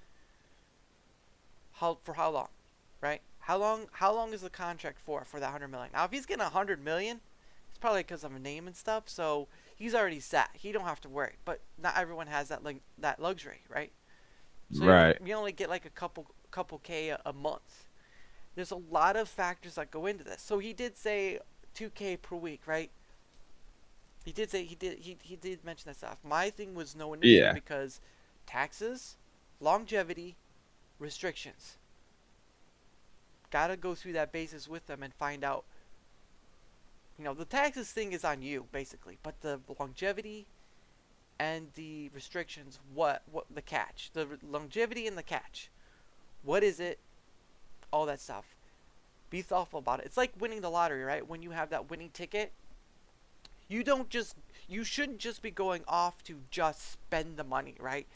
For how long? Right? How long is the contract for that 100 million? Now if he's getting 100 million, it's probably because of a name and stuff, so he's already set. He don't have to worry. But not everyone has that luxury, right? So Right. you only get like a couple K a month. There's a lot of factors that go into this. So he did say 2K per week, right? He did say he did mention that stuff. My thing was no issue Yeah. because taxes, longevity, restrictions. Gotta go through that basis with them and find out. The taxes thing is on you basically, but the longevity and the restrictions, what the catch, the longevity and the catch, what is it? All that stuff. Be thoughtful about it. It's like winning the lottery, right? When you have that winning ticket, you shouldn't just be going off to just spend the money, right?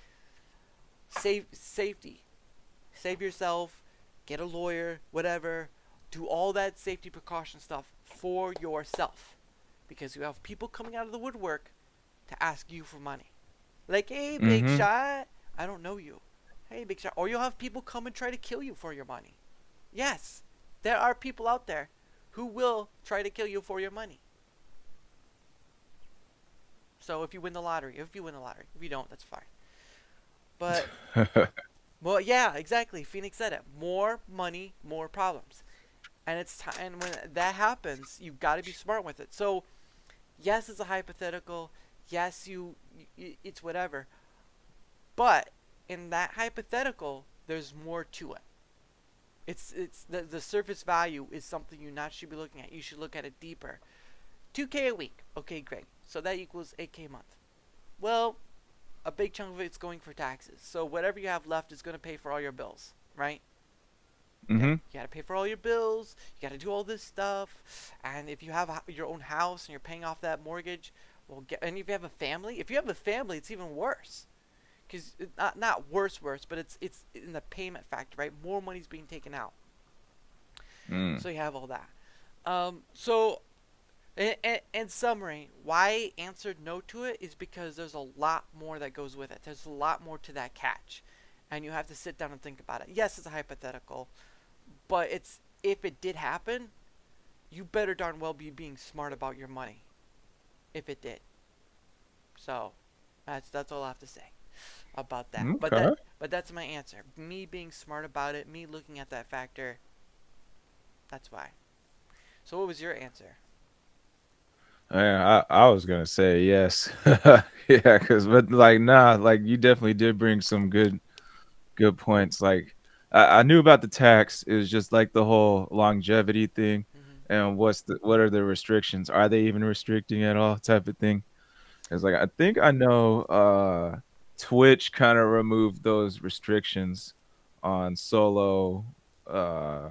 Safety. Save yourself, get a lawyer, whatever. Do all that safety precaution stuff for yourself. Because you have people coming out of the woodwork to ask you for money. Like, hey, big Mm-hmm. shot, I don't know you. Hey, big shot. Or you'll have people come and try to kill you for your money. Yes, there are people out there who will try to kill you for your money. So if you win the lottery, if you don't, that's fine. But, well, yeah, exactly. Phoenix said it. More money, more problems. And it's time. And when that happens, you've got to be smart with it. So, yes, it's a hypothetical. Yes, it's whatever. But in that hypothetical, there's more to it. It's the surface value is something you not should be looking at. You should look at it deeper. 2K a week. Okay, great. So that equals 8K a month. Well, a big chunk of it's going for taxes. So whatever you have left is going to pay for all your bills, right? Mm-hmm. You got to pay for all your bills. You got to do all this stuff. And if you have your own house and you're paying off that mortgage, and if you have a family, it's even worse. Because not worse, but it's in the payment factor, right? More money's being taken out. Mm. So you have all that. So in summary, why I answered no to it is because there's a lot more that goes with it. There's a lot more to that catch. And you have to sit down and think about it. Yes, it's a hypothetical. But if it did happen, you better darn well be being smart about your money. If it did. So, that's all I have to say about that. Okay. But that's my answer. Me being smart about it, me looking at that factor. That's why. So what was your answer? Yeah, I was gonna say yes. Yeah, but like nah, like you definitely did bring some good points. Like I knew about the tax. It was just like the whole longevity thing, Mm-hmm. and what are the restrictions? Are they even restricting at all? Type of thing. It's like I think I know. Twitch kind of removed those restrictions on solo, uh,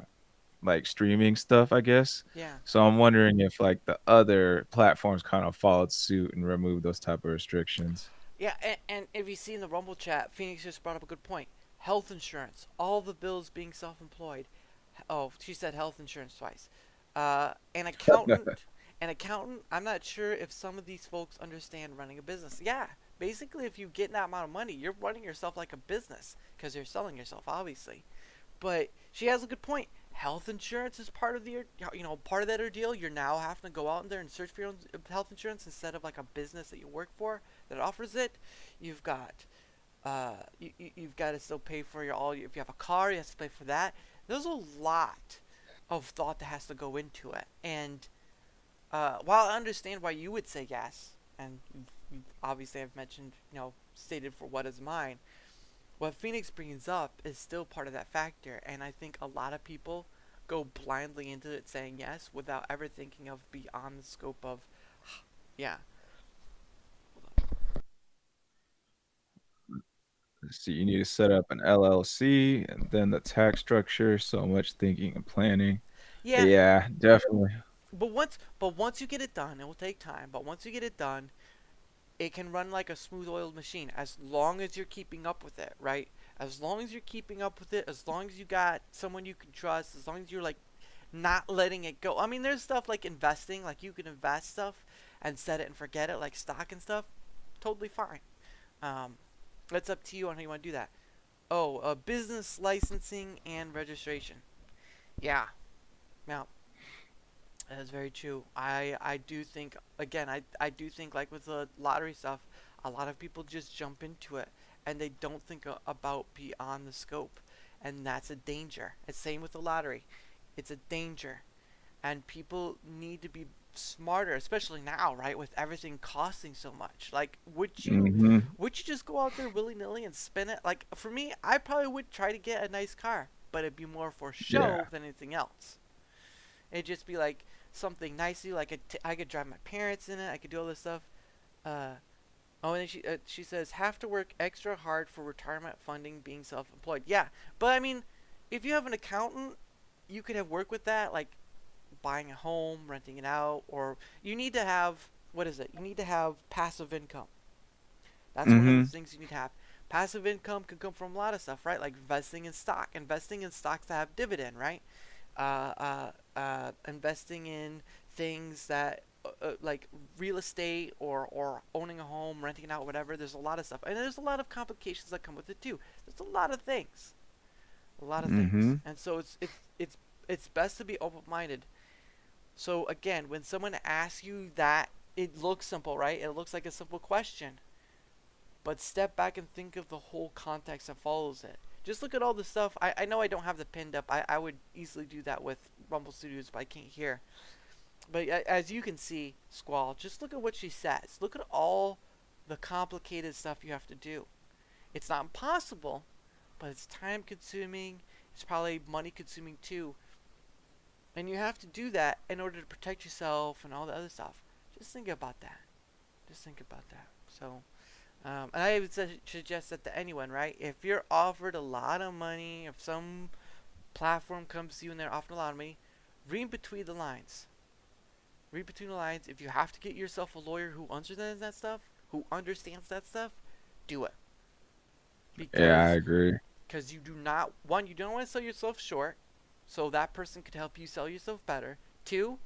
like streaming stuff, I guess. Yeah. So I'm wondering if like the other platforms kind of followed suit and removed those type of restrictions. Yeah, and if you see in the Rumble chat, Phoenix just brought up a good point. Health insurance. All the bills being self-employed. Oh, she said health insurance twice. An accountant. An accountant, I'm not sure if some of these folks understand running a business. Yeah, basically, if you get that amount of money, you're running yourself like a business because you're selling yourself, obviously. But she has a good point. Health insurance is part of the, part of that ordeal. You're now having to go out in there and search for your own health insurance instead of like a business that you work for that offers it. You've got, you've got to still pay for if you have a car, you have to pay for that. There's a lot of thought that has to go into it. And while I understand why you would say yes, and obviously I've mentioned, stated for what is mine, what Phoenix brings up is still part of that factor, and I think a lot of people go blindly into it saying yes without ever thinking of beyond the scope of, yeah, So you need to set up an LLC and then the tax structure. So much thinking and planning. yeah. Yeah, definitely. But once you get it done, it will take time. But once you get it done, it can run like a smooth-oiled machine as long as you're keeping up with it, right? As long as you're keeping up with it, as long as you got someone you can trust, as long as you're like not letting it go. I mean, there's stuff like investing, like you can invest stuff and set it and forget it, like stock and stuff. Totally fine. Um, it's up to you on how you want to do that. Oh, business licensing and registration. Yeah. Now, that is very true. I do think, again, I do think, like with the lottery stuff, a lot of people just jump into it and they don't think about beyond the scope. And that's a danger. It's same with the lottery. It's a danger. And people need to be smarter, especially now, right? With everything costing so much. Like, Hmm. would you just go out there willy nilly and spin it? Like, for me, I probably would try to get a nice car, but it'd be more for show Yeah. than anything else. It'd just be like something nicey, like I could drive my parents in it. I could do all this stuff. Uh, oh, and then she says have to work extra hard for retirement funding, being self-employed. Yeah, but I mean, if you have an accountant, you could have work with that, like buying a home, renting it out, or you need to have what is it? You need to have passive income. That's one of the Hmm. things you need to have. Passive income can come from a lot of stuff, right? Like investing in stocks that have dividend, right? Investing in things that like real estate or owning a home, renting it out, whatever. There's a lot of stuff, and there's a lot of complications that come with it too. There's a lot of things, Hmm. and so it's best to be open-minded. So again, when someone asks you that, it looks simple, right? It looks like a simple question, but step back and think of the whole context that follows it. Just look at all the stuff. I know I don't have the pinned up. I would easily do that with Rumble Studios, but I can't hear. But as you can see, Squall, just look at what she says. Look at all the complicated stuff you have to do. It's not impossible, but it's time consuming. It's probably money consuming too. And you have to do that in order to protect yourself and all the other stuff. Just think about that. Just think about that. So, and I would suggest that to anyone, right? If you're offered a lot of money, if some platform comes to you and they're offering a lot of money, read between the lines. Read between the lines. If you have to get yourself a lawyer who understands that stuff, do it. Yeah, I Because agree. you do not, one, you don't want to sell yourself short, so that person could help you sell yourself better. Two,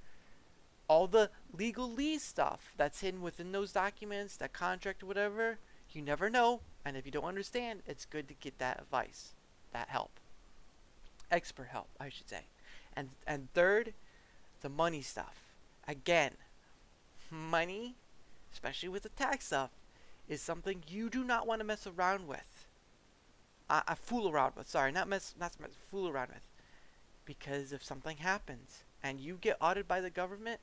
all the legalese stuff that's hidden within those documents, that contract or whatever, you never know. And if you don't understand, it's good to get that advice, that help, expert help, I should say. And third, the money stuff. Again, money, especially with the tax stuff, is something you do not want to mess around with. Fool around with. Sorry, not fool around with. Because if something happens and you get audited by the government,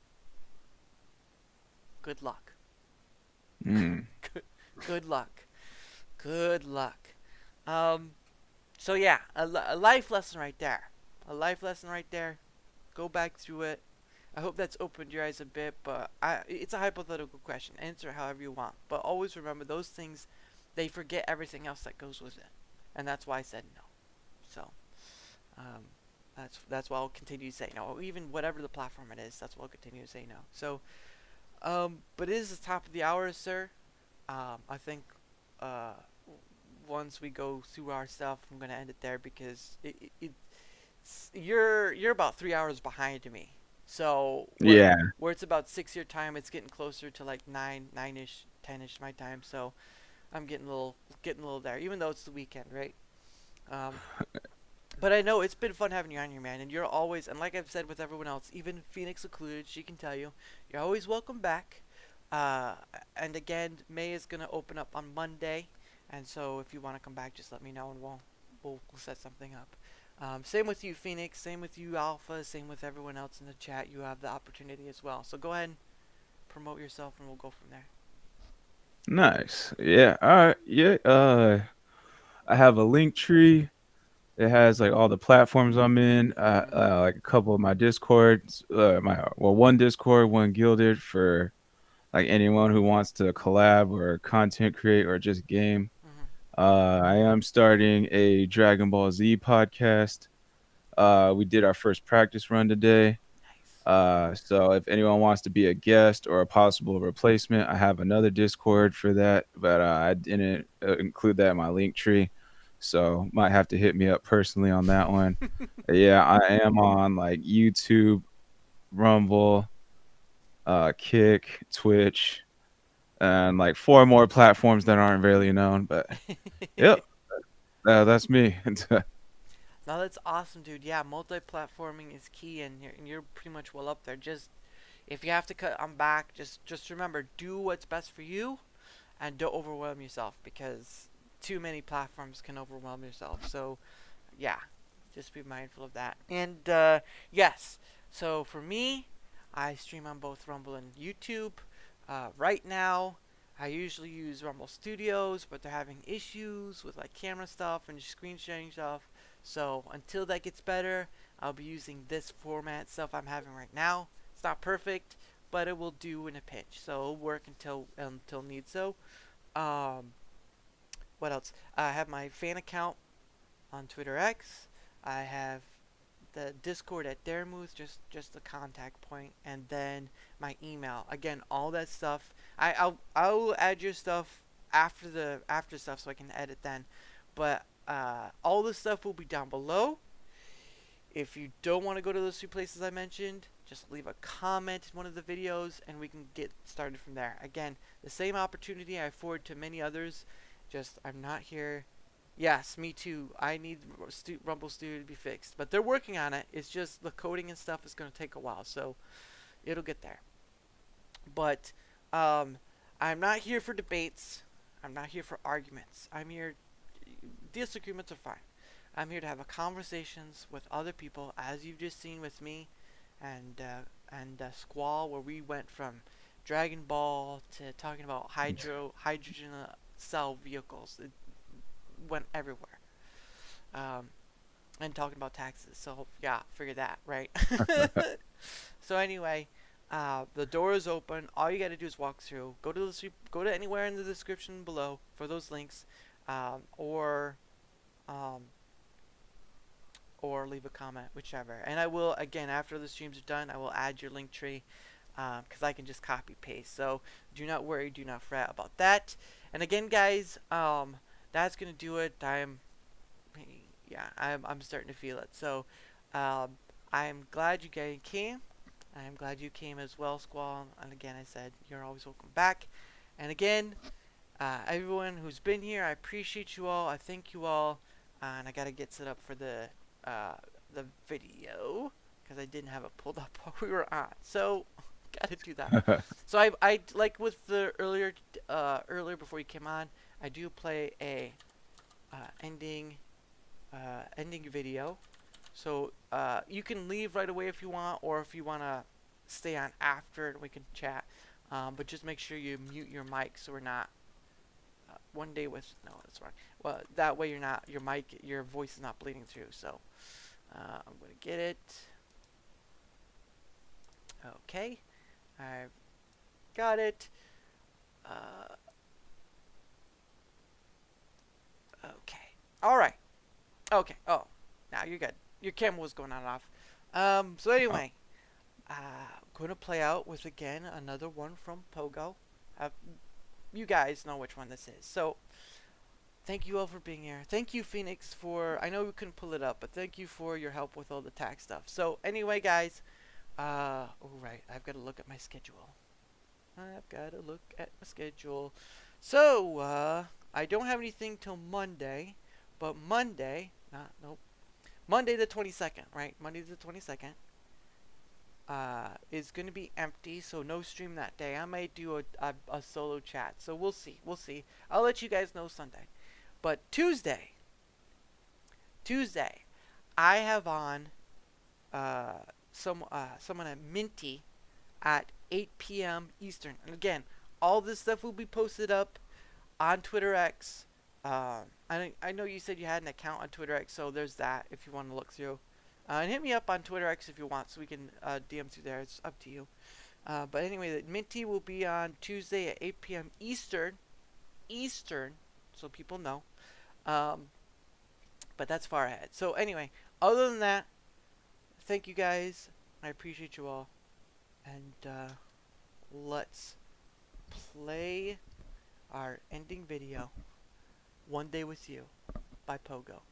good luck. Mm. Good luck. Good luck. Um, so yeah, a life lesson right there. A life lesson right there. Go back through it. I hope that's opened your eyes a bit, but it's a hypothetical question. Answer however you want. But always remember those things, they forget everything else that goes with it. And that's why I said no. So, um, that's why I'll continue to say no. Even whatever the platform it is, that's why I'll continue to say no. So, but it is the top of the hour, sir. I think uh, once we go through our stuff, I'm gonna end it there because you're about 3 hours behind me. So Yeah. where it's about 6 your time, it's getting closer to like 9ish, 10ish my time. So I'm getting a little there, even though it's the weekend, right? Um, but I know it's been fun having you on here, man. And you're always, and like I've said with everyone else, even Phoenix included, she can tell you, you're always welcome back. Uh, and again, May is gonna open up on Monday, and so if you want to come back, just let me know, and we'll set something up. Same with you, Phoenix. Same with you, Alpha. Same with everyone else in the chat. You have the opportunity as well. So go ahead and promote yourself, and we'll go from there. Nice. Yeah. All right. Yeah. I have a link tree. It has like all the platforms I'm in. Mm-hmm. Like a couple of my discords. One Discord, one Gilded for like anyone who wants to collab or content create or just game. Mm-hmm. I am starting a Dragon Ball Z podcast. We did our first practice run today. Nice. So if anyone wants to be a guest or a possible replacement, I have another Discord for that, but I didn't include that in my link tree. So might have to hit me up personally on that one. Yeah, I am on like YouTube, Rumble, Kick, Twitch, and like four more platforms that aren't really known. But yep, that's me. Now that's awesome, dude. Yeah, multi-platforming is key, and you're pretty much well up there. Just if you have to cut on back, just remember, do what's best for you, and don't overwhelm yourself because too many platforms can overwhelm yourself. So yeah, just be mindful of that. And yes, so for me, I stream on both Rumble and YouTube. Right now, I usually use Rumble Studios, but they're having issues with like camera stuff and screen sharing stuff. So until that gets better, I'll be using this format stuff I'm having right now. It's not perfect, but it will do in a pinch. So it'll work until needs so. Um, what else? I have my fan account on Twitter X. I have the Discord at Daramouthe, just the contact point, and then my email. Again, all that stuff. I'll add your stuff after stuff so I can edit then. But all the stuff will be down below. If you don't want to go to those two places I mentioned, just leave a comment in one of the videos and we can get started from there. Again, the same opportunity I afford to many others, just I'm not here. Yes, me too. I need Rumble Studio to be fixed, but they're working on it. It's just the coding and stuff is going to take a while, so it'll get there. But I'm not here for debates. I'm not here for arguments. I'm here. Disagreements are fine. I'm here to have a conversations with other people, as you've just seen with me and Squall, where we went from Dragon Ball to talking about hydrogen cell vehicles. It went everywhere. Um, and talking about taxes. So yeah, figure that, right? So anyway, the door is open. All you got to do is walk through. Go to anywhere in the description below for those links, or um, or leave a comment, whichever. And I will, again, after the streams are done, I will add your link tree because I can just copy paste. So do not worry, do not fret about that. And again, guys, that's gonna do it. I'm starting to feel it. So I'm glad you guys came. I'm glad you came as well, Squall. And again, I said you're always welcome back. And again, everyone who's been here, I appreciate you all. I thank you all. And I gotta get set up for the video because I didn't have it pulled up while we were on. So gotta do that. So I like with the earlier before you came on, I do play a ending video. So you can leave right away if you want, or if you want to stay on after and we can chat. But just make sure you mute your mic so we're not one day with no, that's wrong. Well, that way your voice is not bleeding through. So I'm gonna get it. Okay, I've got it. Okay. All right. Okay. Oh, now you're good. Your camera was going on and off. So anyway, going to play out with again another one from Pogo. You guys know which one this is. So thank you all for being here. Thank you, Phoenix, for I know we couldn't pull it up, but thank you for your help with all the tax stuff. So anyway, guys, Oh right, I've got to look at my schedule. I've got to look at my schedule. So, I don't have anything till Monday, but Monday, nope, Monday the 22nd, right? Monday the 22nd, is going to be empty, so no stream that day. I might do a solo chat, so we'll see, we'll see. I'll let you guys know Sunday. But Tuesday, I have on, someone at Minty at 8 p.m. Eastern. And again, all this stuff will be posted up on Twitter X. I know you said you had an account on Twitter X, so there's that if you want to look through. And hit me up on Twitter X if you want, so we can DM through there. It's up to you. But anyway, the Minty will be on Tuesday at 8 p.m. Eastern, so people know. But that's far ahead. So anyway, other than that, thank you guys. I appreciate you all. And let's play our ending video, One Day With You by Pogo.